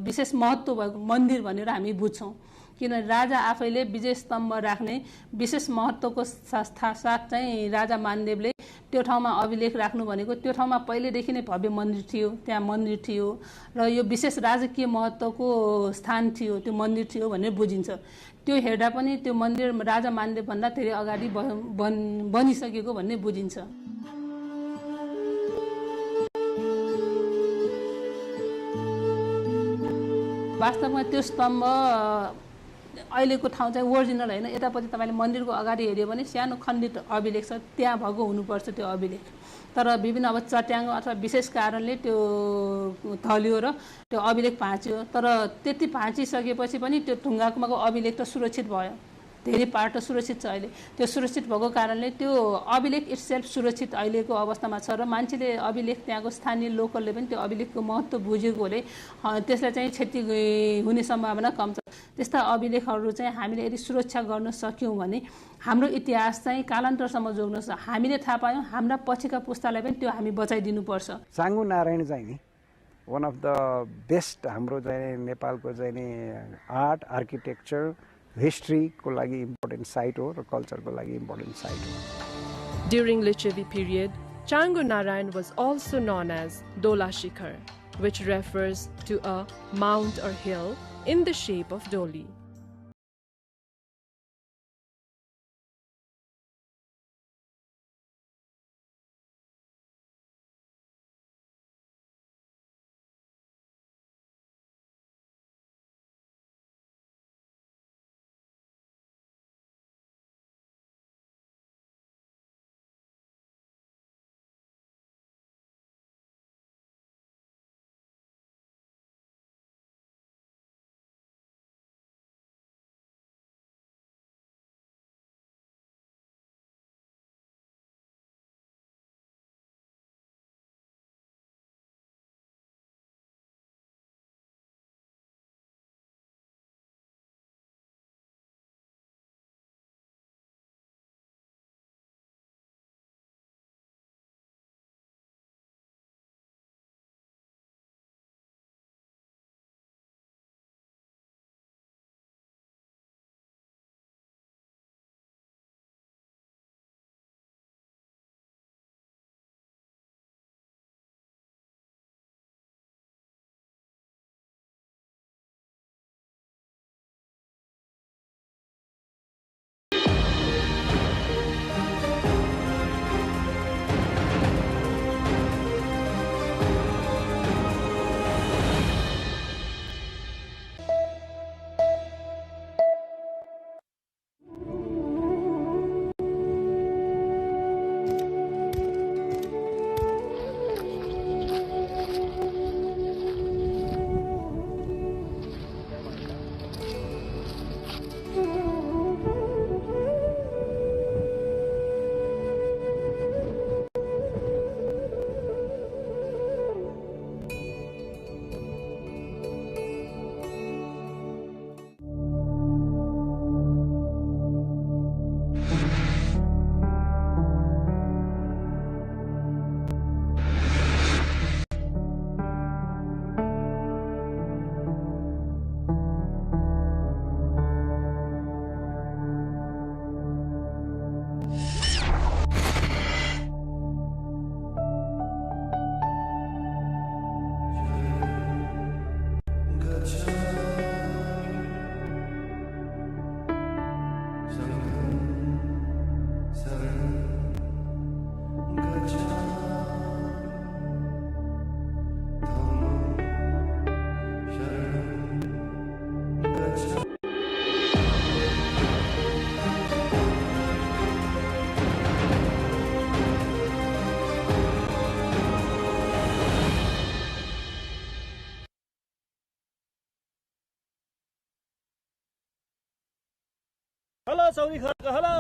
विशेष महत्त्व भएको मन्दिर भनेर हामी बुझ्छौँ। किनभने राजा आफैले विजय स्तम्भ राख्ने विशेष महत्त्वको साथ चाहिँ राजा मानदेवले त्यो ठाउँमा अभिलेख राख्नु भनेको त्यो ठाउँमा पहिलेदेखि नै भव्य मन्दिर थियो, त्यहाँ मन्दिर थियो र यो विशेष राजकीय महत्त्वको स्थान थियो, त्यो मन्दिर थियो भनेर बुझिन्छ। त्यो हेर्दा पनि त्यो मन्दिर राजा मानदेवभन्दा धेरै अगाडि बनिसकेको भन्ने बुझिन्छ। वास्तवमा त्यो स्तम्भ अहिलेको ठाउँ चाहिँ ओरिजिनल होइन, यतापट्टि तपाईँले मन्दिरको अगाडि हेऱ्यो भने सानो खण्डित अभिलेख छ, त्यहाँ भएको हुनुपर्छ त्यो अभिलेख। तर विभिन्न अब चट्याङ अथवा विशेष कारणले त्यो ढल्यो र त्यो अभिलेख भाँच्यो। तर त्यति भाँचिसकेपछि पनि त्यो ढुङ्गाको अभिलेख त सुरक्षित भयो, धेरै पार्ट त सुरक्षित छ अहिले। त्यो सुरक्षित भएको कारणले त्यो अभिलेख इट्सेल्फ सुरक्षित अहिलेको अवस्थामा छ र मान्छेले अभिलेख त्यहाँको स्थानीय लोकलले पनि त्यो अभिलेखको महत्त्व बुझेकोले त्यसलाई चाहिँ क्षति हुने सम्भावना कम छ। त्यस्ता अभिलेखहरू चाहिँ हामीले यदि सुरक्षा गर्न सक्यौँ भने हाम्रो इतिहास चाहिँ कालान्तरसम्म जोग्न सक्छ। हामीले थाहा पायौँ, हाम्रा पछिका पुस्तालाई पनि त्यो हामी बचाइदिनुपर्छ। चाङ्गु नारायण चाहिँ नि वान अफ द बेस्ट हाम्रो चाहिँ नेपालको चाहिँ नि आर्ट, आर्किटेक्चर, हिस्ट्री को लागि इम्पोर्टेन्ट साइट हो र कल्चरको लागि इम्पोर्टेन्ट साइट हो। During Lichavi period, Changu Narayan was also known as Dola Shikhar, which refers to a mount or hill in the shape of Doli. Chauri Khadka hello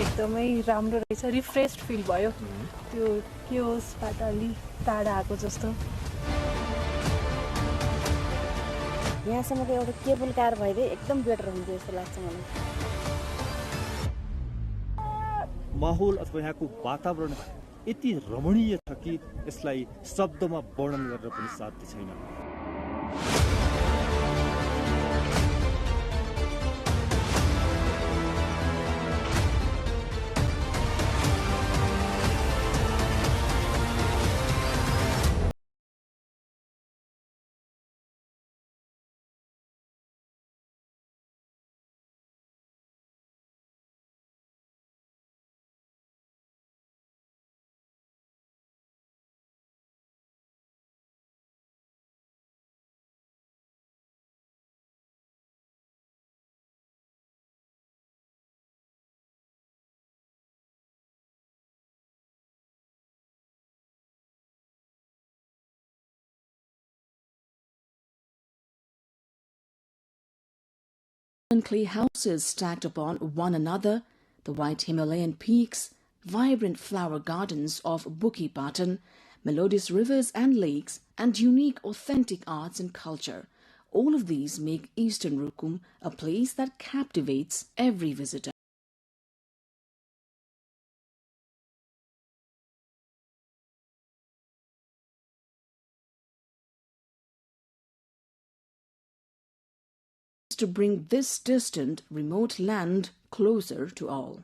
एकदमै राम्रो रहेछ refreshed fill भयो त्यो के होसबाट अलि टाढा आएको जस्तो यहाँसम्मको एउटा केबल कार भइदिए एकदम बेटर हुन्थ्यो जस्तो लाग्छ मलाई माहौल अथवा यहाँको वातावरण यति रमणीय छ कि यसलाई शब्दमा वर्णन गरेर पनि साध्य छैन Clay houses stacked upon one another, the white Himalayan peaks, vibrant flower gardens of Bukit Batan, melodious rivers and lakes, and unique authentic arts and culture. All of these make Eastern Rukum a place that captivates every visitor. To bring this distant, remote land closer to all.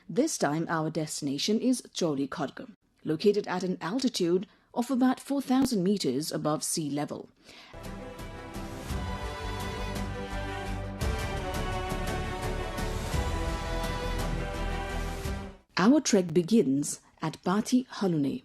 This time our destination is Chauri Khadga, located at an altitude of about 4,000 meters above sea level. Our trek begins at Pati Halune.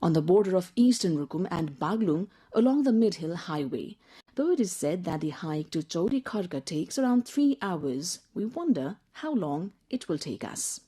On the border of Eastern Rukum and Baglung along the Mid-Hill Highway. Though it is said that the hike to Chauri Khadga takes around 3 hours, we wonder how long it will take us.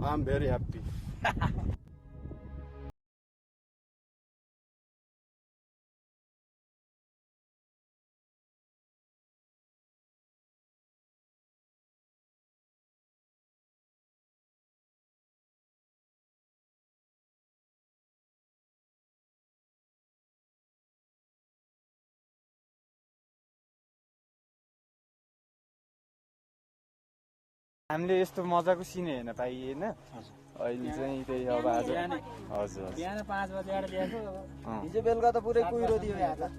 I'm very happy. हामीले यस्तो मजाको सिन हेर्न पाइएन अहिले चाहिँ त्यही अब आज हजुर बिहान 5 बजेबाट ल्याएको हिजो बेलुका त पुरै कुहिरो दियो यहाँ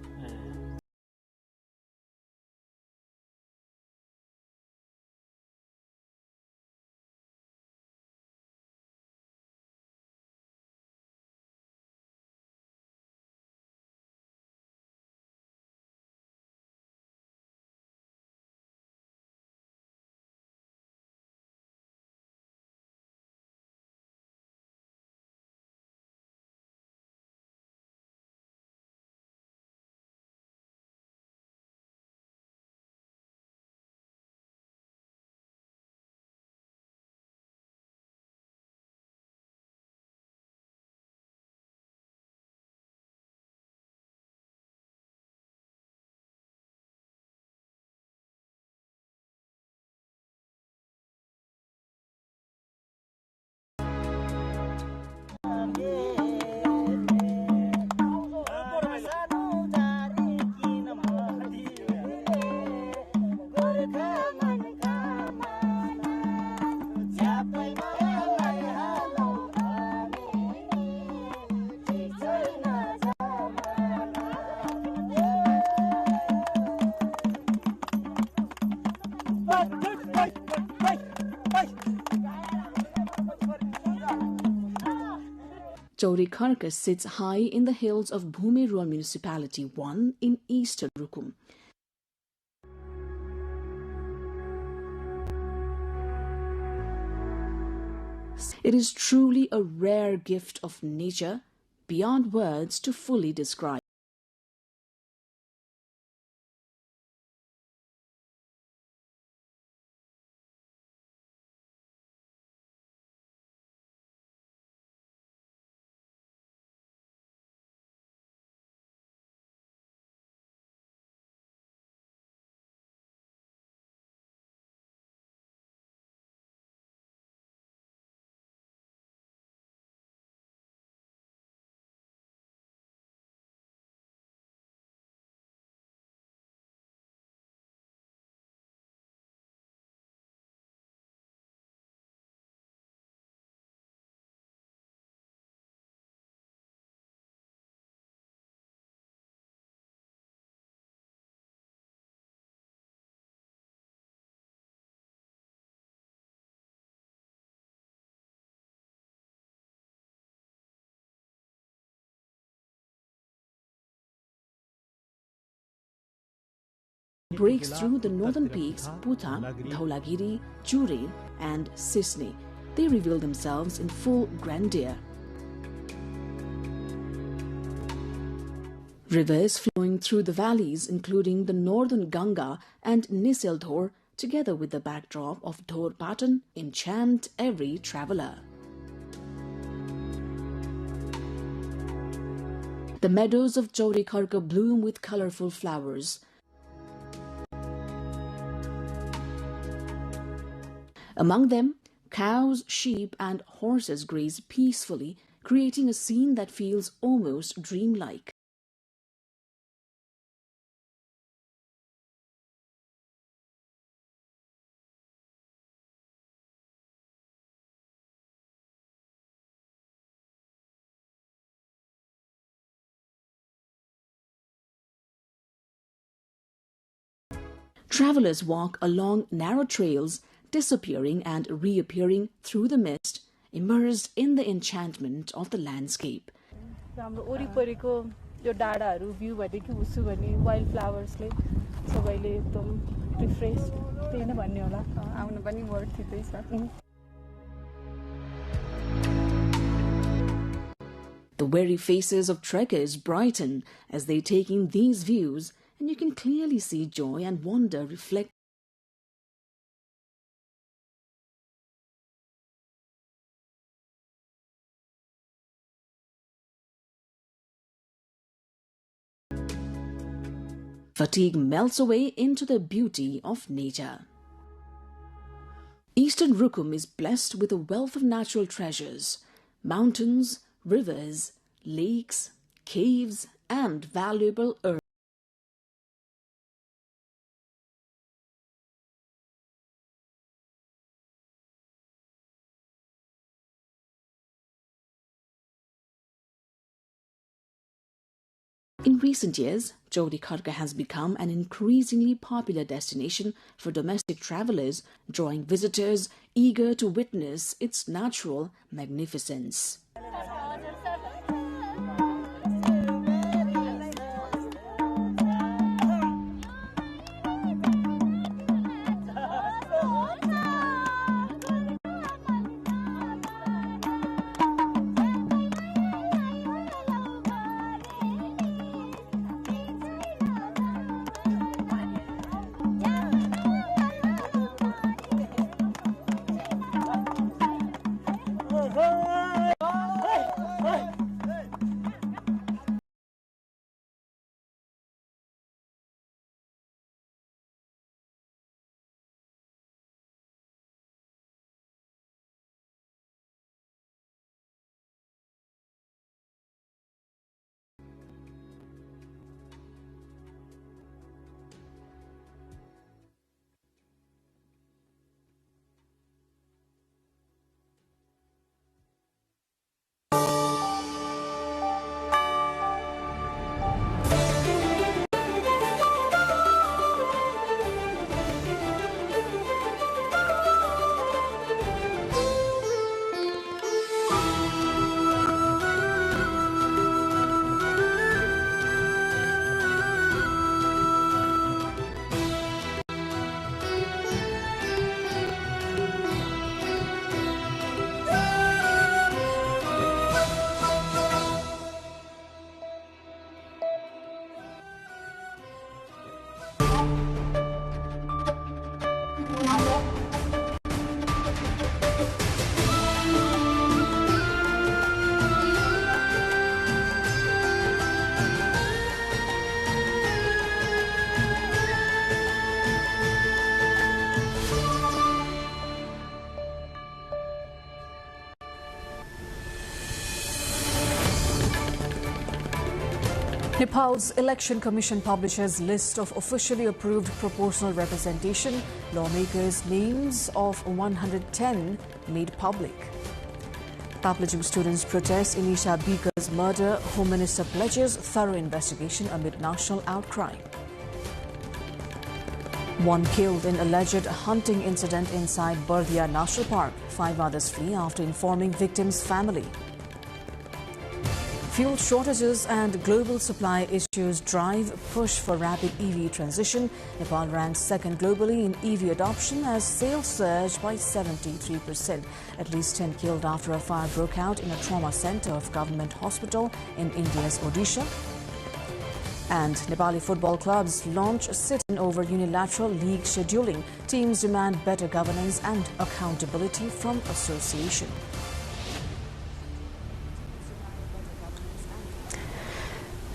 Karkas sits high in the hills of Bhumi Rural Municipality 1 in eastern Rukum. It is truly a rare gift of nature, beyond words to fully describe. breaks through the northern peaks Puta, Dhaulagiri, Churir and Sisne. They reveal themselves in full grandeur. Rivers flowing through the valleys, including the northern Ganga and Nisel Dhor, together with the backdrop of Dhor Patan, enchant every traveller. The meadows of Chauri Kharka bloom with colourful flowers. Among them, cows, sheep and horses graze peacefully, creating a scene that feels almost dreamlike. Travelers walk along narrow trails, disappearing and reappearing through the mist, immersed in the enchantment of the landscape. हाम्रो वरिपरिको यो डाँडाहरू view भनेको उसु भने wild फ्लावर्सले सबैले एकदम refresh त्यही नै भन्ने होला आउन पनि वर्थ इटै छ. The weary faces of trekkers brighten as they take in these views, and you can clearly see joy and wonder reflect. Fatigue melts away into the beauty of nature. Eastern Rukum is blessed with a wealth of natural treasures, mountains, rivers, lakes, caves, and valuable earth. In recent years, Chauri Kharka has become an increasingly popular destination for domestic travelers, drawing visitors eager to witness its natural magnificence. Nepal's Election Commission publishes list of officially approved proportional representation. Lawmakers' names of 110 made public. Paplajung students protest Inisha Bika's murder. Home Minister pledges thorough investigation amid national outcry. One killed in alleged hunting incident inside Bardia National Park. 5 others flee after informing victim's family. Fuel shortages and global supply issues drive push for rapid EV transition. Nepal ranks second globally in EV adoption as sales surged by 73%. At least 10 killed after a fire broke out in a trauma center of government hospital in India's Odisha. And Nepali football clubs launch a sit-in over unilateral league scheduling. Teams demand better governance and accountability from association.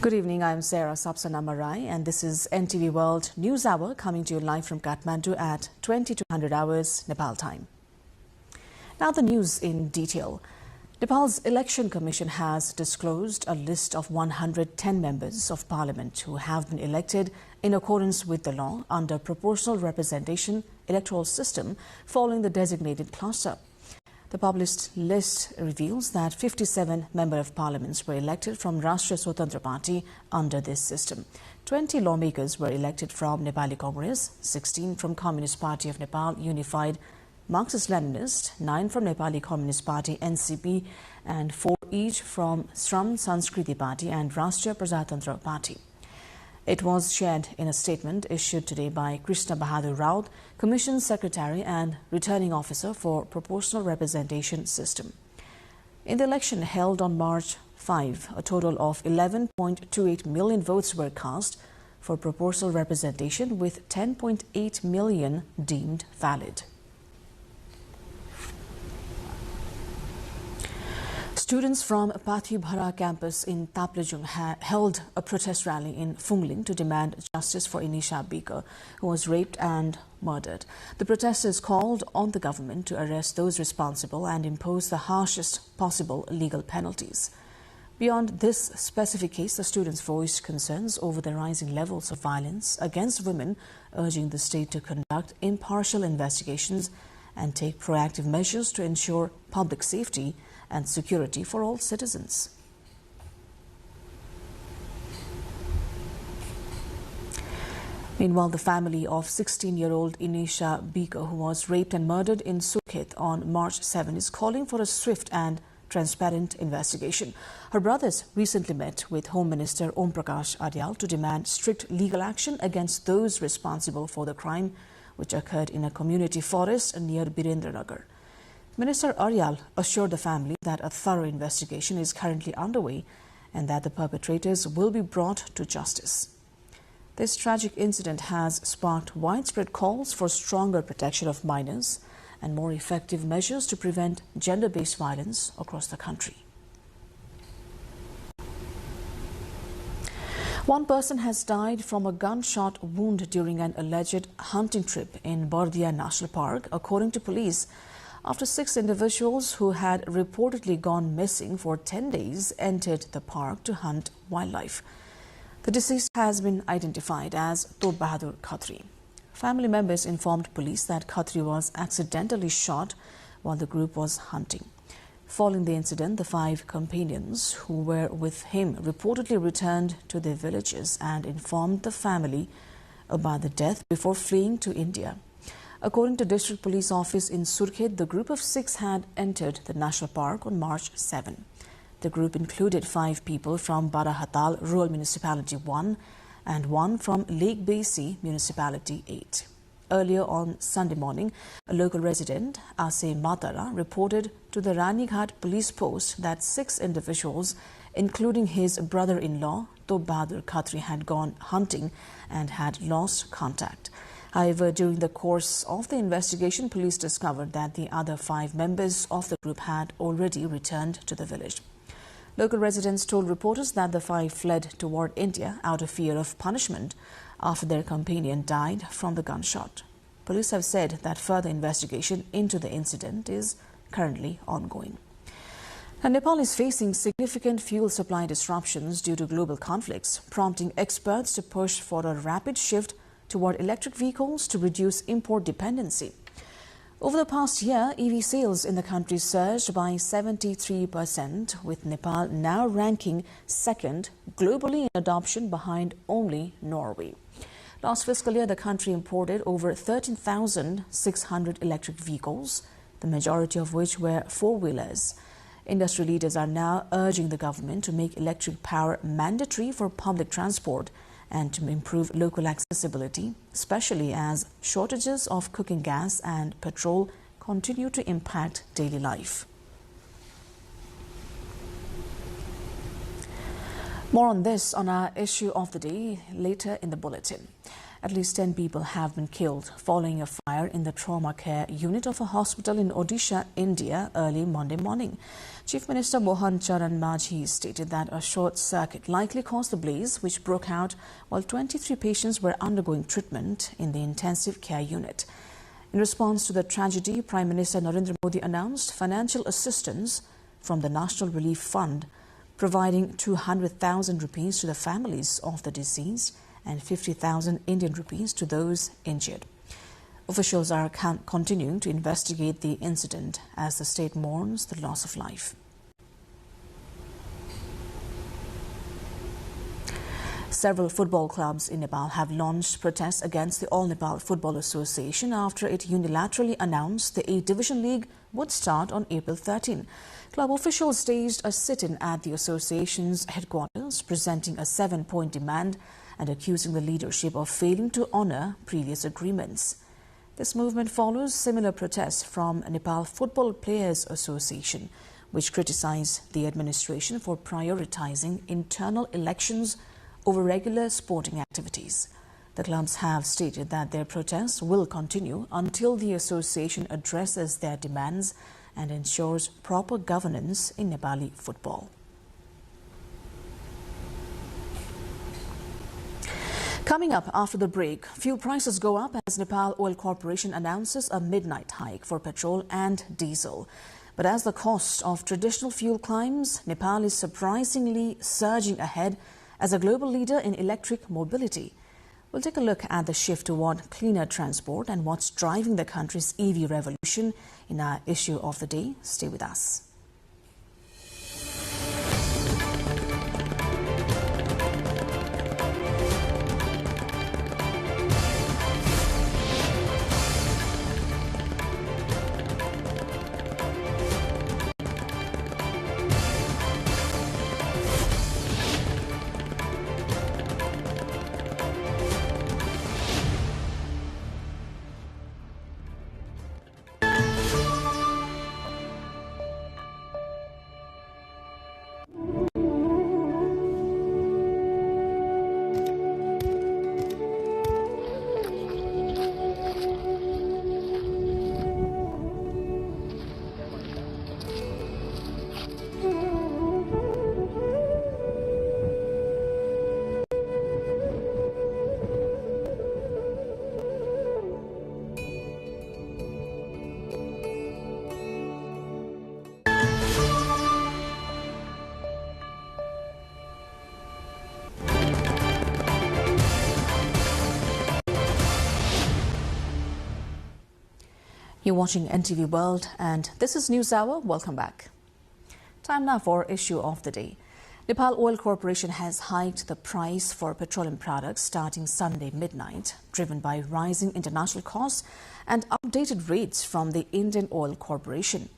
Good evening, I am Sarah Sapsanamarai and this is NTV World News Hour coming to you live from Kathmandu at 2200 hours Nepal time. Now the news in detail. Nepal's Election Commission has disclosed a list of 110 members of parliament who have been elected in accordance with the law under proportional representation electoral system following the designated cluster. The published list reveals that 57 members of parliaments were elected from Rashtriya Swatantra Party under this system. 20 lawmakers were elected from Nepali Congress, 16 from Communist Party of Nepal Unified Marxist-Leninist, 9 from Nepali Communist Party NCP, and 4 each from Shram Sanskriti Party and Rashtriya Prajatantra Party. It was shared in a statement issued today by Krishna Bahadur Raut, Commission Secretary and Returning Officer for Proportional Representation System. In the election held on March 5, a total of 11.28 million votes were cast for proportional representation, with 10.8 million deemed valid. Students from Pathibhara campus in Taplejung held a protest rally in Phungling to demand justice for Inisha Bika, who was raped and murdered. The protesters called on the government to arrest those responsible and impose the harshest possible legal penalties. Beyond this specific case, the students voiced concerns over the rising levels of violence against women, urging the state to conduct impartial investigations and take proactive measures to ensure public safety and security for all citizens. Meanwhile, the family of 16-year-old Inisha Bika, who was raped and murdered in Surkhet on March 7, is calling for a swift and transparent investigation. Her brothers recently met with Home Minister Om Prakash Aryal to demand strict legal action against those responsible for the crime, which occurred in a community forest near Birendranagar. Minister Aryal assured the family that a thorough investigation is currently underway and that the perpetrators will be brought to justice. This tragic incident has sparked widespread calls for stronger protection of minors and more effective measures to prevent gender-based violence across the country. One person has died from a gunshot wound during an alleged hunting trip in Bardia National Park, according to police, after 6 individuals who had reportedly gone missing for 10 days entered the park to hunt wildlife. The deceased has been identified as Tob Bahadur Khatri. Family members informed police that Khatri was accidentally shot while the group was hunting. Following the incident, the 5 companions who were with him reportedly returned to their villages and informed the family about the death before fleeing to India. According to District Police Office in Surkhet, the group of 6 had entered the national park on March 7. The group included 5 people from Barahatal Rural Municipality 1 and 1 from Lake Basin Municipality 8. Earlier on Sunday morning, a local resident, Ase Matara, reported to the Ranighat police post that 6 individuals, including his brother-in-law, Tob Bahadur Khatri, had gone hunting and had lost contact. However, during the course of the investigation, police discovered that the other 5 members of the group had already returned to the village. Local residents told reporters that the 5 fled toward India out of fear of punishment after their companion died from the gunshot. Police have said that further investigation into the incident is currently ongoing. And Nepal is facing significant fuel supply disruptions due to global conflicts, prompting experts to push for a rapid shift toward electric vehicles to reduce import dependency. Over the past year, EV sales in the country surged by 73%, with Nepal now ranking second globally in adoption behind only Norway. Last fiscal year, the country imported over 13,600 electric vehicles, the majority of which were four-wheelers. Industry leaders are now urging the government to make electric power mandatory for public transport and to improve local accessibility, especially as shortages of cooking gas and petrol continue to impact daily life. More on this on our issue of the day later in the bulletin. At least 10 people have been killed following a fire in the trauma care unit of a hospital in Odisha, India, early Monday morning. Chief Minister Mohan Charan Majhi stated that a short circuit likely caused the blaze, which broke out while 23 patients were undergoing treatment in the intensive care unit. In response to the tragedy, Prime Minister Narendra Modi announced financial assistance from the National Relief Fund, providing 200,000 rupees to the families of the deceased and 50,000 Indian rupees to those injured. Officials are continuing to investigate the incident as the state mourns the loss of life. Several football clubs in Nepal have launched protests against the All Nepal Football Association after it unilaterally announced the A-Division League would start on April 13. Club officials staged a sit-in at the association's headquarters, presenting a 7-point demand and accusing the leadership of failing to honor previous agreements. This movement follows similar protests from Nepal Football Players Association, which criticized the administration for prioritizing internal elections over regular sporting activities. The clubs have stated that their protests will continue until the association addresses their demands and ensures proper governance in Nepali football. Coming up after the break, fuel prices go up as Nepal Oil Corporation announces a midnight hike for petrol and diesel. But as the cost of traditional fuel climbs, Nepal is surprisingly surging ahead as a global leader in electric mobility. We'll take a look at the shift toward cleaner transport and what's driving the country's EV revolution in our issue of the day. Stay with us. You're watching NTV World and this is News Hour. Welcome back. Time now for issue of the day. Nepal Oil Corporation has hiked the price for petroleum products starting Sunday midnight, driven by rising international costs and updated rates from the Indian Oil Corporation.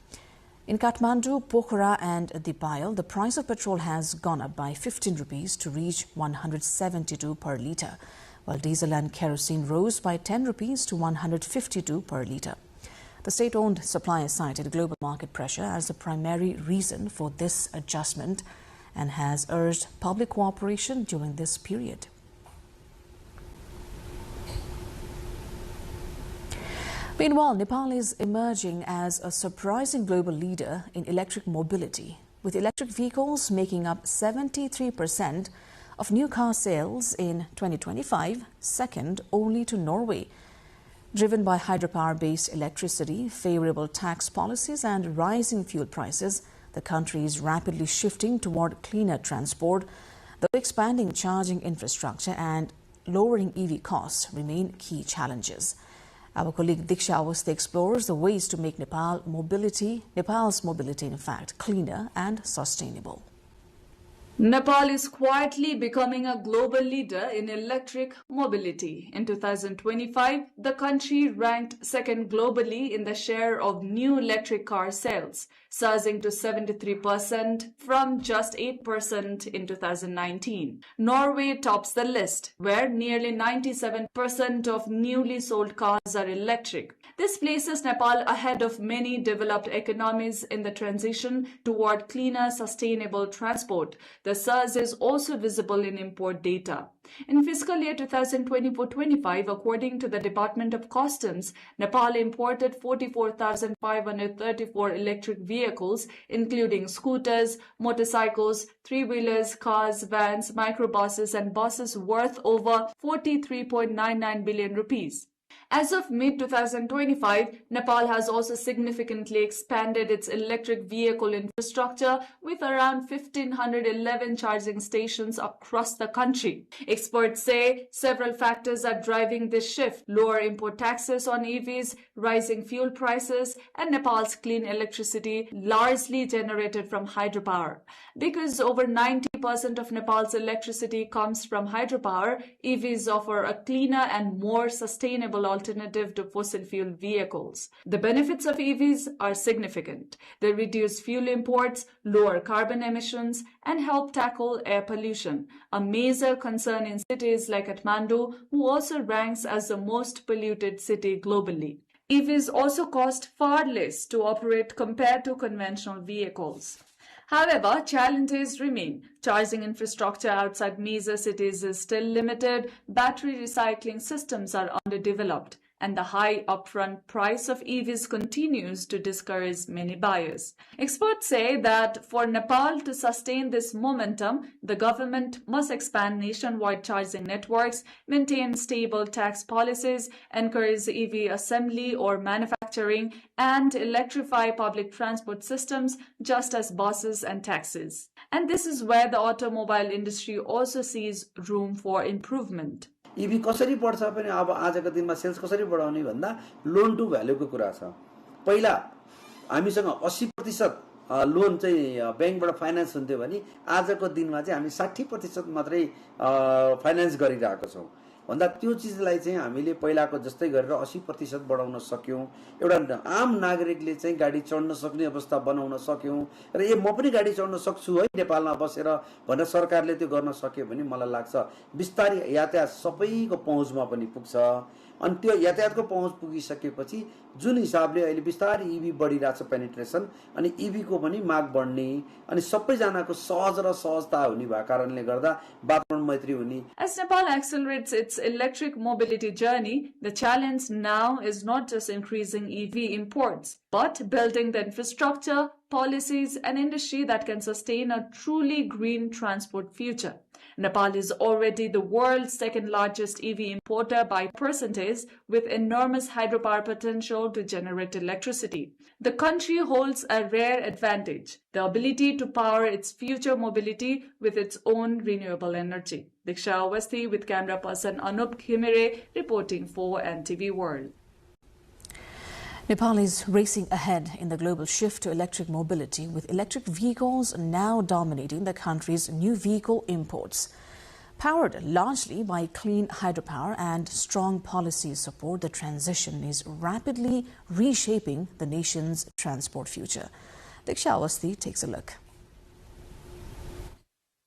In Kathmandu, Pokhara and Dipayal, the price of petrol has gone up by 15 rupees to reach 172 per litre, while diesel and kerosene rose by 10 rupees to 152 per litre. The state-owned supplier cited global market pressure as the primary reason for this adjustment and has urged public cooperation during this period. Meanwhile, Nepal is emerging as a surprising global leader in electric mobility, with electric vehicles making up 73% of new car sales in 2025, second only to Norway. Driven by hydropower-based electricity, favorable tax policies and rising fuel prices, the country is rapidly shifting toward cleaner transport, though expanding charging infrastructure and lowering EV costs remain key challenges. Our colleague Diksha Awasthi explores the ways to make Nepal's mobility, in fact, cleaner and sustainable. Nepal is quietly becoming a global leader in electric mobility. In 2025, the country ranked second globally in the share of new electric car sales, surging to 73% from just 8% in 2019. Norway tops the list, where nearly 97% of newly sold cars are electric. This places Nepal ahead of many developed economies in the transition toward cleaner, sustainable transport. The surge is also visible in import data. In fiscal year 2024-25, according to the Department of Customs, Nepal imported 44,534 electric vehicles, including scooters, motorcycles, three-wheelers, cars, vans, microbuses, and buses worth over 43.99 billion rupees. As of mid-2025, Nepal has also significantly expanded its electric vehicle infrastructure with around 1,511 charging stations across the country. Experts say several factors are driving this shift: lower import taxes on EVs, rising fuel prices, and Nepal's clean electricity largely generated from hydropower. Because over 90% of Nepal's electricity comes from hydropower, EVs offer a cleaner and more sustainable alternative to fossil fuel vehicles. The benefits of EVs are significant. They reduce fuel imports, lower carbon emissions, and help tackle air pollution, a major concern in cities like Kathmandu, who also ranks as the most polluted city globally. EVs also cost far less to operate compared to conventional vehicles. However, challenges remain. Charging infrastructure outside major cities is still limited, battery recycling systems are underdeveloped, and the high upfront price of EVs continues to discourage many buyers. Experts say that for Nepal to sustain this momentum, the government must expand nationwide charging networks, maintain stable tax policies, encourage EV assembly or manufacturing, and electrify public transport systems just as buses and taxis. And this is where the automobile industry also sees room for improvement. इभी कसरी बढ्छ पनि अब आजको दिनमा sales कसरी बढाउने भन्दा loan to भ्यालुको कुरा छ। पहिला हामीसँग 80% लोन चाहिँ बैंकबाट फाइनान्स हुन्थ्यो भने आजको दिनमा चाहिँ हामी 60% मात्रै फाइनान्स गरिरहेको छौं। भन्दा त्यो चीजलाई चाहिँ हामीले पहिलाको जस्तै गरेर 80% बढाउन सक्यौं। एउटा आम नागरिकले चाहिँ गाडी चढ्न सक्ने अवस्था बनाउन सक्यौं र म पनि गाडी चढ्न सक्छु है नेपालमा बसेर भनेर सरकारले त्यो गर्न सक्यो भने मलाई लाग्छ बिस्तारै यातायात सबैको पहुँचमा पनि पुग्छ। अनि त्यो यातायातको पहुँच पुगिसकेपछि जुन हिसाबले अहिले बिस्तारै ईभी बढिरहेछ पेनिट्रेसन अनि ईभी को पनि माग बढ्ने अनि सबैजनाको सहज र सहजता हुने भए कारणले गर्दा वातावरण मैत्री हुने। As Nepal accelerates its electric mobility journey, the challenge now is not just increasing EV imports, but building the infrastructure, policies, and industry that can sustain a truly green transport future. Nepal is already the world's second largest EV importer by percentage, with enormous hydropower potential to generate electricity. The country holds a rare advantage: the ability to power its future mobility with its own renewable energy. Diksha Awasthi with camera person Anup Khimere reporting for NTV World. Nepal is racing ahead in the global shift to electric mobility, with electric vehicles now dominating the country's new vehicle imports. Powered largely by clean hydropower and strong policy support, the transition is rapidly reshaping the nation's transport future. Diksha Awasthi takes a look.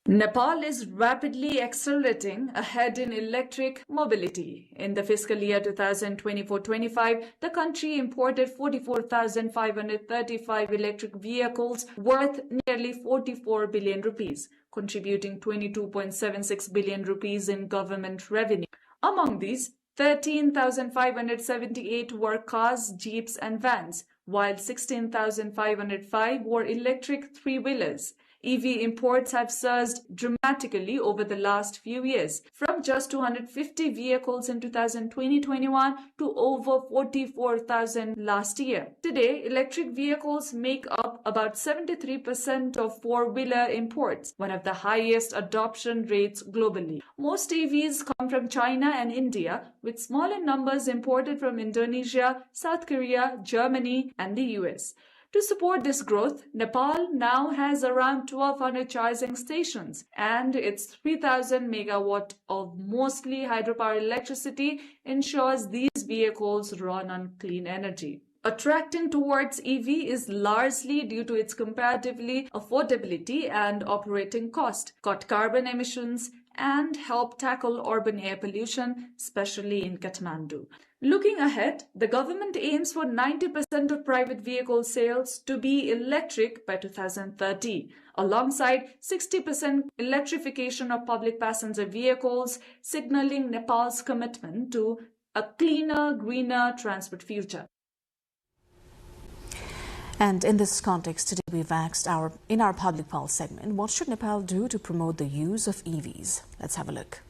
Nepal is rapidly accelerating ahead in electric mobility. In the fiscal year 2024-25, the country imported 44,535 electric vehicles worth nearly 44 billion rupees, contributing 22.76 billion rupees in government revenue. Among these, 13,578 were cars, jeeps, and vans, while 16,505 were electric three-wheelers. EV imports have surged dramatically over the last few years, from just 250 vehicles in 2020-21 to over 44,000 last year. Today, electric vehicles make up about 73% of four-wheeler imports, one of the highest adoption rates globally. Most EVs come from China and India, with smaller numbers imported from Indonesia, South Korea, Germany, and the US. To support this growth, Nepal now has around 1,200 charging stations, and its 3,000 megawatt of mostly hydropower electricity ensures these vehicles run on clean energy. Attracting towards EV is largely due to its comparatively affordability and operating cost, cut carbon emissions, and help tackle urban air pollution, especially in Kathmandu. Looking ahead, the government aims for 90% of private vehicle sales to be electric by 2030, alongside 60% electrification of public passenger vehicles, signaling Nepal's commitment to a cleaner, greener transport future. And in this context, today we've asked in our public pulse segment, what should Nepal do to promote the use of EVs? Let's have a look.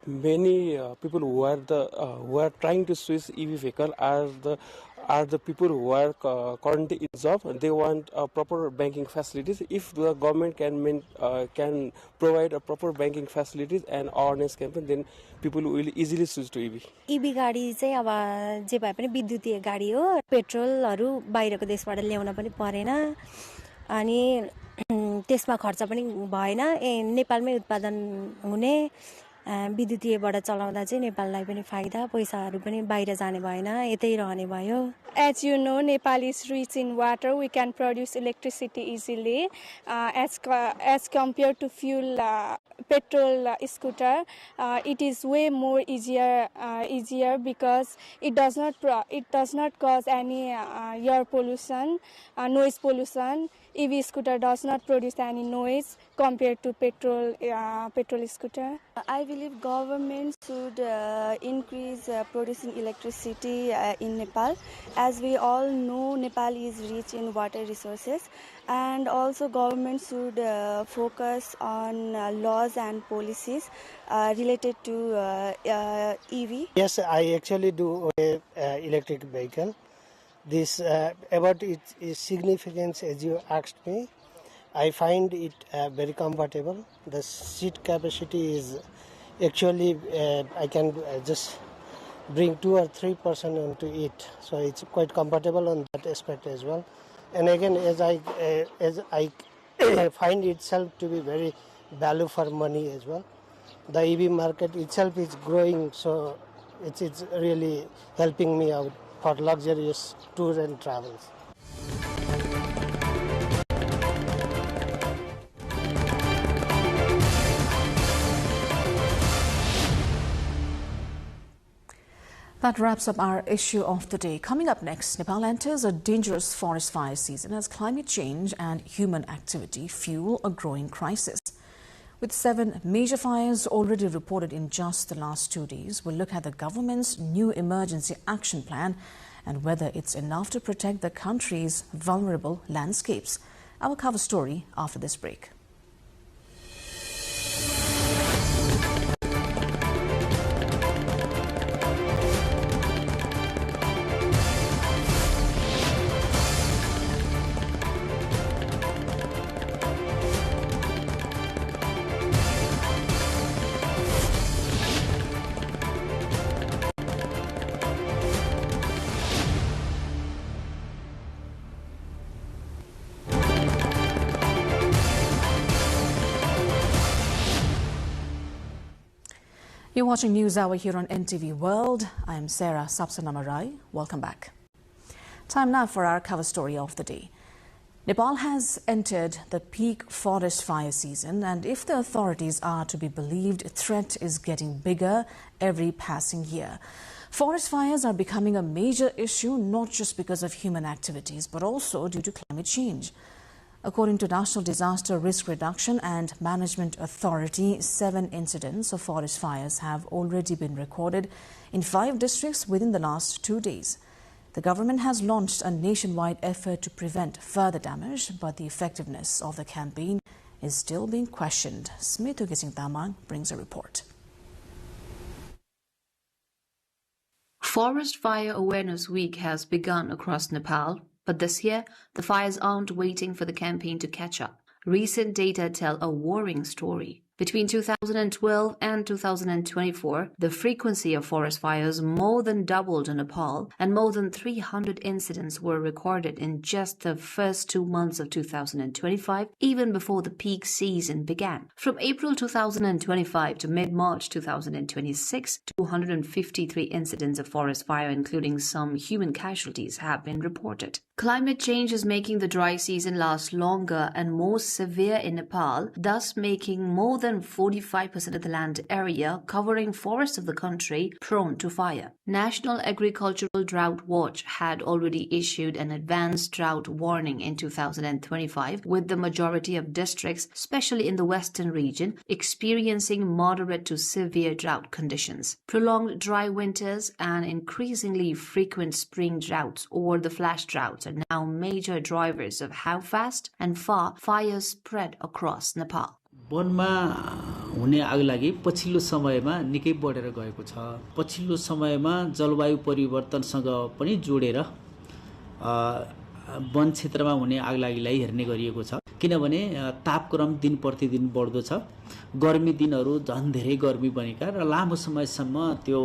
Many people who are trying to switch EV vehicle are the people who are currently in job. They want proper banking facilities. If the government can provide a proper banking facilities and awareness campaign, then people will easily switch to EV. EV गाडी चाहिँ अब जे भए पनि विद्युतीय गाडी हो. पेट्रोलहरु बाहिरको देशबाट ल्याउन पनि परेन. अनि त्यसमा खर्च पनि भएन. नेपालमै उत्पादन हुने विद्युतीयबाट चलाउँदा चाहिँ नेपाललाई पनि फाइदा, पैसाहरु पनि बाहिर जाने भएन, यतै रहने भयो. As you know, Nepal is rich in water. We can produce electricity easily as compared to fuel petrol scooter. It is way more easier because it does not cause any air pollution, noise pollution. EV scooter does not produce any noise compared to petrol scooter. I believe government should increase producing electricity in Nepal. As we all know, Nepal is rich in water resources, and also government should focus on laws and policies related to EV. Yes, I actually do a electric vehicle. This about its significance, as you asked me, I find it very comfortable. The seat capacity is actually I can just bring 2 or 3 person onto it, so it's quite comfortable on that aspect as well. And again, as I find itself to be very value for money as well. The EV market itself is growing, so it's really helping me out for luxurious tours and travels. That wraps up our issue of the day. Coming up next, Nepal enters a dangerous forest fire season as climate change and human activity fuel a growing crisis. With 7 major fires already reported in just the last 2 days, we'll look at the government's new emergency action plan and whether it's enough to protect the country's vulnerable landscapes. I will cover story after this break. You're watching News Hour here on NTV World. I'm Sarah Sapsanamarai. Welcome back. Time now for our cover story of the day. Nepal has entered the peak forest fire season, and if the authorities are to be believed, the threat is getting bigger every passing year. Forest fires are becoming a major issue not just because of human activities, but also due to climate change. According to National Disaster Risk Reduction and Management Authority, 7 incidents of forest fires have already been recorded in 5 districts within the last 2 days. The government has launched a nationwide effort to prevent further damage, but the effectiveness of the campaign is still being questioned. Smithu Gising-Tamang brings a report. Forest Fire Awareness Week has begun across Nepal. But this year, the fires aren't waiting for the campaign to catch up. Recent data tell a worrying story. Between 2012 and 2024, the frequency of forest fires more than doubled in Nepal, and more than 300 incidents were recorded in just the first 2 months of 2025, even before the peak season began. From April 2025 to mid-March 2026, 253 incidents of forest fire, including some human casualties, have been reported. Climate change is making the dry season last longer and more severe in Nepal, thus making more than 45% of the land area covering forests of the country prone to fire. National Agricultural Drought Watch had already issued an advanced drought warning in 2025, with the majority of districts, especially in the western region, experiencing moderate to severe drought conditions. Prolonged dry winters and increasingly frequent spring droughts or the flash droughts are now major drivers of how fast and far fires spread across Nepal. वनमा हुने आगलागी पछिल्लो समयमा निकै बढेर गएको छ। पछिल्लो समयमा जलवायु परिवर्तनसँग पनि जोडेर वन क्षेत्रमा हुने आगलागीलाई हेर्ने गरिएको छ, किनभने तापक्रम दिन प्रतिदिन बढ्दो छ। गर्मी दिनहरू झन् धेरै गर्मी बनेका र लामो समयसम्म त्यो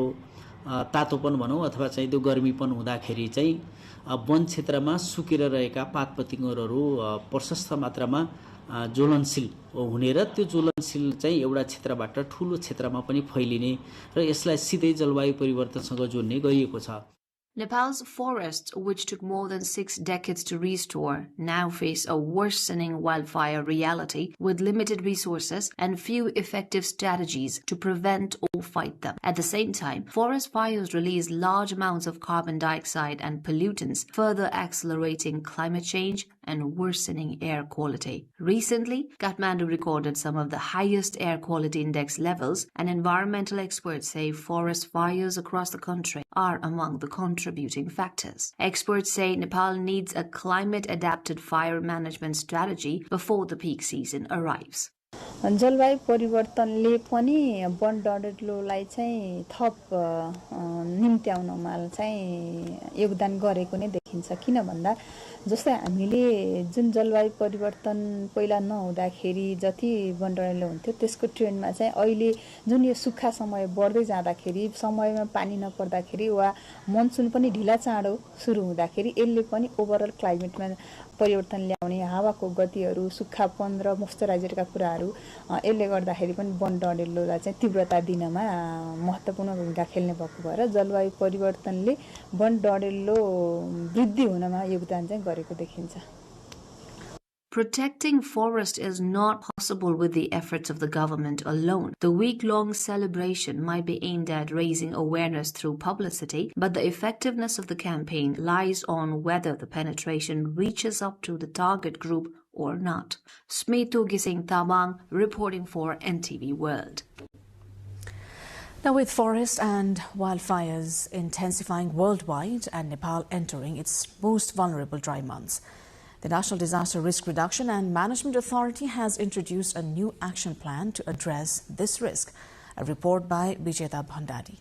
तातोपन भनौं अथवा चाहिँ त्यो गर्मीपन हुँदाखेरि चाहिँ वन क्षेत्रमा सुकेर रहेका पातपतिंगरहरू प्रशस्त मात्रामा ज्वलनशील हुने र त्यो ज्वलनशील चाहिँ एउटा क्षेत्रबाट ठूलो क्षेत्रमा पनि फैलिने र यसलाई सिधै जलवायु परिवर्तनसँग जोड्ने गरिएको छ। Nepal's forests, which took more than 6 decades to restore, now face a worsening wildfire reality with limited resources and few effective strategies to prevent or fight them. At the same time, forest fires release large amounts of carbon dioxide and pollutants, further accelerating climate change and worsening air quality. Recently, Kathmandu recorded some of the highest air quality index levels, and environmental experts say forest fires across the country are among the contributing factors. Experts say Nepal needs a climate-adapted fire management strategy before the peak season arrives. जलवायु परिवर्तनले पनि one डढेलोलाई चाहिँ थप निम्त्याउनमा चाहिँ योगदान गरेको नै देखिन्छ। किन भन्दा जस्तै हामीले जुन जलवायु परिवर्तन पहिला नहुँदाखेरि जति वन डढेलो हुन्थ्यो त्यसको ट्रेन्डमा चाहिँ अहिले जुन यो सुक्खा समय बढ्दै जाँदाखेरि, समयमा पानी नपर्दाखेरि वा मनसुन पनि ढिला चाँडो सुरु हुँदाखेरि यसले पनि ओभरअल क्लाइमेटमा परिवर्तन ल्याउने, हावाको गतिहरू, सुक्खापन र मोइस्चराइजरका कुराहरू यसले गर्दाखेरि पनि वन डढेलोलाई चाहिँ तीव्रता दिनमा महत्त्वपूर्ण भूमिका खेल्ने भएको भएर जलवायु परिवर्तनले वन डढेलो वृद्धि हुनमा योगदान चाहिँ गरेको देखिन्छ। Protecting forest is not possible with the efforts of the government alone. The week-long celebration might be aimed at raising awareness through publicity, but the effectiveness of the campaign lies on whether the penetration reaches up to the target group or not. Smitu Gising Tabang reporting for NTV World. Now, with forest and wildfires intensifying worldwide and Nepal entering its most vulnerable dry months, the National Disaster Risk Reduction and Management Authority has introduced a new action plan to address this risk. A report by Bijeta Bhandari.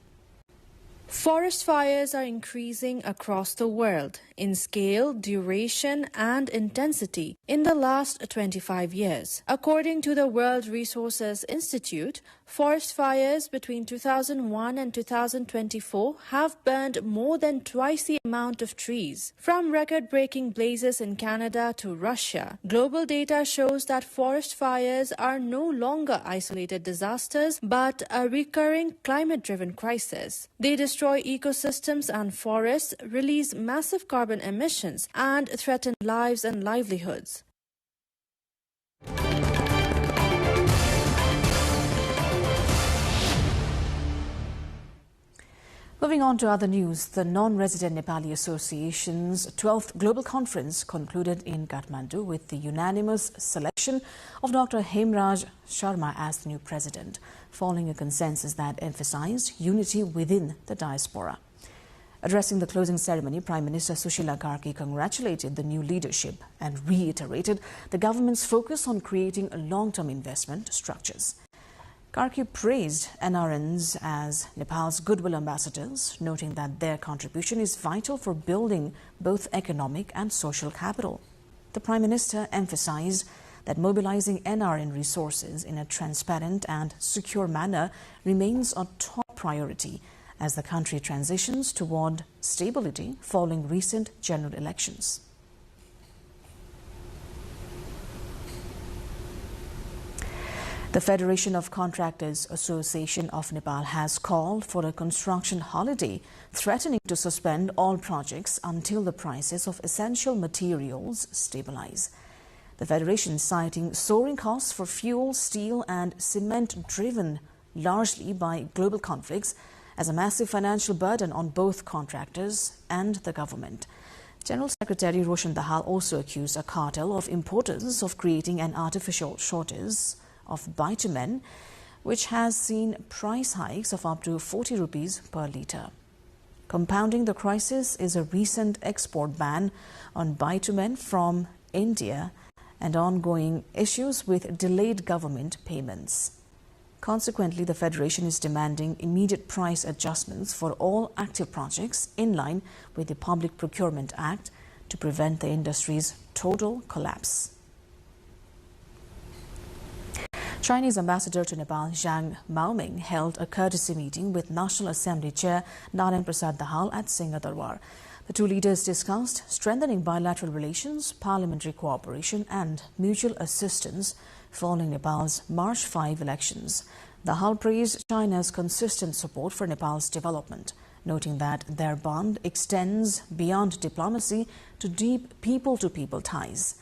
Forest fires are increasing across the world in scale, duration, and intensity in the last 25 years. According to the World Resources Institute, forest fires between 2001 and 2024 have burned more than twice the amount of trees. From record-breaking blazes in Canada to Russia, global data shows that forest fires are no longer isolated disasters but a recurring climate-driven crisis. They destroy ecosystems and forests, release massive carbon emissions, and threaten lives and livelihoods. Moving on to other news, the Non-Resident Nepali Association's 12th Global Conference concluded in Kathmandu with the unanimous selection of Dr. Hemraj Sharma as the new president, following a consensus that emphasized unity within the diaspora. Addressing the closing ceremony, Prime Minister Sushila Karki congratulated the new leadership and reiterated the government's focus on creating long-term investment structures. Karki praised NRNs as Nepal's goodwill ambassadors, noting that their contribution is vital for building both economic and social capital. The Prime Minister emphasized that mobilizing NRN resources in a transparent and secure manner remains a top priority as the country transitions toward stability following recent general elections. The Federation of Contractors Association of Nepal has called for a construction holiday, threatening to suspend all projects until the prices of essential materials stabilize. The federation, citing soaring costs for fuel, steel and cement driven largely by global conflicts, as a massive financial burden on both contractors and the government. General Secretary Roshan Dahal also accused a cartel of importers of creating an artificial shortage of bitumen, which has seen price hikes of up to 40 rupees per litre. Compounding the crisis is a recent export ban on bitumen from India and ongoing issues with delayed government payments. Consequently, the Federation is demanding immediate price adjustments for all active projects in line with the Public Procurement Act to prevent the industry's total collapse. Chinese Ambassador to Nepal Zhang Maoming held a courtesy meeting with National Assembly Chair Narayan Prasad Dahal at Singhadarbar. The two leaders discussed strengthening bilateral relations, parliamentary cooperation and mutual assistance following Nepal's March 5 elections. Dahal praised China's consistent support for Nepal's development, noting that their bond extends beyond diplomacy to deep people-to-people ties.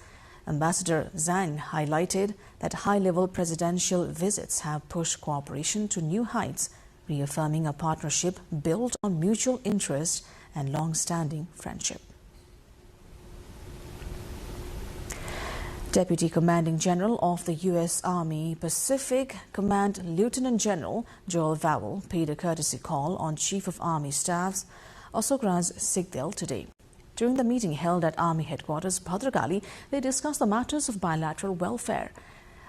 Ambassador Zhang highlighted that high-level presidential visits have pushed cooperation to new heights, reaffirming a partnership built on mutual interest and long-standing friendship. Deputy Commanding General of the U.S. Army Pacific Command Lieutenant General Joel Vowell paid a courtesy call on Chief of Army Staff's Asokraj Sigdel today. During the meeting held at Army Headquarters Bhadragali, they discussed the matters of bilateral welfare.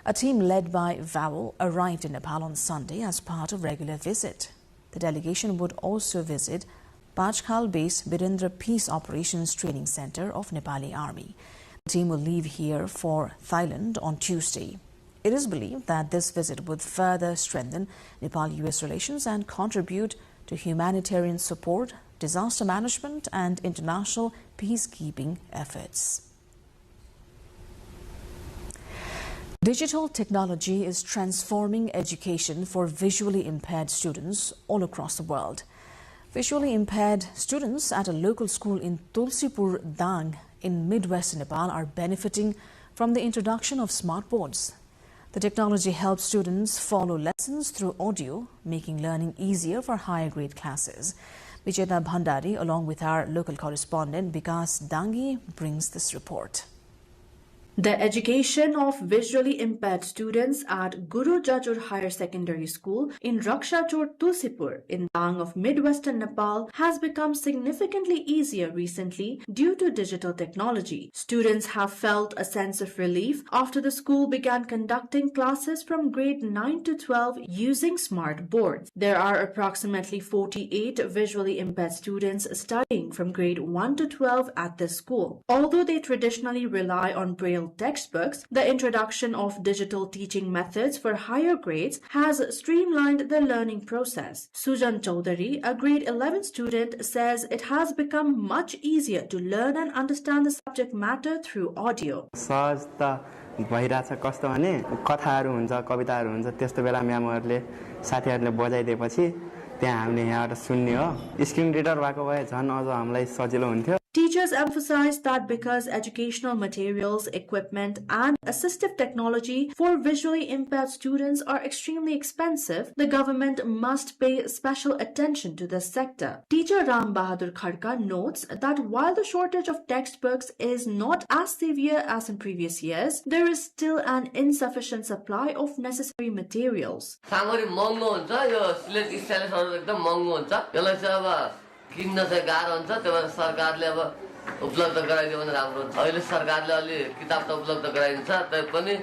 A team led by Vowell arrived in Nepal on Sunday as part of regular visit. The delegation would also visit Pachkhal Base Birendra Peace Operations Training Center of Nepali Army. The team will leave here for Thailand on Tuesday. It is believed that this visit would further strengthen Nepal-US relations and contribute to humanitarian support, disaster management and international peacekeeping efforts. Digital technology is transforming education for visually impaired students all across the world. Visually impaired students at a local school in Tulsipur Dang in Midwest Nepal are benefiting from the introduction of smart boards. The technology helps students follow lessons through audio, making learning easier for higher grade classes. Vijeta Bhandari, along with our local correspondent Vikas Dangi, brings this report. The education of visually impaired students at Guru Jajur Higher Secondary School in Rakshachor Tulsipur in Dang of Midwestern Nepal has become significantly easier recently due to digital technology. Students have felt a sense of relief after the school began conducting classes from grade 9 to 12 using smart boards. There are approximately 48 visually impaired students studying from grade 1 to 12 at this school. Although they traditionally rely on Braille textbooks, the introduction of digital teaching methods for higher grades has streamlined the learning process. Sujan Chaudhary, a grade 11 student, says it has become much easier to learn and understand the subject matter through audio. सहज त भइराछ कस्तो भने कथाहरू हुन्छ कविताहरू हुन्छ त्यस्तो बेला म्यामहरुले साथीहरुले बजाइदिएपछि त्यहाँ हामीले यहाँबाट सुन्ने हो स्क्रिन रिडर भएको भए झन् अझ हामीलाई सजिलो हुन्थ्यो. Teachers emphasize that because educational materials, equipment, and assistive technology for visually impaired students are extremely expensive, the government must pay special attention to this sector. Teacher Ram Bahadur Khadka notes that while the shortage of textbooks is not as severe as in previous years, there is still an insufficient supply of necessary materials. किन्न चाहिँ गाह्रो हुन्छ त्यही भएर सरकारले अब उपलब्ध गराइदियो भने राम्रो हुन्छ. अहिले सरकारले अलि किताब त उपलब्ध गराइन्छ तर पनि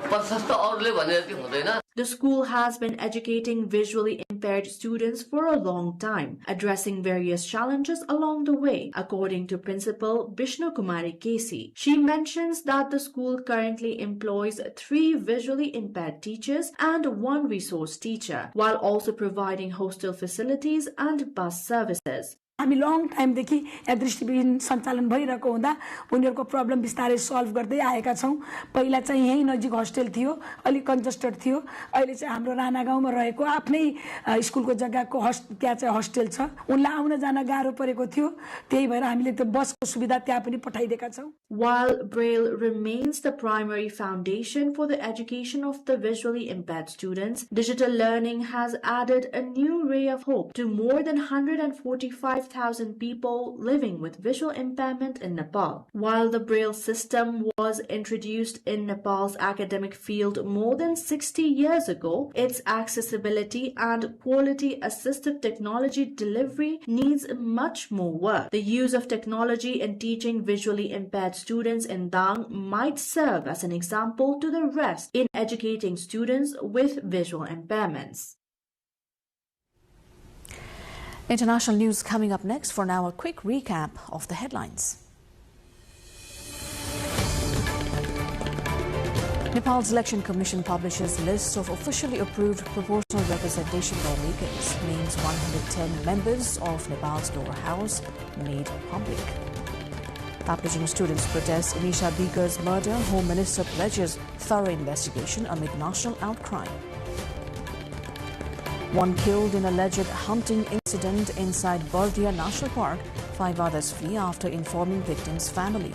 प्रशस्त अरूले भने जति हुँदैन. The school has been educating visually impaired students for a long time, addressing various challenges along the way, according to Principal Bishnu Kumari Kesi. She mentions that the school currently employs 3 visually impaired teachers and 1 resource teacher, while also providing hostel facilities and bus services. हामी long टाइमदेखि यहाँ दृष्टिविहीन सञ्चालन भइरहेको हुँदा उनीहरूको problem बिस्तारै solve गर्दै आएका छौं. पहिला चाहिँ यही नजिक होस्टेल थियो, अलि कन्जस्टेड थियो. अहिले चाहिँ हाम्रो राणा गाउँमा रहेको आफ्नै स्कुलको जग्गाको त्यहाँ चाहिँ होस्टेल छ. उनलाई आउन जान गाह्रो परेको थियो. त्यही भएर हामीले त्यो बसको सुविधा त्यहाँ पनि पठाइदिएका छौं. While Braille remains the primary foundation for the education of the visually impaired students, digital learning has added a new ray of hope to more than 145,000 people living with visual impairment in Nepal. While the Braille system was introduced in Nepal's academic field more than 60 years ago, its accessibility and quality assistive technology delivery needs much more work. The use of technology in teaching visually impaired students in Dang might serve as an example to the rest in educating students with visual impairments. International news coming up next. For now, a quick recap of the headlines. Nepal's Election Commission publishes lists of officially approved proportional representation lawmakers. Names 110 members of Nepal's lower house made public. Baptism students protest Anisha Biker's murder. Home Minister pledges thorough investigation amid national outcry. 1 killed in alleged hunting incident inside Bardia National Park. 5 others flee after informing victims' family.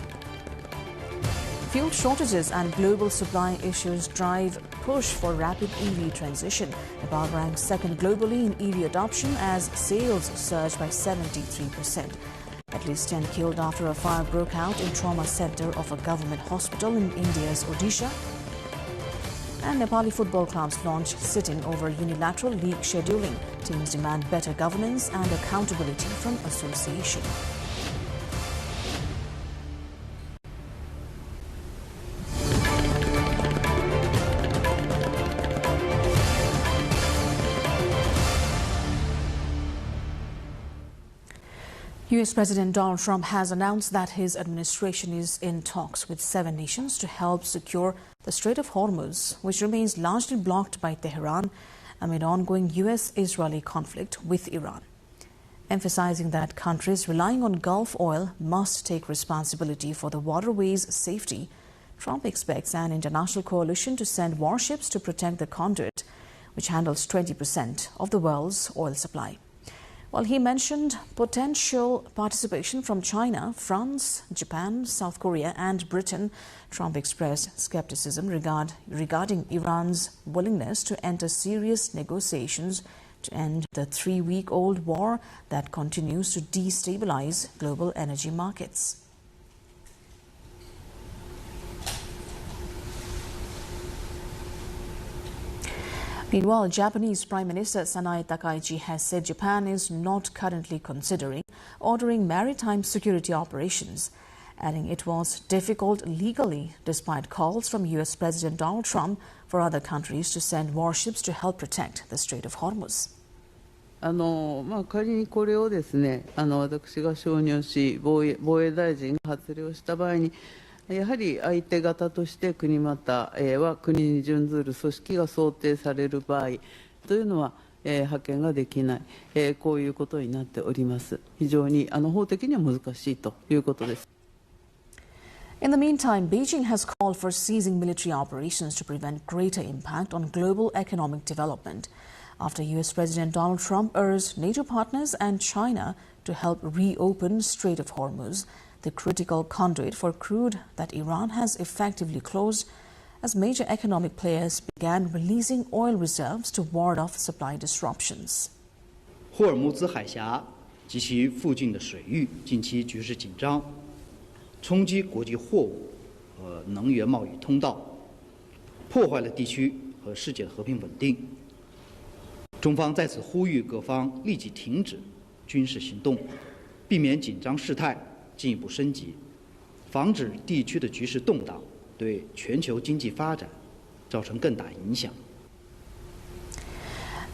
Fuel shortages and global supply issues drive push for rapid EV transition. Nepal ranks second globally in EV adoption as sales surged by 73%. At least 10 killed after a fire broke out in trauma center of a government hospital in India's Odisha. And Nepali football clubs launch sit-in over unilateral league scheduling. Teams demand better governance and accountability from association. U.S. President Donald Trump has announced that his administration is in talks with 7 nations to help secure the Strait of Hormuz, which remains largely blocked by Tehran amid ongoing U.S.-Israeli conflict with Iran. Emphasizing that countries relying on Gulf oil must take responsibility for the waterway's safety, Trump expects an international coalition to send warships to protect the conduit, which handles 20% of the world's oil supply. While he mentioned potential participation from China, France, Japan, South Korea and Britain, Trump expressed skepticism regarding Iran's willingness to enter serious negotiations to end the 3-week-old war that continues to destabilize global energy markets. Meanwhile, Japanese Prime Minister Sanae Takaichi has said Japan is not currently considering ordering maritime security operations, adding it was difficult legally despite calls from U.S. President Donald Trump for other countries to send warships to help protect the Strait of Hormuz. 仮にこれをですね、私が承認し、防衛大臣が発令をした場合に、やはり相手方として国または国に準ずる組織が想定される場合というのは派遣ができない、こういうことになっております。非常に法的には難しいということです。In the meantime, Beijing has called for ceasing military operations to prevent greater impact on global economic development after U.S. President Donald Trump urged NATO partners and China to help reopen Strait of Hormuz, the critical conduit for crude that Iran has effectively closed as major economic players began releasing oil reserves to ward off supply disruptions. 霍尔木兹海峡及其附近的水域近期局势紧张，冲击国际货物和能源贸易通道，破坏了地区和世界的和平稳定。中方在此呼吁各方立即停止军事行动，避免紧张事态进一步升级，防止地区的局势动荡对全球经济发展造成更大影响。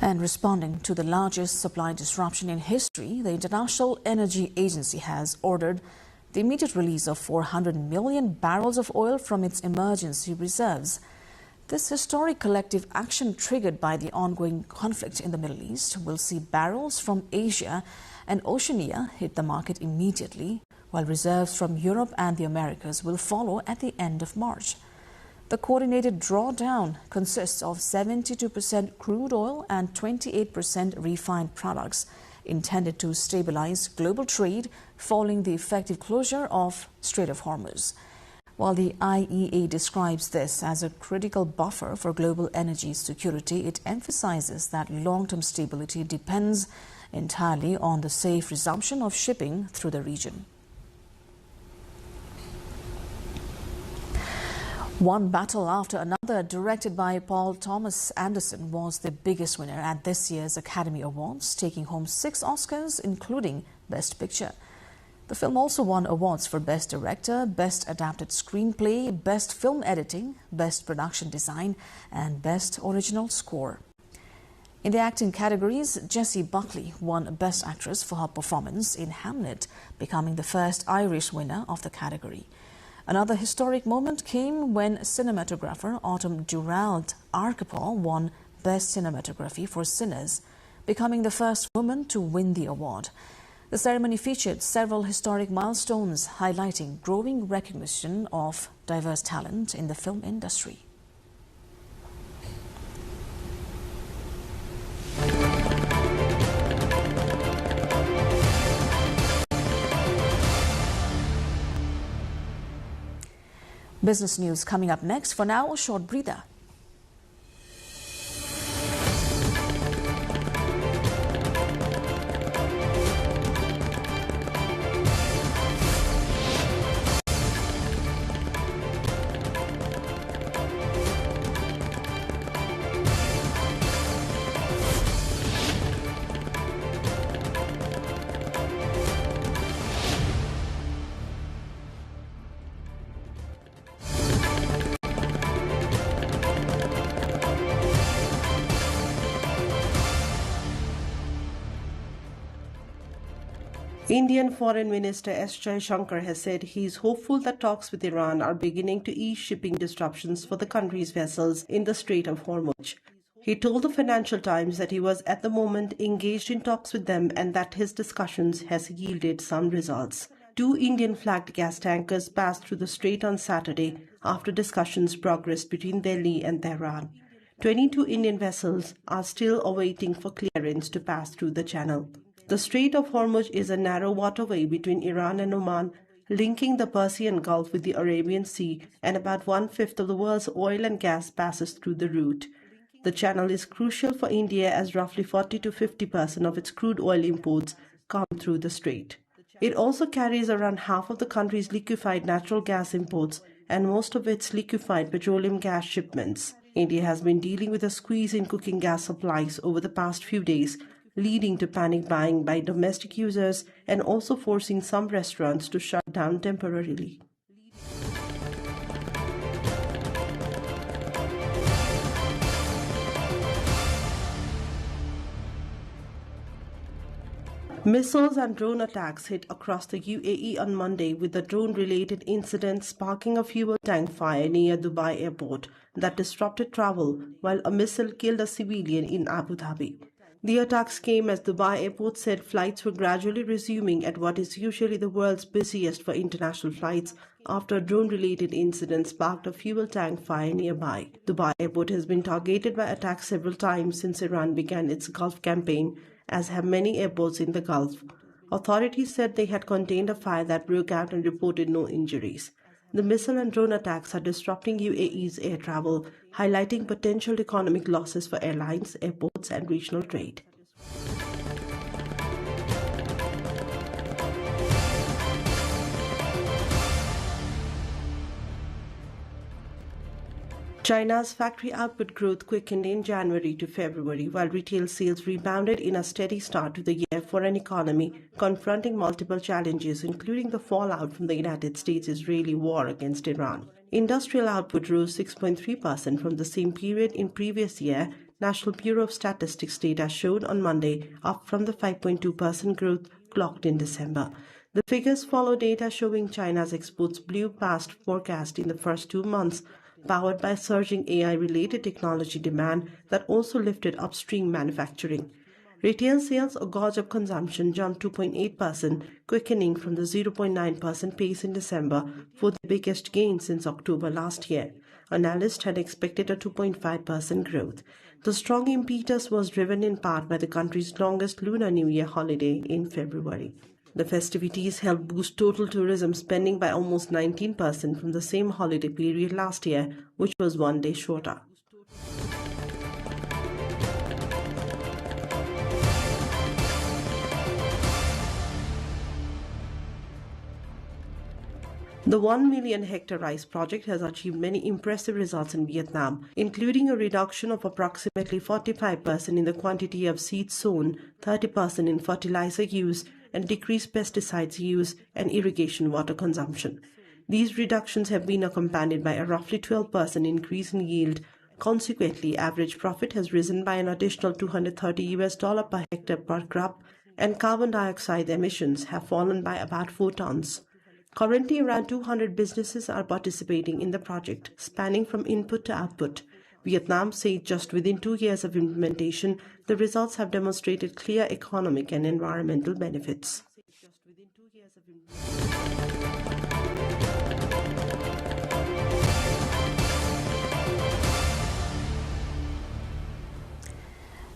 And responding to the largest supply disruption in history, the International Energy Agency has ordered the immediate release of 400 million barrels of oil from its emergency reserves. This historic collective action, triggered by the ongoing conflict in the Middle East, will see barrels from Asia and Oceania hit the market immediately, while reserves from Europe and the Americas will follow at the end of March. The coordinated drawdown consists of 72% crude oil and 28% refined products, intended to stabilize global trade following the effective closure of Strait of Hormuz. While the IEA describes this as a critical buffer for global energy security, it emphasizes that long-term stability depends entirely on the safe resumption of shipping through the region. One Battle After Another, directed by Paul Thomas Anderson, was the biggest winner at this year's Academy Awards, taking home 6 Oscars, including Best Picture. The film also won awards for Best Director, Best Adapted Screenplay, Best Film Editing, Best Production Design, and Best Original Score. In the acting categories, Jessie Buckley won Best Actress for her performance in Hamlet, becoming the first Irish winner of the category. Another historic moment came when cinematographer Autumn Durald Archipel won Best Cinematography for Sinners, becoming the first woman to win the award. The ceremony featured several historic milestones, highlighting growing recognition of diverse talent in the film industry. Business news coming up next. For now, a short breather. Indian Foreign Minister S. Jaishankar has said he is hopeful that talks with Iran are beginning to ease shipping disruptions for the country's vessels in the Strait of Hormuz. He told the Financial Times that he was at the moment engaged in talks with them and that his discussions has yielded some results. 2 Indian-flagged gas tankers passed through the strait on Saturday after discussions progressed between Delhi and Tehran. 22 Indian vessels are still awaiting for clearance to pass through the channel. The Strait of Hormuz is a narrow waterway between Iran and Oman, linking the Persian Gulf with the Arabian Sea, and about 1/5 of the world's oil and gas passes through the route. The channel is crucial for India as roughly 40 to 50% of its crude oil imports come through the strait. It also carries around half of the country's liquefied natural gas imports and most of its liquefied petroleum gas shipments. India has been dealing with a squeeze in cooking gas supplies over the past few days, leading to panic buying by domestic users and also forcing some restaurants to shut down temporarily. Missiles and drone attacks hit across the UAE on Monday, with the drone-related incident sparking a fuel tank fire near Dubai airport that disrupted travel, while a missile killed a civilian in Abu Dhabi. The attacks came as Dubai airport said flights were gradually resuming at what is usually the world's busiest for international flights after a drone-related incident sparked a fuel tank fire nearby. Dubai airport has been targeted by attacks several times since Iran began its Gulf campaign, as have many airports in the Gulf. Authorities said they had contained a fire that broke out and reported no injuries. The missile and drone attacks are disrupting UAE's air travel, highlighting potential economic losses for airlines, airports, and regional trade. China's factory output growth quickened in January to February, while retail sales rebounded in a steady start to the year for an economy confronting multiple challenges, including the fallout from the United States-Israeli war against Iran. Industrial output rose 6.3% from the same period in previous year, National Bureau of Statistics data showed on Monday, up from the 5.2% growth clocked in December. The figures follow data showing China's exports blew past forecast in the first 2 months, powered by surging AI-related technology demand that also lifted upstream manufacturing. Retail sales, a gauge of consumption, jumped 2.8%, quickening from the 0.9% pace in December for the biggest gain since October last year. Analysts had expected a 2.5% growth. The strong impetus was driven in part by the country's longest Lunar New Year holiday in February. The festivities helped boost total tourism spending by almost 19% from the same holiday period last year, which was 1 day shorter. The 1 million hectare rice project has achieved many impressive results in Vietnam, including a reduction of approximately 45% in the quantity of seeds sown, 30% in fertilizer use, and decreased pesticides use and irrigation water consumption. These reductions have been accompanied by a roughly 12% increase in yield. Consequently, average profit has risen by an additional $230 per hectare per crop, and carbon dioxide emissions have fallen by about 4 tons. Currently, around 200 businesses are participating in the project, spanning from input to output. Vietnam said just within 2 years of implementation, the results have demonstrated clear economic and environmental benefits.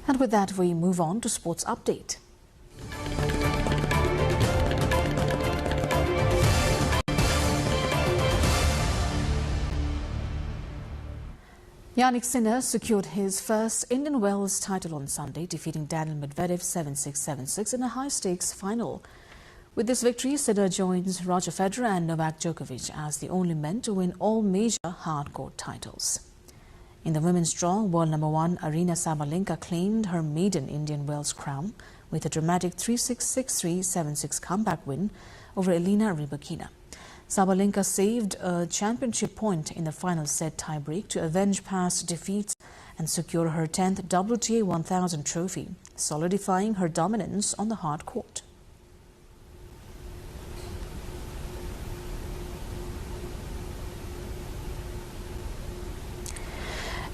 And with that, we move on to sports update. Yannick Sinner secured his first Indian Wells title on Sunday, defeating Daniil Medvedev 7-6, 7-6 in a high-stakes final. With this victory, Sinner joins Roger Federer and Novak Djokovic as the only men to win all major hardcourt titles. In the women's draw, world number 1 Aryna Sabalenka claimed her maiden Indian Wells crown with a dramatic 3-6, 6-3, 7-6 comeback win over Elena Rybakina. Sabalenka saved a championship point in the final set tiebreak to avenge past defeats and secure her 10th WTA 1000 trophy, solidifying her dominance on the hard court.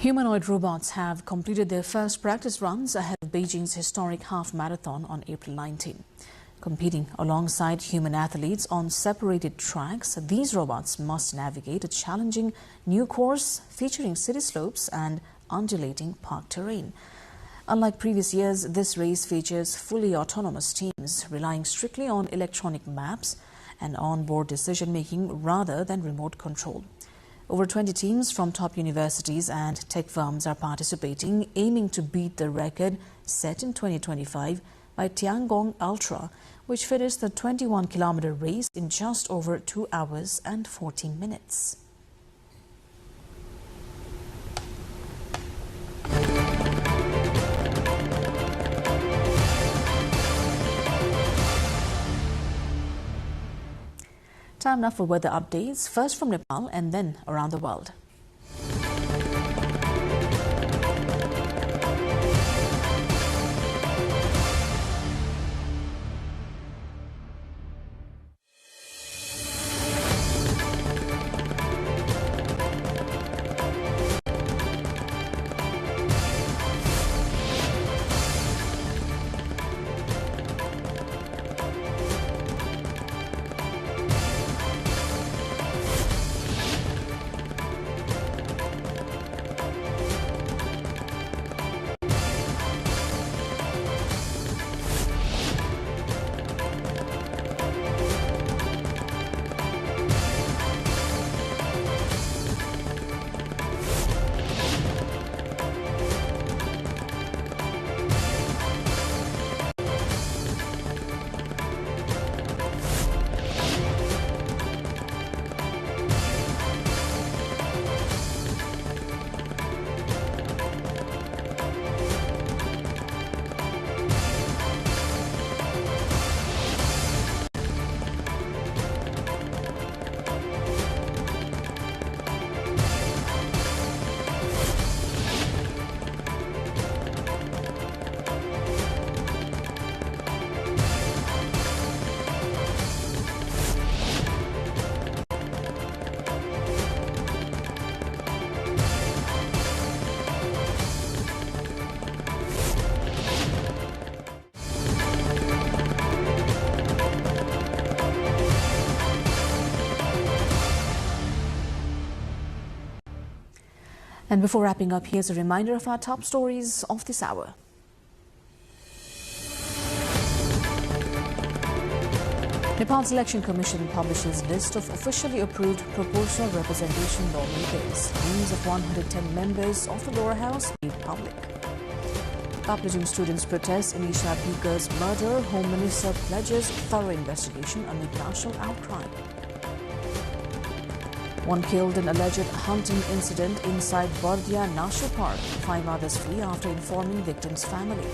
Humanoid robots have completed their first practice runs ahead of Beijing's historic half marathon on April 19. Competing alongside human athletes on separated tracks, these robots must navigate a challenging new course featuring city slopes and undulating park terrain. Unlike previous years, this race features fully autonomous teams relying strictly on electronic maps and onboard decision-making rather than remote control. Over 20 teams from top universities and tech firms are participating, aiming to beat the record set in 2025 by Tiangong Ultra, which finished the 21-kilometer race in just over 2 hours and 14 minutes. Time now for weather updates, first from Nepal and then around the world. And before wrapping up, here's a reminder of our top stories of this hour. Nepal's Election Commission publishes list of officially approved proportional representation lawmakers. Names of 110 members of the lower house made public. Uplifting students' protests in Isha Bika's murder. Home Minister pledges thorough investigation amid national outcry. One killed in alleged hunting incident inside Bardia National Park. 5 others flee after informing victims' family.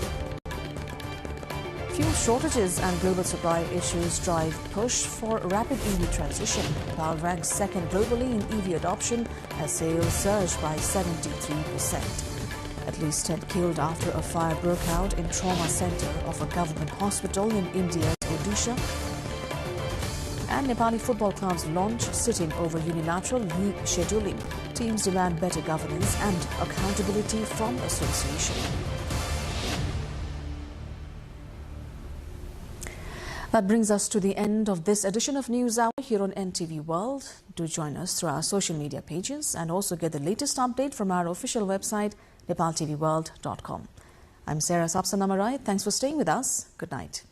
Fuel shortages and global supply issues drive push for rapid EV transition. Nepal ranks second globally in EV adoption as sales surged by 73%. At least 10 killed after a fire broke out in trauma center of a government hospital in India's Odisha. And Nepali football clubs launch sitting over unilateral league scheduling. Teams demand better governance and accountability from association. That brings us to the end of this edition of News Hour here on NTV World. Do join us through our social media pages and also get the latest update from our official website, nepaltelevision.com. I'm Sarah Sapsanamarai. Thanks for staying with us. Good night.